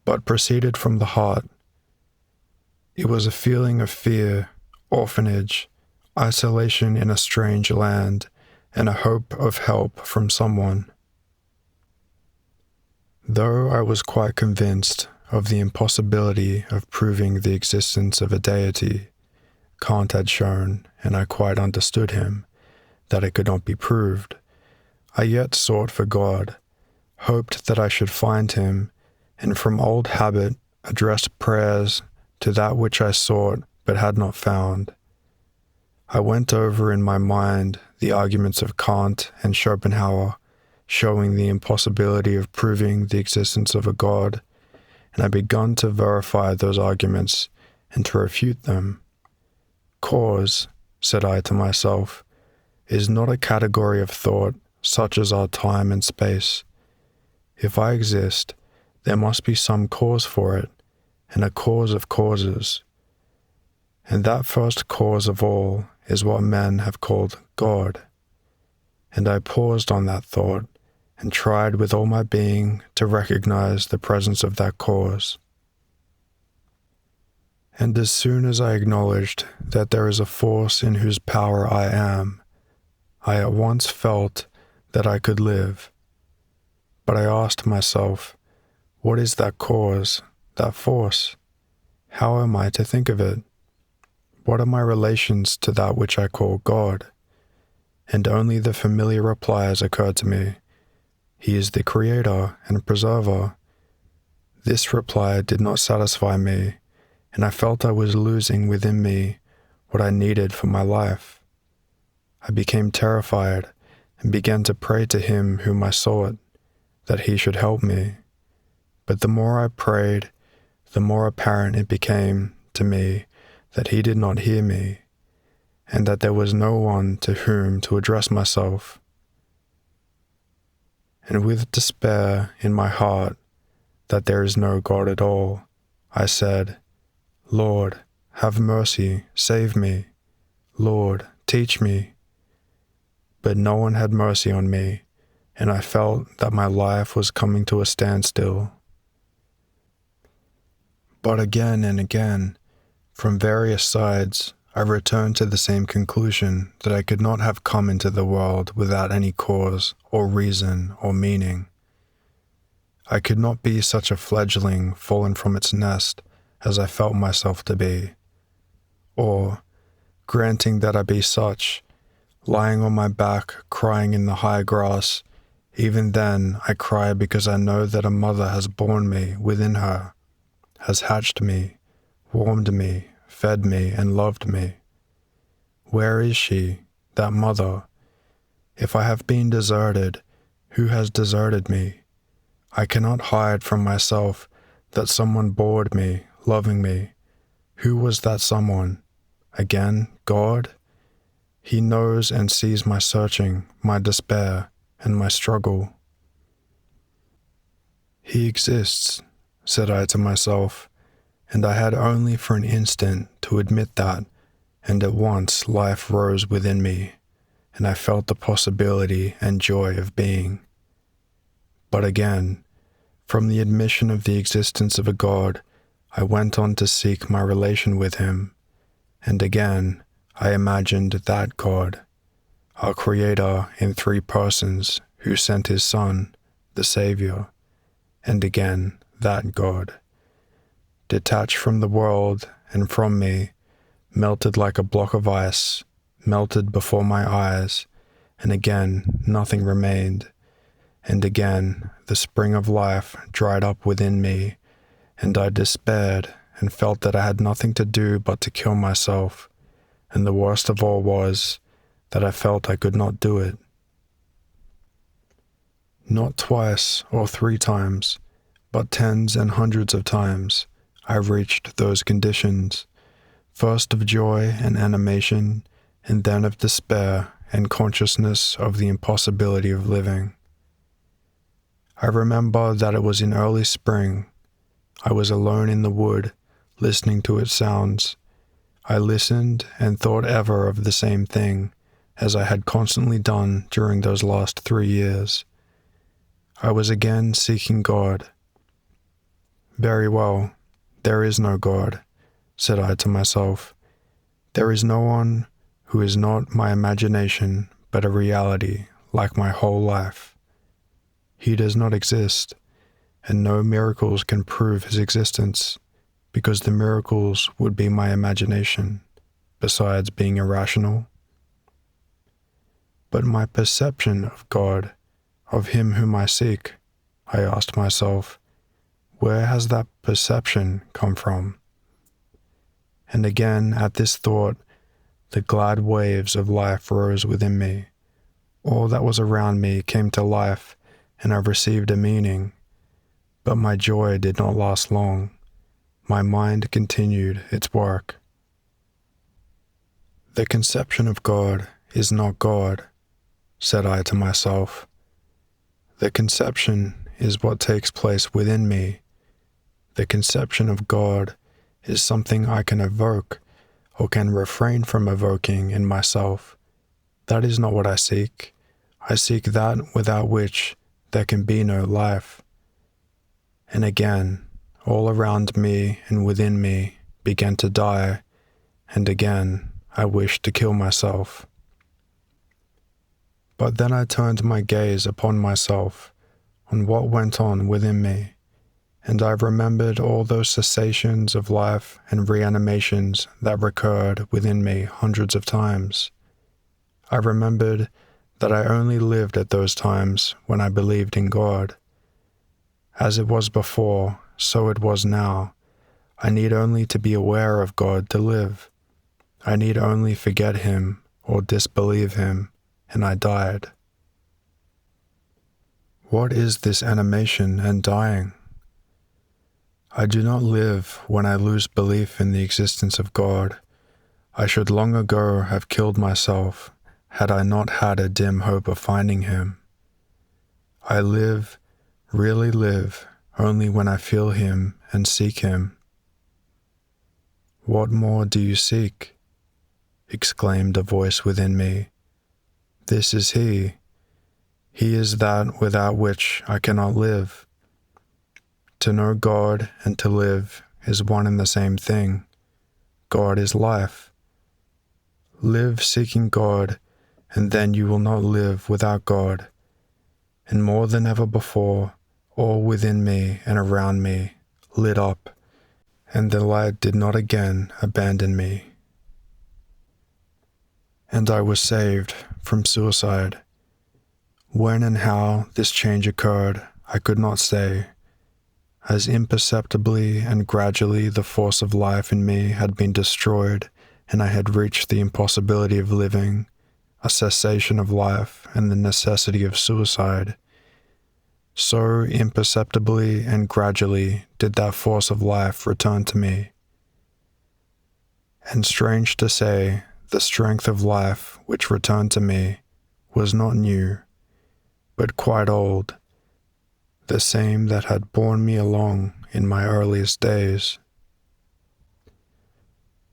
but proceeded from the heart. It was a feeling of fear, orphanage, isolation in a strange land, and a hope of help from someone. Though I was quite convinced of the impossibility of proving the existence of a deity, Kant had shown, and I quite understood him, that it could not be proved, I yet sought for God, hoped that I should find him, and from old habit addressed prayers to that which I sought but had not found. I went over in my mind the arguments of Kant and Schopenhauer, showing the impossibility of proving the existence of a God, and I begun to verify those arguments and to refute them. Cause, said I to myself, is not a category of thought such as are time and space. If I exist, there must be some cause for it, and a cause of causes. And that first cause of all is what men have called God. And I paused on that thought and tried with all my being to recognize the presence of that cause. And as soon as I acknowledged that there is a force in whose power I am, I at once felt that I could live. But I asked myself, what is that cause, that force? How am I to think of it? What are my relations to that which I call God? And only the familiar replies occurred to me. He is the creator and preserver. This reply did not satisfy me, and I felt I was losing within me what I needed for my life. I became terrified and began to pray to him whom I sought, that he should help me. But the more I prayed, the more apparent it became to me that he did not hear me, and that there was no one to whom to address myself. And with despair in my heart, that there is no God at all, I said, "Lord, have mercy, save me. Lord, teach me." But no one had mercy on me, and I felt that my life was coming to a standstill. But again and again, from various sides, I returned to the same conclusion that I could not have come into the world without any cause or reason or meaning. I could not be such a fledgling fallen from its nest as I felt myself to be. Or, granting that I be such, lying on my back crying in the high grass, even then I cry because I know that a mother has borne me within her, has hatched me, warmed me, fed me, and loved me. Where is she, that mother? If I have been deserted, who has deserted me? I cannot hide from myself that someone bored me, loving me. Who was that someone? Again, God? He knows and sees my searching, my despair, and my struggle. He exists, said I to myself, and I had only for an instant to admit that, and at once life rose within me, and I felt the possibility and joy of being. But again, from the admission of the existence of a God, I went on to seek my relation with him, and again I imagined that God, our Creator in 3 persons who sent his Son, the Savior, and again that God, detached from the world and from me, melted like a block of ice, melted before my eyes, and again nothing remained, and again the spring of life dried up within me, and I despaired and felt that I had nothing to do but to kill myself, and the worst of all was that I felt I could not do it. Not twice or 3 times, but tens and hundreds of times, I reached those conditions, first of joy and animation, and then of despair and consciousness of the impossibility of living. I remember that it was in early spring. I was alone in the wood, listening to its sounds. I listened and thought ever of the same thing, as I had constantly done during those last 3 years. I was again seeking God. Very well, there is no God, said I to myself. There is no one who is not my imagination, but a reality, like my whole life. He does not exist, and no miracles can prove his existence, because the miracles would be my imagination, besides being irrational. But my perception of God, of him whom I seek, I asked myself, where has that perception come from? And again, at this thought, the glad waves of life rose within me. All that was around me came to life, and I received a meaning. But my joy did not last long. My mind continued its work. The conception of God is not God, said I to myself. The conception is what takes place within me. The conception of God is something I can evoke or can refrain from evoking in myself. That is not what I seek. I seek that without which there can be no life. And again, all around me and within me began to die, and again I wished to kill myself. But then I turned my gaze upon myself, on what went on within me, and I remembered all those cessations of life and reanimations that recurred within me hundreds of times. I remembered that I only lived at those times when I believed in God. As it was before, so it was now. I need only to be aware of God to live. I need only forget him or disbelieve him, and I died. What is this animation and dying? I do not live when I lose belief in the existence of God. I should long ago have killed myself had I not had a dim hope of finding him. I live, really live, only when I feel him and seek him. "What more do you seek?" exclaimed a voice within me. "This is he. He is that without which I cannot live. To know God and to live is one and the same thing. God is life. Live seeking God, and then you will not live without God." And more than ever before, all within me and around me lit up, and the light did not again abandon me. And I was saved from suicide. When and how this change occurred, I could not say. As imperceptibly and gradually the force of life in me had been destroyed, and I had reached the impossibility of living, a cessation of life, and the necessity of suicide, so imperceptibly and gradually did that force of life return to me. And strange to say, the strength of life which returned to me was not new, but quite old, the same that had borne me along in my earliest days.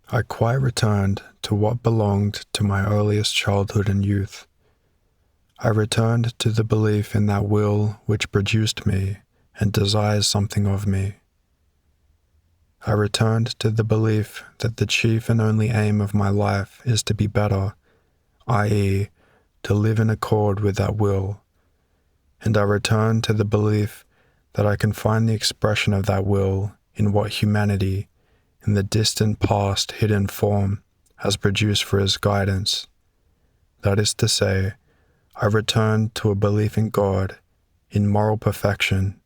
I quite returned to what belonged to my earliest childhood and youth. I returned to the belief in that will which produced me and desires something of me. I returned to the belief that the chief and only aim of my life is to be better, i.e., to live in accord with that will. And I returned to the belief that I can find the expression of that will in what humanity, in the distant past hidden form, has produced for his guidance. That is to say, I returned to a belief in God, in moral perfection,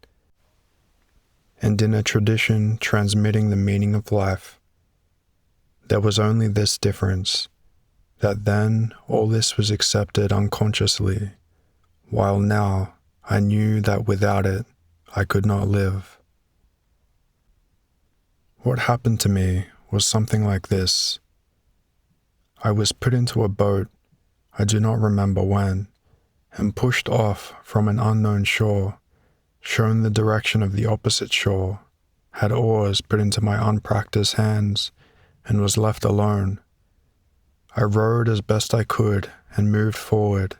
and in a tradition transmitting the meaning of life. There was only this difference, that then all this was accepted unconsciously, while now I knew that without it I could not live. What happened to me was something like this. I was put into a boat, I do not remember when, and pushed off from an unknown shore, shown the direction of the opposite shore, had oars put into my unpracticed hands, and was left alone. I rowed as best I could and moved forward,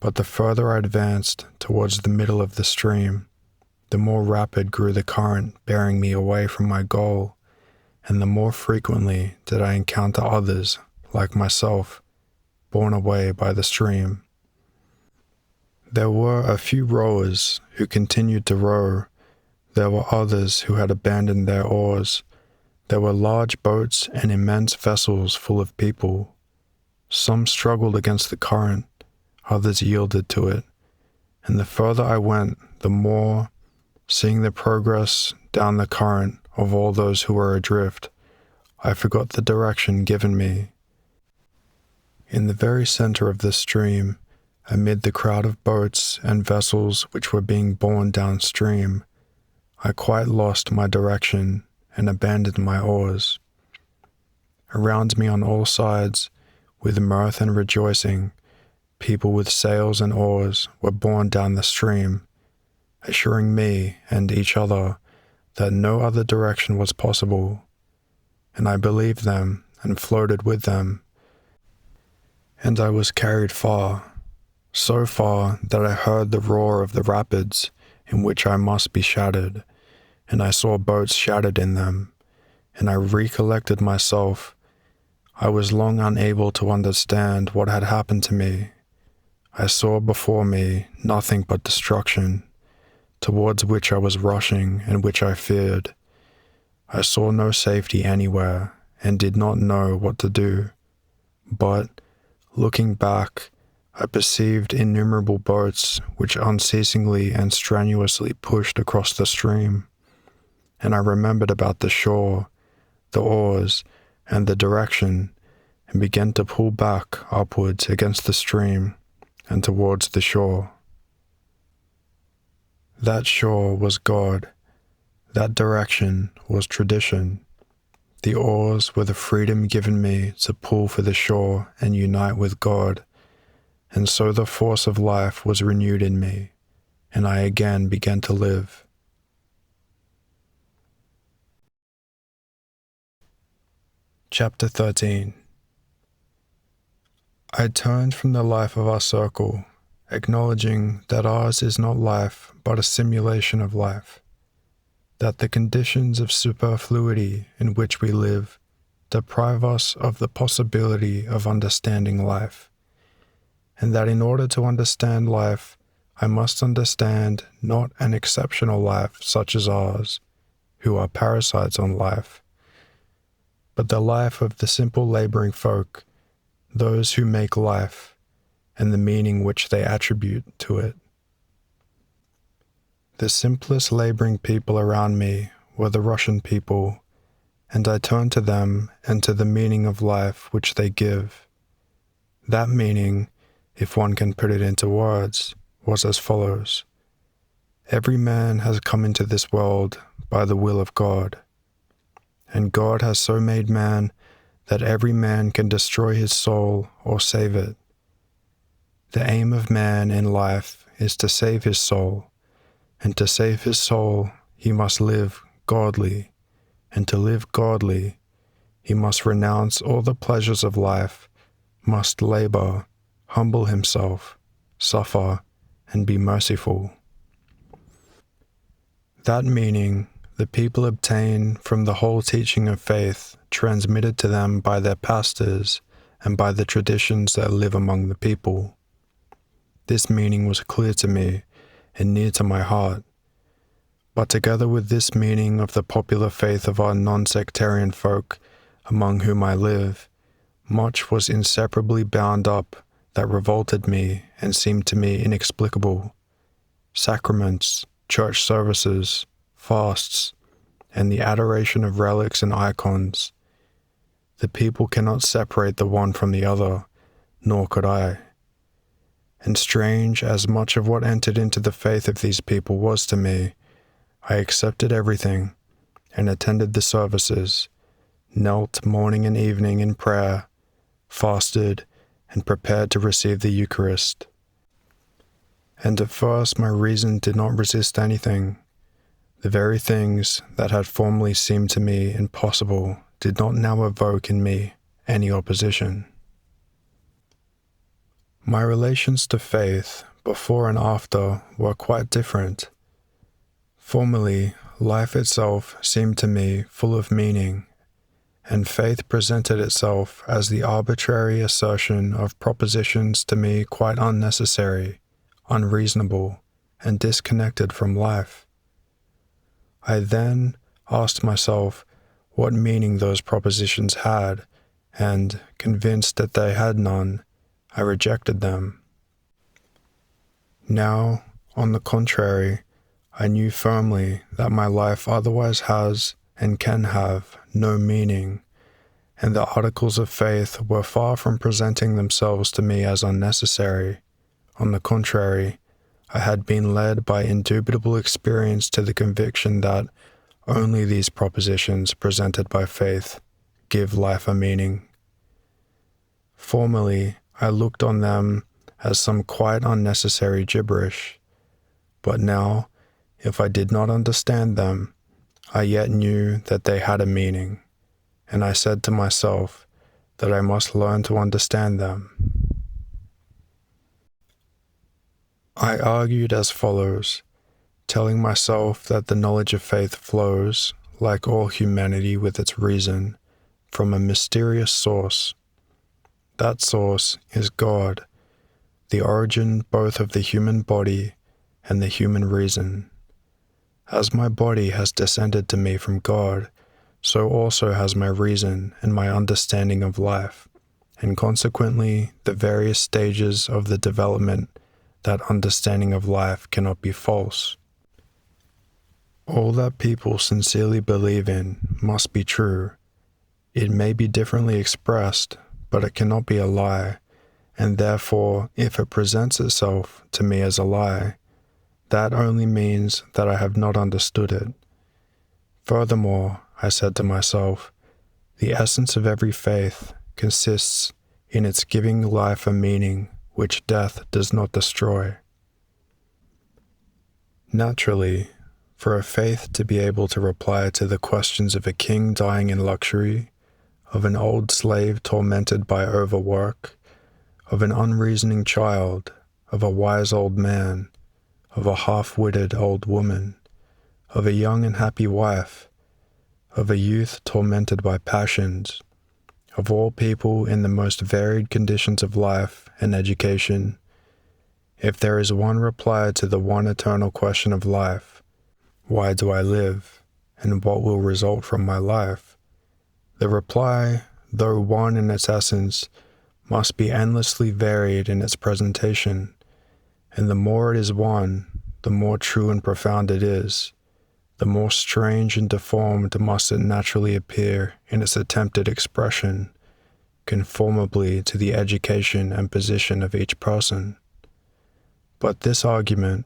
but the further I advanced towards the middle of the stream, the more rapid grew the current bearing me away from my goal, and the more frequently did I encounter others, like myself, borne away by the stream. There were a few rowers who continued to row. There were others who had abandoned their oars. There were large boats and immense vessels full of people. Some struggled against the current, others yielded to it. And the further I went, the more, seeing the progress down the current of all those who were adrift, I forgot the direction given me. In the very center of the stream, amid the crowd of boats and vessels which were being borne downstream, I quite lost my direction and abandoned my oars. Around me on all sides, with mirth and rejoicing, people with sails and oars were borne down the stream, assuring me and each other that no other direction was possible, and I believed them and floated with them. And I was carried far, so far that I heard the roar of the rapids in which I must be shattered, and I saw boats shattered in them, and I recollected myself. I was long unable to understand what had happened to me. I saw before me nothing but destruction, towards which I was rushing and which I feared. I saw no safety anywhere and did not know what to do. But, looking back, I perceived innumerable boats which unceasingly and strenuously pushed across the stream, and I remembered about the shore, the oars, and the direction, and began to pull back upwards against the stream and towards the shore. That shore was God. That direction was tradition. The oars were the freedom given me to pull for the shore and unite with God, and so the force of life was renewed in me, and I again began to live. Chapter 13. I turned from the life of our circle, acknowledging that ours is not life but a simulation of life, that the conditions of superfluity in which we live deprive us of the possibility of understanding life, and that in order to understand life, I must understand not an exceptional life such as ours, who are parasites on life, but the life of the simple laboring folk, those who make life, and the meaning which they attribute to it. The simplest laboring people around me were the Russian people, and I turned to them and to the meaning of life which they give. That meaning, if one can put it into words, was as follows. Every man has come into this world by the will of God, and God has so made man that every man can destroy his soul or save it. The aim of man in life is to save his soul, and to save his soul he must live godly, and to live godly he must renounce all the pleasures of life, must labor, humble himself, suffer, and be merciful. That meaning the people obtain from the whole teaching of faith transmitted to them by their pastors and by the traditions that live among the people. This meaning was clear to me and near to my heart, but together with this meaning of the popular faith of our non-sectarian folk among whom I live, much was inseparably bound up that revolted me and seemed to me inexplicable. Sacraments, church services, fasts, and the adoration of relics and icons. The people cannot separate the one from the other, nor could I. And strange as much of what entered into the faith of these people was to me, I accepted everything and attended the services, knelt morning and evening in prayer, fasted, and prepared to receive the Eucharist. And at first my reason did not resist anything. The very things that had formerly seemed to me impossible did not now evoke in me any opposition. My relations to faith before and after were quite different. Formerly, life itself seemed to me full of meaning, and faith presented itself as the arbitrary assertion of propositions to me quite unnecessary, unreasonable, and disconnected from life. I then asked myself what meaning those propositions had, and, convinced that they had none, I rejected them. Now, on the contrary, I knew firmly that my life otherwise has and can have no meaning, and the articles of faith were far from presenting themselves to me as unnecessary. On the contrary, I had been led by indubitable experience to the conviction that only these propositions presented by faith give life a meaning. Formerly, I looked on them as some quite unnecessary gibberish, but now, if I did not understand them, I yet knew that they had a meaning, and I said to myself that I must learn to understand them. I argued as follows, telling myself that the knowledge of faith flows, like all humanity with its reason, from a mysterious source. That source is God, the origin both of the human body and the human reason. As my body has descended to me from God, so also has my reason and my understanding of life, and consequently the various stages of the development that understanding of life cannot be false. All that people sincerely believe in must be true. It may be differently expressed, but it cannot be a lie, and therefore, if it presents itself to me as a lie, that only means that I have not understood it. Furthermore, I said to myself, the essence of every faith consists in its giving life a meaning which death does not destroy. Naturally, for a faith to be able to reply to the questions of a king dying in luxury, of an old slave tormented by overwork, of an unreasoning child, of a wise old man, of a half-witted old woman, of a young and happy wife, of a youth tormented by passions, of all people in the most varied conditions of life and education. If there is one reply to the one eternal question of life, why do I live, and what will result from my life? The reply, though one in its essence, must be endlessly varied in its presentation, and the more it is one, the more true and profound it is, the more strange and deformed must it naturally appear in its attempted expression, conformably to the education and position of each person. But this argument,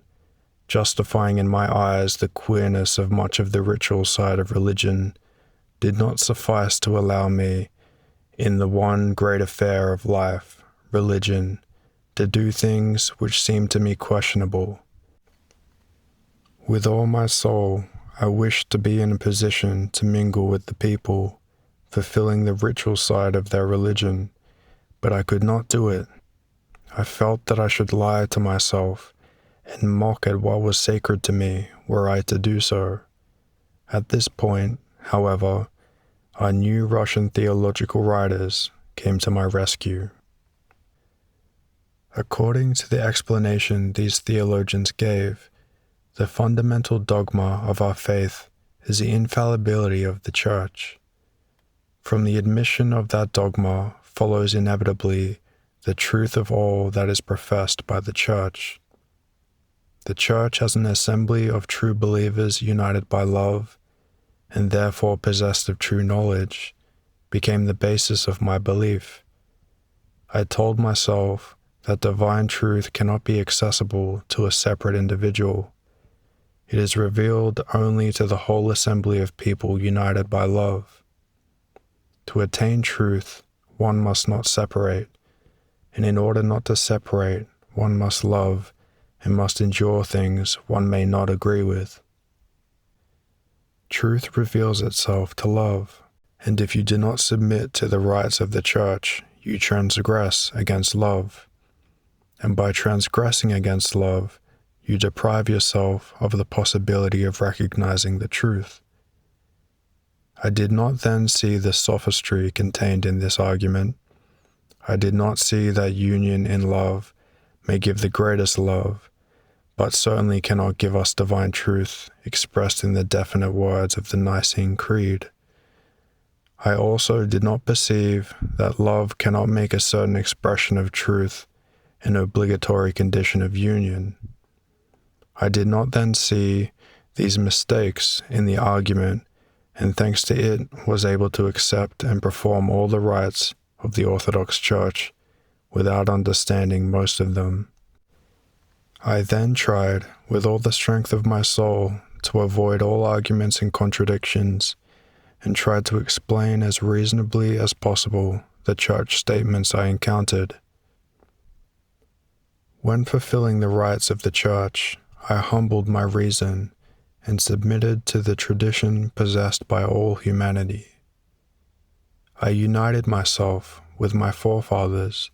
justifying in my eyes the queerness of much of the ritual side of religion, did not suffice to allow me, in the one great affair of life, religion, to do things which seemed to me questionable. With all my soul, I wished to be in a position to mingle with the people, fulfilling the ritual side of their religion, but I could not do it. I felt that I should lie to myself and mock at what was sacred to me were I to do so. At this point, however, our new Russian theological writers came to my rescue. According to the explanation these theologians gave, the fundamental dogma of our faith is the infallibility of the Church. From the admission of that dogma follows inevitably the truth of all that is professed by the Church. The Church as an assembly of true believers united by love, and therefore possessed of true knowledge, became the basis of my belief. I told myself that divine truth cannot be accessible to a separate individual. It is revealed only to the whole assembly of people united by love. To attain truth, one must not separate, and in order not to separate, one must love and must endure things one may not agree with. Truth reveals itself to love, and if you do not submit to the rites of the Church, you transgress against love. And by transgressing against love, you deprive yourself of the possibility of recognizing the truth. I did not then see the sophistry contained in this argument. I did not see that union in love may give the greatest love, but certainly cannot give us divine truth expressed in the definite words of the Nicene Creed. I also did not perceive that love cannot make a certain expression of truth an obligatory condition of union. I did not then see these mistakes in the argument, and thanks to it was able to accept and perform all the rites of the Orthodox Church without understanding most of them. I then tried, with all the strength of my soul, to avoid all arguments and contradictions, and tried to explain as reasonably as possible the Church statements I encountered. When fulfilling the rites of the Church, I humbled my reason and submitted to the tradition possessed by all humanity. I united myself with my forefathers,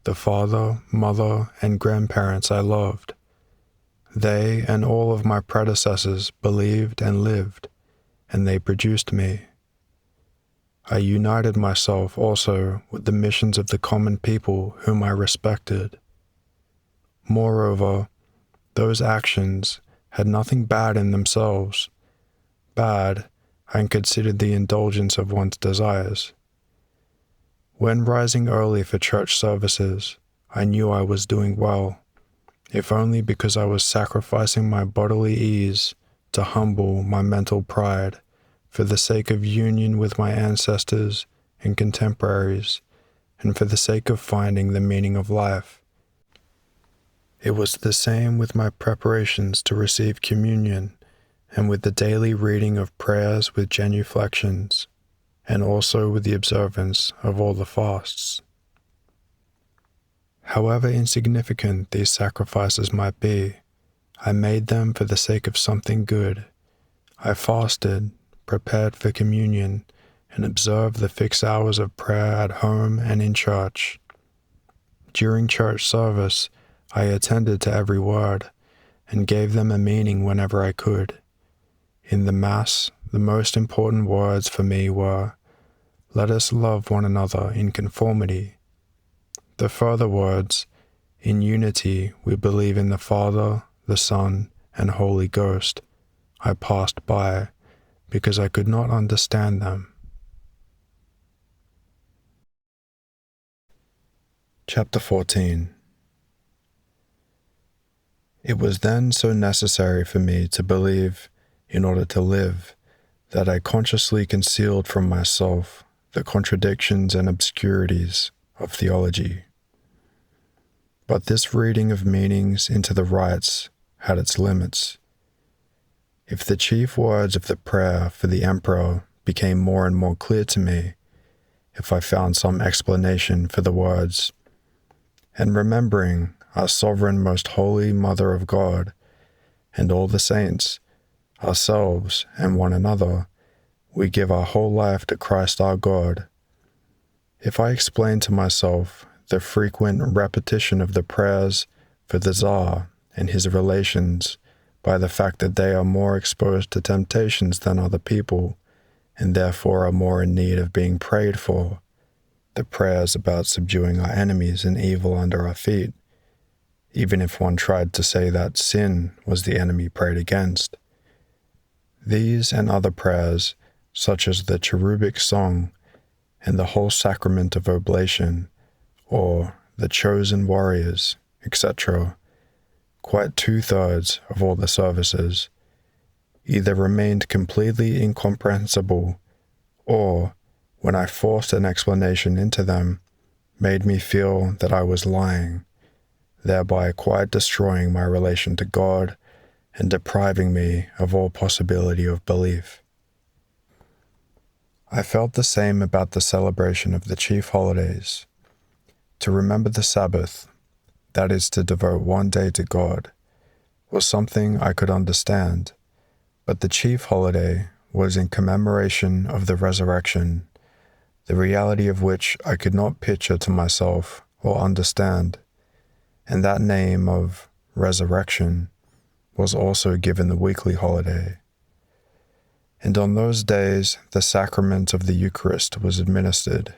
the father, mother, and grandparents I loved. They and all of my predecessors believed and lived, and they produced me. I united myself also with the missions of the common people whom I respected. Moreover, those actions had nothing bad in themselves. Bad, I considered the indulgence of one's desires. When rising early for church services, I knew I was doing well, if only because I was sacrificing my bodily ease to humble my mental pride for the sake of union with my ancestors and contemporaries, and for the sake of finding the meaning of life. It was the same with my preparations to receive communion and with the daily reading of prayers with genuflections, and also with the observance of all the fasts. However insignificant these sacrifices might be, I made them for the sake of something good. I fasted, prepared for communion, and observed the fixed hours of prayer at home and in church. During church service, I attended to every word and gave them a meaning whenever I could. In the Mass, the most important words for me were, "Let us love one another in conformity." The further words, "In unity we believe in the Father, the Son, and Holy Ghost," I passed by because I could not understand them. Chapter 14. It was then so necessary for me to believe, in order to live, that I consciously concealed from myself the contradictions and obscurities of theology. But this reading of meanings into the rites had its limits. If the chief words of the prayer for the emperor became more and more clear to me, if I found some explanation for the words, "And remembering our sovereign most holy Mother of God, and all the saints, ourselves and one another, we give our whole life to Christ our God," if I explained to myself the frequent repetition of the prayers for the Tsar and his relations by the fact that they are more exposed to temptations than other people, and therefore are more in need of being prayed for, the prayers about subduing our enemies and evil under our feet, even if one tried to say that sin was the enemy prayed against. These and other prayers, such as the cherubic song and the whole sacrament of oblation, or the chosen warriors, etc., quite 2/3 of all the services, either remained completely incomprehensible, or, when I forced an explanation into them, made me feel that I was lying, thereby quite destroying my relation to God and depriving me of all possibility of belief. I felt the same about the celebration of the chief holidays. To remember the Sabbath, that is to devote one day to God, was something I could understand, but the chief holiday was in commemoration of the resurrection, the reality of which I could not picture to myself or understand, and that name of resurrection was also given the weekly holiday. And on those days the sacrament of the Eucharist was administered,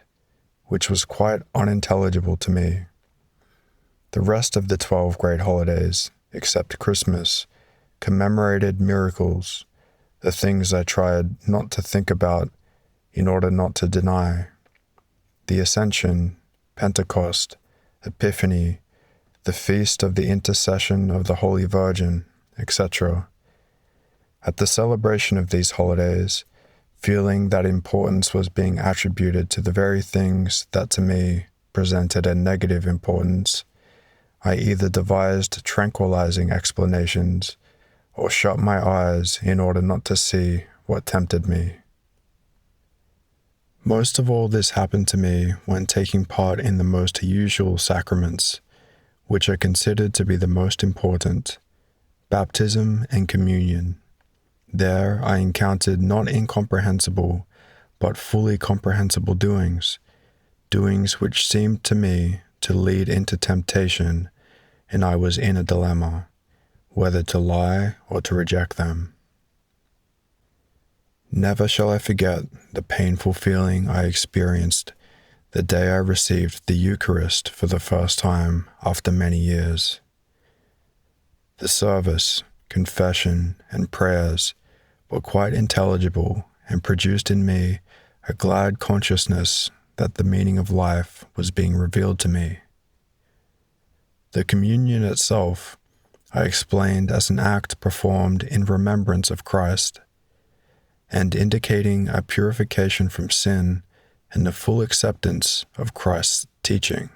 which was quite unintelligible to me. The rest of the 12 great holidays, except Christmas, commemorated miracles, the things I tried not to think about in order not to deny. The Ascension, Pentecost, Epiphany, the feast of the intercession of the Holy Virgin, etc. At the celebration of these holidays, feeling that importance was being attributed to the very things that to me presented a negative importance, I either devised tranquilizing explanations or shut my eyes in order not to see what tempted me. Most of all this happened to me when taking part in the most usual sacraments, which are considered to be the most important, baptism and communion. There I encountered not incomprehensible, but fully comprehensible doings which seemed to me to lead into temptation, and I was in a dilemma, whether to lie or to reject them. Never shall I forget the painful feeling I experienced the day I received the Eucharist for the first time after many years. The service, confession, and prayers were quite intelligible and produced in me a glad consciousness that the meaning of life was being revealed to me. The communion itself I explained as an act performed in remembrance of Christ, and indicating a purification from sin and the full acceptance of Christ's teaching.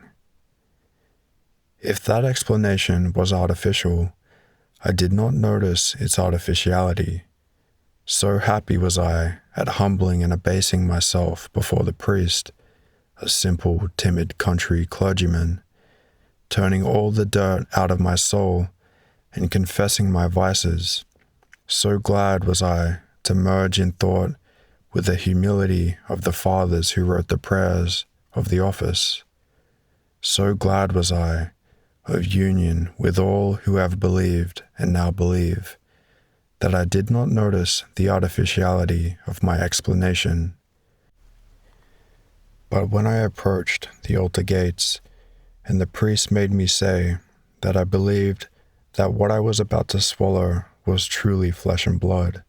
If that explanation was artificial, I did not notice its artificiality. So happy was I at humbling and abasing myself before the priest, a simple, timid country clergyman, turning all the dirt out of my soul and confessing my vices. So glad was I to merge in thought with the humility of the fathers who wrote the prayers of the office. So glad was I of union with all who have believed and now believe, that I did not notice the artificiality of my explanation. But when I approached the altar gates, and the priest made me say that I believed that what I was about to swallow was truly flesh and blood,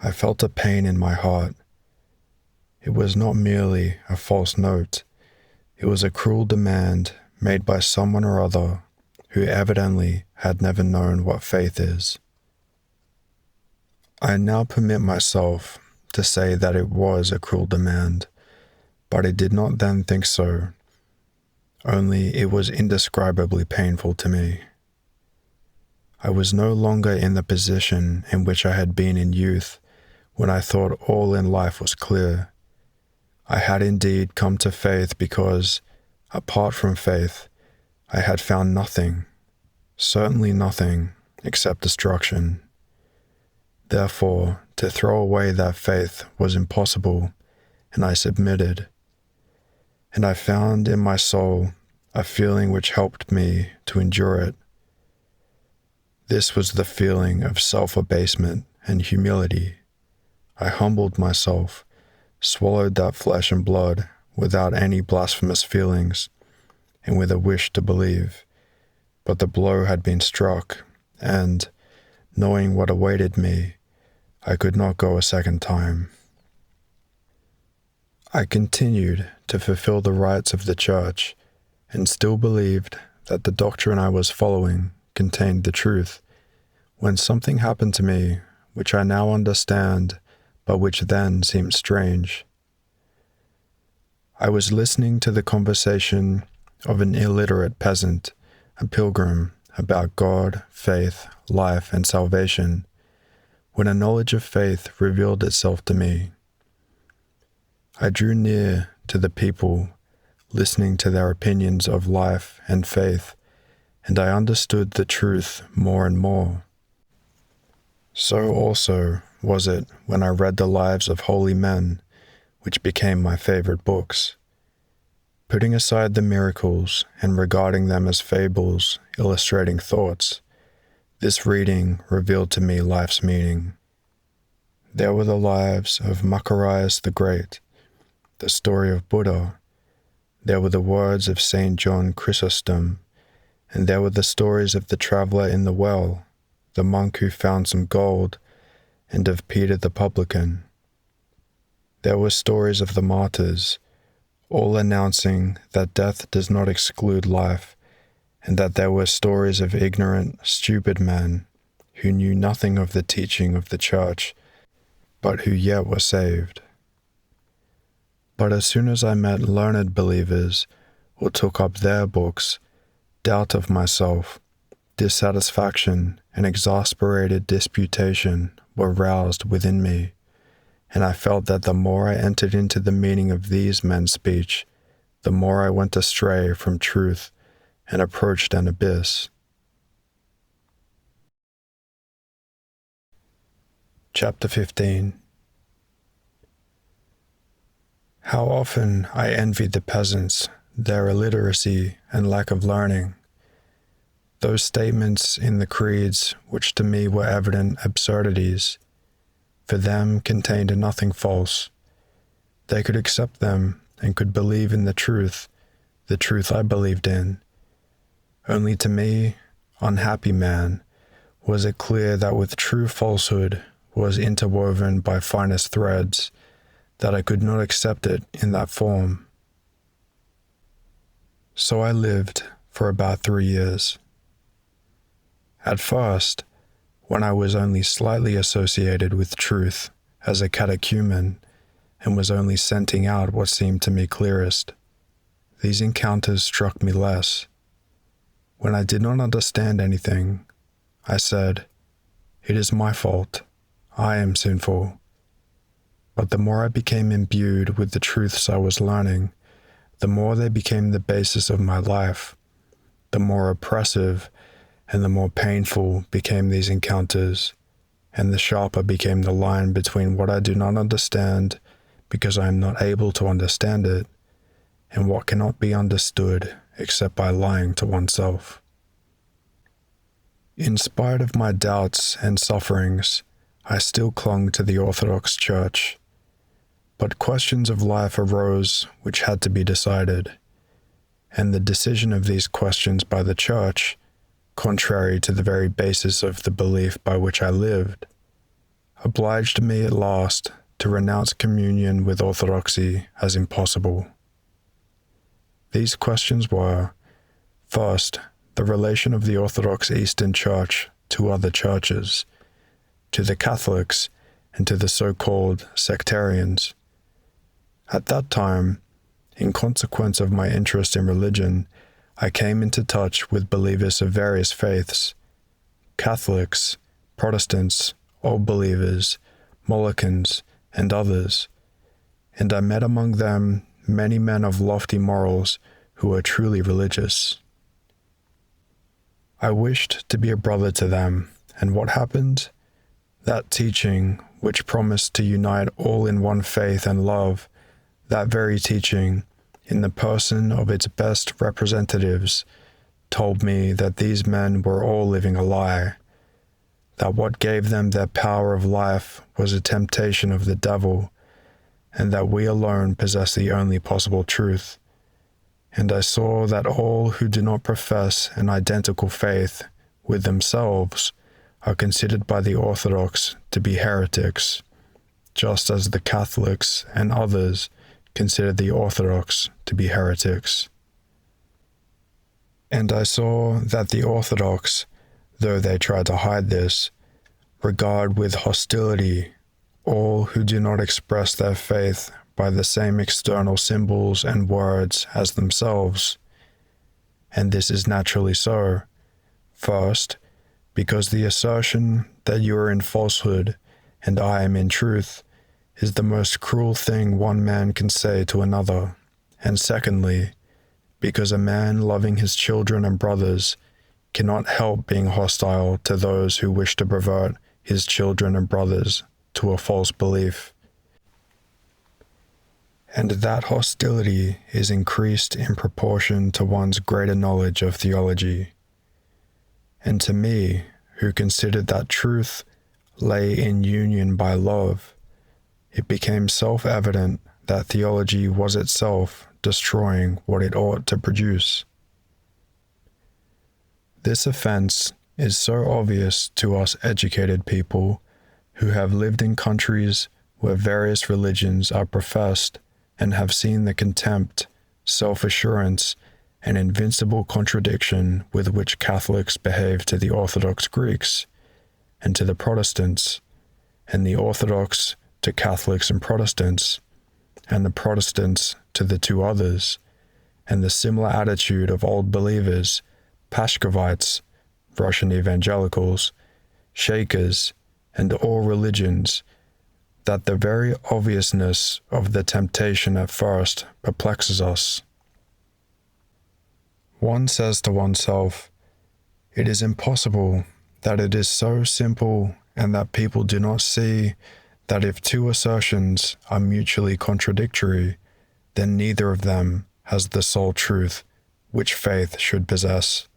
I felt a pain in my heart. It was not merely a false note, it was a cruel demand made by someone or other who evidently had never known what faith is. I now permit myself to say that it was a cruel demand, but I did not then think so, only it was indescribably painful to me. I was no longer in the position in which I had been in youth, when I thought all in life was clear. I had indeed come to faith because, apart from faith, I had found nothing, certainly nothing, except destruction. Therefore, to throw away that faith was impossible, and I submitted. And I found in my soul a feeling which helped me to endure it. This was the feeling of self-abasement and humility. I humbled myself, swallowed that flesh and blood without any blasphemous feelings, and with a wish to believe. But the blow had been struck, and, knowing what awaited me, I could not go a second time. I continued to fulfill the rites of the church, and still believed that the doctrine I was following contained the truth, when something happened to me which I now understand, but which then seemed strange. I was listening to the conversation of an illiterate peasant, a pilgrim, about God, faith, life, and salvation, when a knowledge of faith revealed itself to me. I drew near to the people, listening to their opinions of life and faith, and I understood the truth more and more. So also was it when I read the lives of holy men, which became my favorite books. Putting aside the miracles and regarding them as fables illustrating thoughts, this reading revealed to me life's meaning. There were the lives of Macarius the Great, the story of Buddha. There were the words of St. John Chrysostom, and there were the stories of the traveler in the well, the monk who found some gold, and of Peter the publican. There were stories of the martyrs, all announcing that death does not exclude life, and that there were stories of ignorant, stupid men who knew nothing of the teaching of the church, but who yet were saved. But as soon as I met learned believers, or took up their books, doubt of myself, dissatisfaction, and exasperated disputation were roused within me, and I felt that the more I entered into the meaning of these men's speech, the more I went astray from truth and approached an abyss. Chapter 15. How often I envied the peasants, their illiteracy and lack of learning. Those statements in the creeds, which to me were evident absurdities, for them contained nothing false. They could accept them and could believe in the truth I believed in. Only to me, unhappy man, was it clear that with true falsehood was interwoven by finest threads, that I could not accept it in that form. So I lived for about 3 years. At first, when I was only slightly associated with truth as a catechumen and was only scenting out what seemed to me clearest, these encounters struck me less. When I did not understand anything, I said, "It is my fault. I am sinful." But the more I became imbued with the truths I was learning, the more they became the basis of my life, the more oppressive and the more painful became these encounters, and the sharper became the line between what I do not understand because I am not able to understand it, and what cannot be understood except by lying to oneself. In spite of my doubts and sufferings, I still clung to the Orthodox Church, but questions of life arose which had to be decided, and the decision of these questions by the Church, contrary to the very basis of the belief by which I lived, obliged me at last to renounce communion with orthodoxy as impossible. These questions were, first, the relation of the Orthodox Eastern Church to other churches, to the Catholics, and to the so-called sectarians. At that time, in consequence of my interest in religion, I came into touch with believers of various faiths, Catholics, Protestants, Old Believers, Molokans, and others, and I met among them many men of lofty morals who were truly religious. I wished to be a brother to them, and what happened? That teaching, which promised to unite all in one faith and love, that very teaching, in the person of its best representatives, told me that these men were all living a lie, that what gave them their power of life was a temptation of the devil, and that we alone possess the only possible truth. And I saw that all who do not profess an identical faith with themselves are considered by the Orthodox to be heretics, just as the Catholics and others consider the Orthodox to be heretics. And I saw that the Orthodox, though they try to hide this, regard with hostility all who do not express their faith by the same external symbols and words as themselves. And this is naturally so. First, because the assertion that you are in falsehood and I am in truth is the most cruel thing one man can say to another. And secondly, because a man loving his children and brothers cannot help being hostile to those who wish to pervert his children and brothers to a false belief. And that hostility is increased in proportion to one's greater knowledge of theology. And to me, who considered that truth lay in union by love, it became self-evident that theology was itself destroying what it ought to produce. This offense is so obvious to us educated people who have lived in countries where various religions are professed and have seen the contempt, self-assurance, and invincible contradiction with which Catholics behave to the Orthodox Greeks and to the Protestants, and the Orthodox to Catholics and Protestants, and the Protestants to the two others, and the similar attitude of Old Believers, Pashkovites, Russian evangelicals, Shakers, and all religions, that the very obviousness of the temptation at first perplexes us. One says to oneself, it is impossible that it is so simple and that people do not see that if two assertions are mutually contradictory, then neither of them has the sole truth which faith should possess.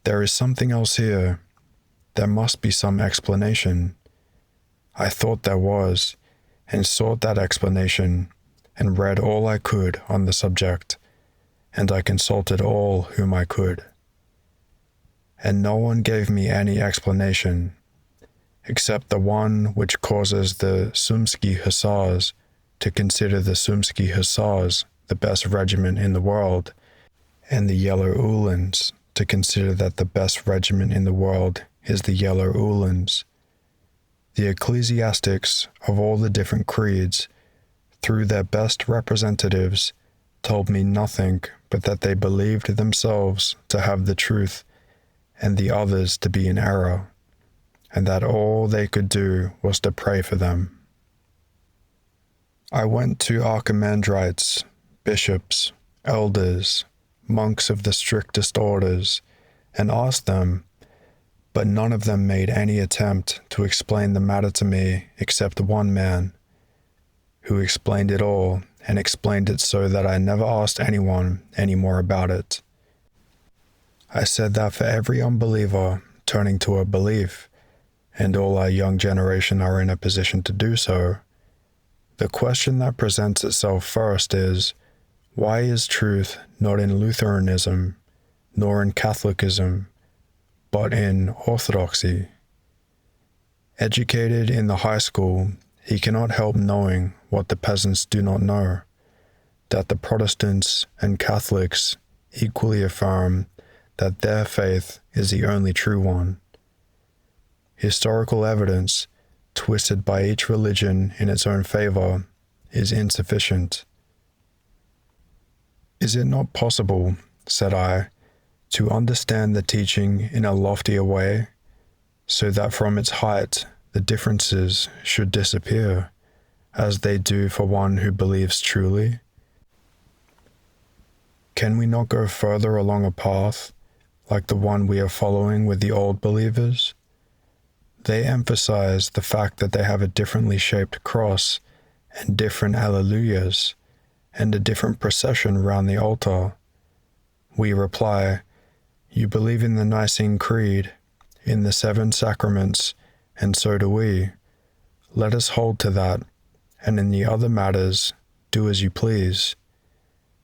There is something else here. There must be some explanation. I thought there was, and sought that explanation, and read all I could on the subject, and I consulted all whom I could. And no one gave me any explanation, except the one which causes the Sumsky Hussars to consider the Sumsky Hussars the best regiment in the world, and the Yellow Uhlans to consider that the best regiment in the world is the Yellow Uhlans. The ecclesiastics of all the different creeds, through their best representatives, told me nothing but that they believed themselves to have the truth and the others to be in error, and that all they could do was to pray for them. I went to archimandrites, bishops, elders, monks of the strictest orders, and asked them, but none of them made any attempt to explain the matter to me except one man, who explained it all and explained it so that I never asked anyone any more about it. I said that for every unbeliever turning to a belief, and all our young generation are in a position to do so, the question that presents itself first is, why is truth not in Lutheranism, nor in Catholicism, but in Orthodoxy? Educated in the high school, he cannot help knowing what the peasants do not know, that the Protestants and Catholics equally affirm that their faith is the only true one. Historical evidence, twisted by each religion in its own favor, is insufficient. Is it not possible, said I, to understand the teaching in a loftier way, so that from its height the differences should disappear, as they do for one who believes truly? Can we not go further along a path, like the one we are following with the old believers? They emphasize the fact that they have a differently shaped cross and different alleluias and a different procession round the altar. We reply, you believe in the Nicene Creed, in the 7 sacraments, and so do we. Let us hold to that, and in the other matters, do as you please.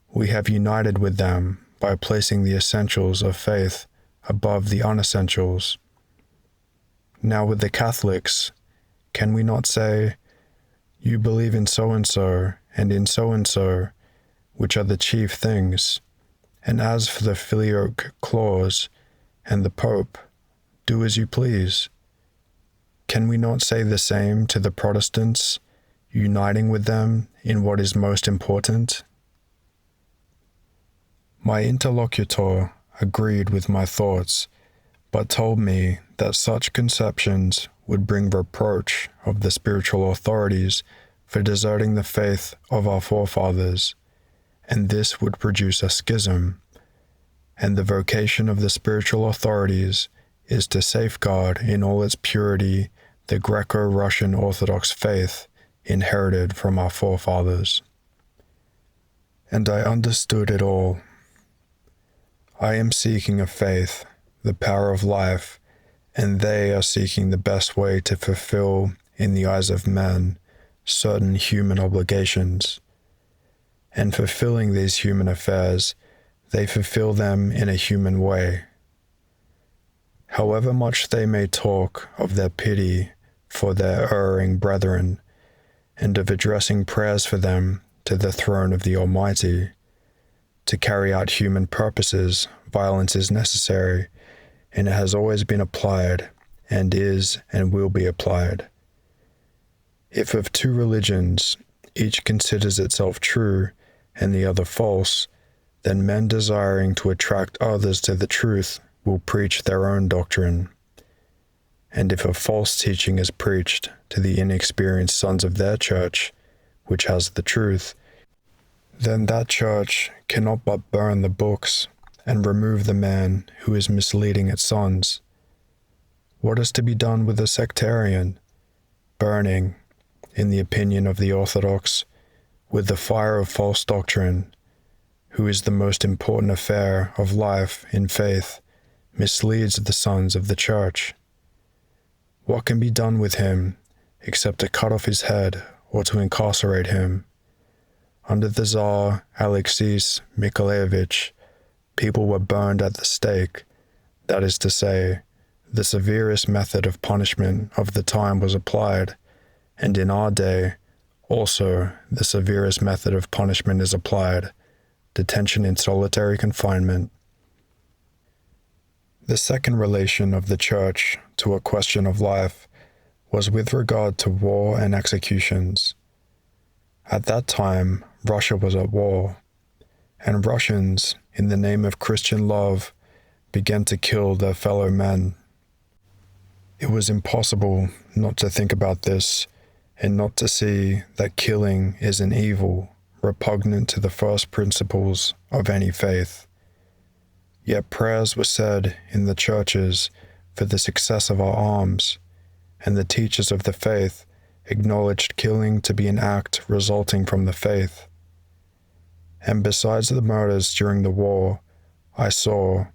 We have united with them by placing the essentials of faith above the unessentials. Now with the Catholics, can we not say, you believe in so-and-so and in so-and-so, which are the chief things, and as for the filioque clause and the Pope, do as you please? Can we not say the same to the Protestants, uniting with them in what is most important? My interlocutor agreed with my thoughts, but told me that such conceptions would bring reproach of the spiritual authorities for deserting the faith of our forefathers, and this would produce a schism, and the vocation of the spiritual authorities is to safeguard in all its purity the Greco-Russian Orthodox faith inherited from our forefathers. And I understood it all. I am seeking a faith, the power of life, and they are seeking the best way to fulfill, in the eyes of men, certain human obligations. And fulfilling these human affairs, they fulfill them in a human way. However much they may talk of their pity for their erring brethren, and of addressing prayers for them to the throne of the Almighty, to carry out human purposes, violence is necessary, and it has always been applied, and is and will be applied. If of 2 religions, each considers itself true and the other false, then men desiring to attract others to the truth will preach their own doctrine. And if a false teaching is preached to the inexperienced sons of their church, which has the truth, then that church cannot but burn the books and remove the man who is misleading its sons. What is to be done with the sectarian? Burning, in the opinion of the Orthodox, with the fire of false doctrine, who is the most important affair of life in faith, misleads the sons of the church. What can be done with him except to cut off his head or to incarcerate him? Under the Tsar Alexis Mikhailovich, people were burned at the stake. That is to say, the severest method of punishment of the time was applied, and in our day, also the severest method of punishment is applied, detention in solitary confinement. The second relation of the Church to a question of life was with regard to war and executions. At that time, Russia was at war, and Russians, in the name of Christian love, began to kill their fellow men. It was impossible not to think about this and not to see that killing is an evil repugnant to the first principles of any faith. Yet prayers were said in the churches for the success of our arms, and the teachers of the faith acknowledged killing to be an act resulting from the faith. And besides the murders during the war, I saw,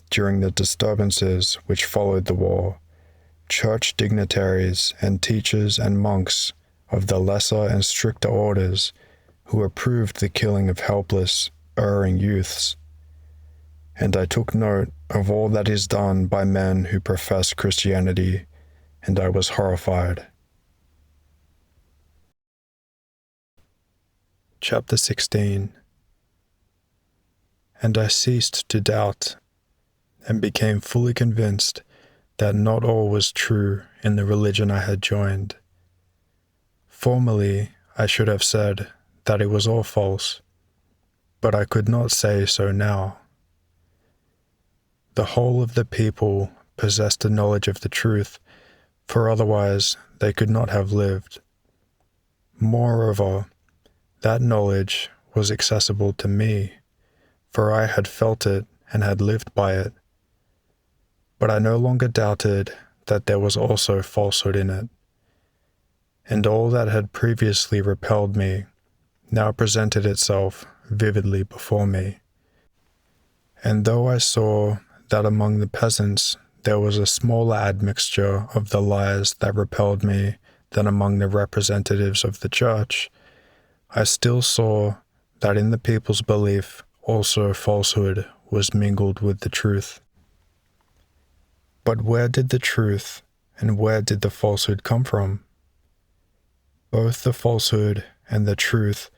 during the disturbances which followed the war, church dignitaries and teachers and monks of the lesser and stricter orders who approved the killing of helpless, erring youths. And I took note of all that is done by men who profess Christianity, and I was horrified. Chapter 16. And I ceased to doubt, and became fully convinced that not all was true in the religion I had joined. Formerly, I should have said that it was all false, but I could not say so now. The whole of the people possessed a knowledge of the truth, for otherwise they could not have lived. Moreover, that knowledge was accessible to me, for I had felt it and had lived by it. But I no longer doubted that there was also falsehood in it, and all that had previously repelled me now presented itself vividly before me. And though I saw that among the peasants there was a smaller admixture of the lies that repelled me than among the representatives of the church, I still saw that in the people's belief also falsehood was mingled with the truth. But where did the truth and where did the falsehood come from? Both the falsehood and the truth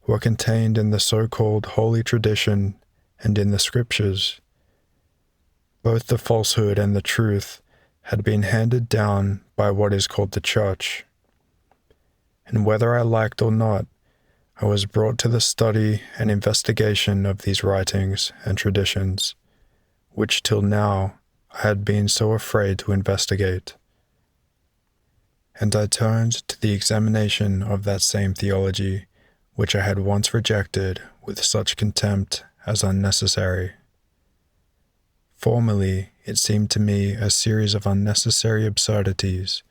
were contained in the so-called holy tradition and in the scriptures. Both the falsehood and the truth had been handed down by what is called the church. And whether I liked or not, I was brought to the study and investigation of these writings and traditions, which till now I had been so afraid to investigate. And I turned to the examination of that same theology, which I had once rejected with such contempt as unnecessary. Formerly, it seemed to me a series of unnecessary absurdities,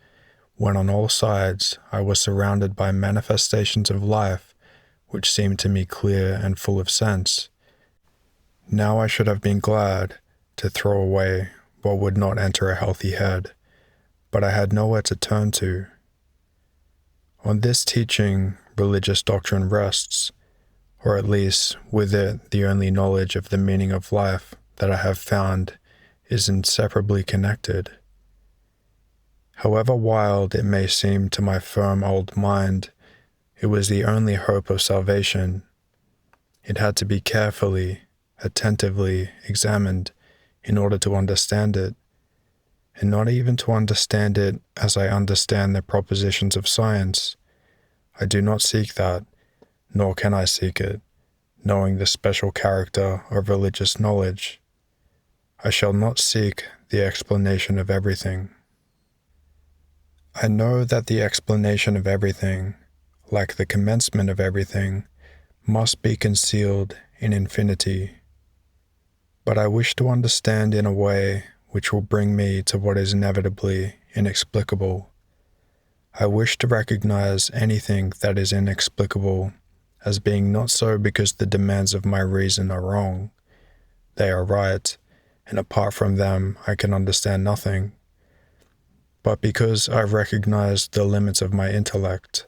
when on all sides I was surrounded by manifestations of life which seemed to me clear and full of sense. Now I should have been glad to throw away what would not enter a healthy head, but I had nowhere to turn to. On this teaching, religious doctrine rests, or at least with it the only knowledge of the meaning of life that I have found is inseparably connected. However wild it may seem to my firm old mind, it was the only hope of salvation. It had to be carefully, attentively examined in order to understand it, and not even to understand it as I understand the propositions of science. I do not seek that, nor can I seek it, knowing the special character of religious knowledge. I shall not seek the explanation of everything. I know that the explanation of everything, like the commencement of everything, must be concealed in infinity. But I wish to understand in a way which will bring me to what is inevitably inexplicable. I wish to recognize anything that is inexplicable as being not so because the demands of my reason are wrong. They are right, and apart from them I can understand nothing, but because I recognize the limits of my intellect.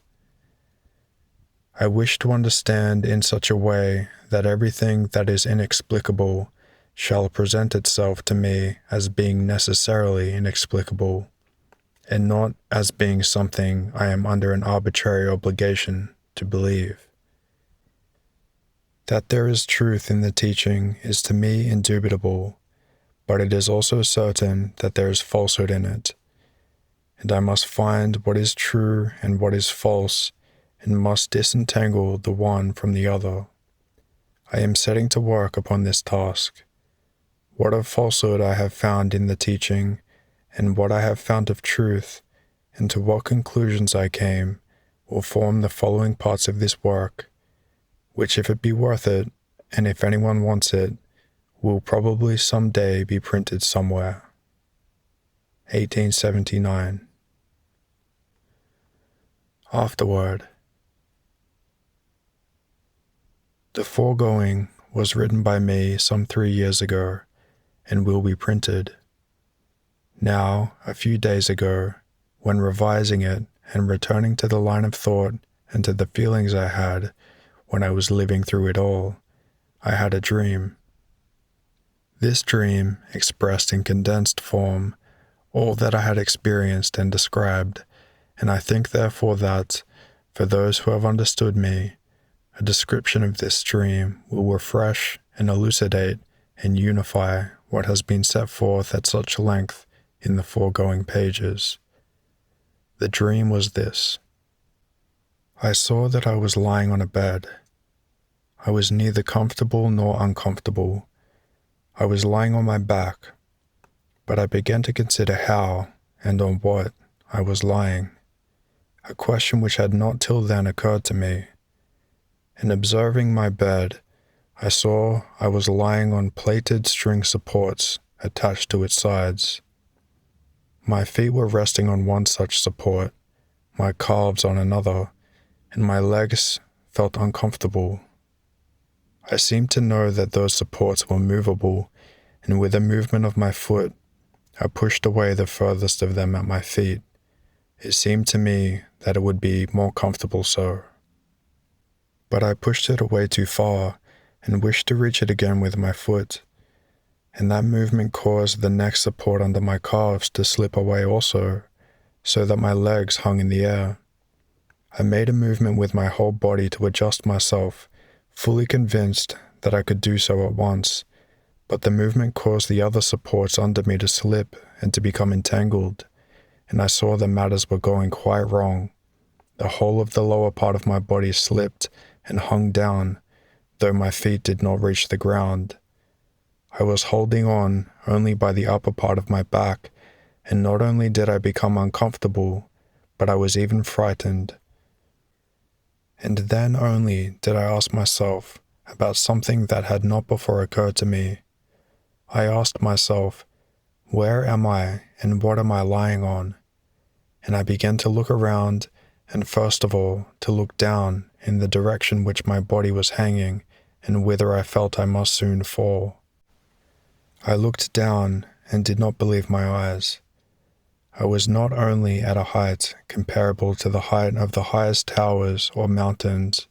I wish to understand in such a way that everything that is inexplicable shall present itself to me as being necessarily inexplicable, and not as being something I am under an arbitrary obligation to believe. That there is truth in the teaching is to me indubitable, but it is also certain that there is falsehood in it, and I must find what is true and what is false, and must disentangle the one from the other. I am setting to work upon this task. What of falsehood I have found in the teaching, and what I have found of truth, and to what conclusions I came, will form the following parts of this work, which, if it be worth it, and if anyone wants it, will probably some day be printed somewhere. 1879. Afterword. The foregoing was written by me some 3 years ago and will be printed. Now, a few days ago, when revising it and returning to the line of thought and to the feelings I had when I was living through it all, I had a dream. This dream expressed in condensed form all that I had experienced and described, and I think therefore that, for those who have understood me, a description of this dream will refresh and elucidate and unify what has been set forth at such length in the foregoing pages. The dream was this. I saw that I was lying on a bed. I was neither comfortable nor uncomfortable. I was lying on my back, but I began to consider how and on what I was lying, a question which had not till then occurred to me. In observing my bed, I saw I was lying on plated string supports attached to its sides. My feet were resting on one such support, my calves on another, and my legs felt uncomfortable. I seemed to know that those supports were movable, and with a movement of my foot, I pushed away the furthest of them at my feet. It seemed to me that it would be more comfortable so. But I pushed it away too far and wished to reach it again with my foot, and that movement caused the next support under my calves to slip away also, so that my legs hung in the air. I made a movement with my whole body to adjust myself, fully convinced that I could do so at once, but the movement caused the other supports under me to slip and to become entangled, and I saw that matters were going quite wrong. The whole of the lower part of my body slipped and hung down, though my feet did not reach the ground. I was holding on only by the upper part of my back, and not only did I become uncomfortable, but I was even frightened. And then only did I ask myself about something that had not before occurred to me. I asked myself, where am I and what am I lying on? And I began to look around, and first of all to look down in the direction which my body was hanging and whither I felt I must soon fall. I looked down and did not believe my eyes. I was not only at a height comparable to the height of the highest towers or mountains,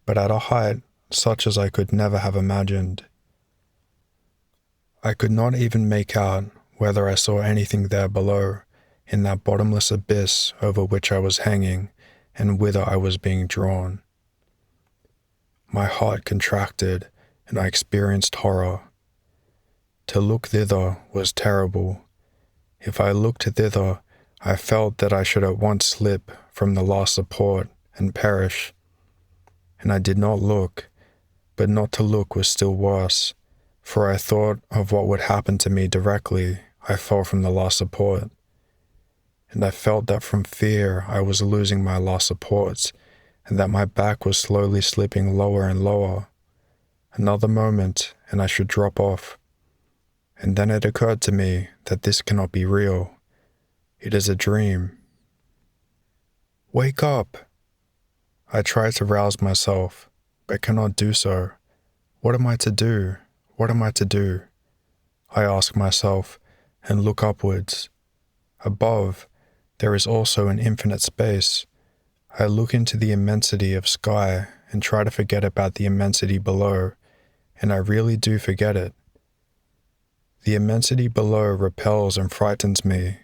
but at a height such as I could never have imagined. I could not even make out whether I saw anything there below, in that bottomless abyss over which I was hanging and whither I was being drawn. My heart contracted, and I experienced horror. To look thither was terrible. If I looked thither, I felt that I should at once slip from the last support and perish. And I did not look, but not to look was still worse, for I thought of what would happen to me directly I fell from the last support. And I felt that from fear I was losing my last supports, and that my back was slowly slipping lower and lower. Another moment, and I should drop off. And then it occurred to me that this cannot be real. It is a dream. Wake up! I try to rouse myself, but cannot do so. What am I to do? What am I to do? I ask myself, and look upwards. Above, there is also an infinite space. I look into the immensity of sky and try to forget about the immensity below, and I really do forget it. The immensity below repels and frightens me.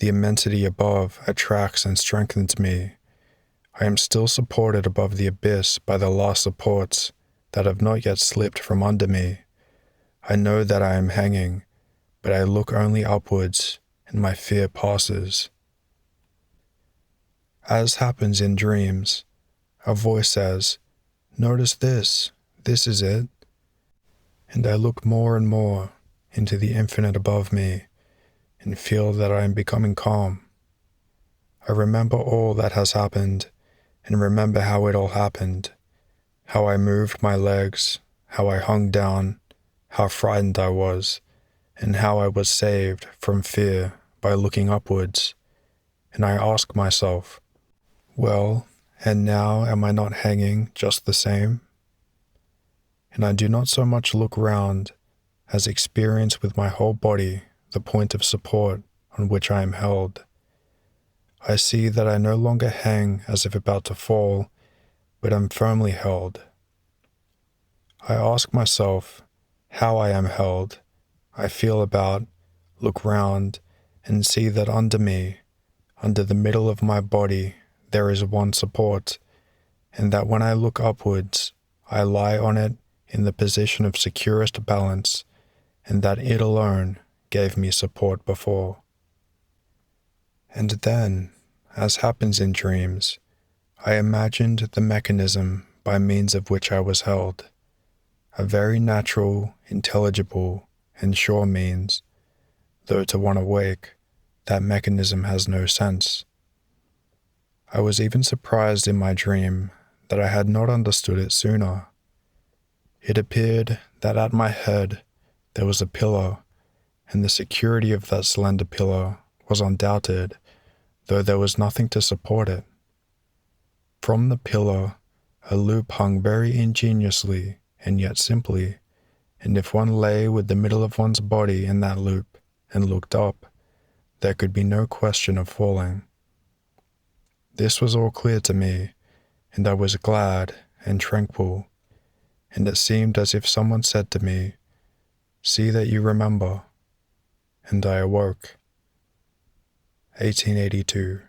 The immensity above attracts and strengthens me. I am still supported above the abyss by the last supports that have not yet slipped from under me. I know that I am hanging, but I look only upwards, and my fear passes. As happens in dreams, a voice says, "Notice this is it." And I look more and more into the infinite above me, and feel that I am becoming calm. I remember all that has happened, and remember how it all happened, how I moved my legs, how I hung down, how frightened I was, and how I was saved from fear by looking upwards, and I ask myself, well, and now am I not hanging just the same? And I do not so much look round as experience with my whole body the point of support on which I am held. I see that I no longer hang as if about to fall, but am firmly held. I ask myself how I am held. I feel about, look round, and see that under me, under the middle of my body, there is one support, and that when I look upwards, I lie on it in the position of securest balance, and that it alone gave me support before. And then, as happens in dreams, I imagined the mechanism by means of which I was held, a very natural, intelligible, and sure means, though to one awake, that mechanism has no sense. I was even surprised in my dream that I had not understood it sooner. It appeared that at my head there was a pillow, and the security of that slender pillow was undoubted, though there was nothing to support it. From the pillow, a loop hung very ingeniously and yet simply, and if one lay with the middle of one's body in that loop and looked up, there could be no question of falling. This was all clear to me, and I was glad and tranquil, and it seemed as if someone said to me, "See that you remember," and I awoke. 1882.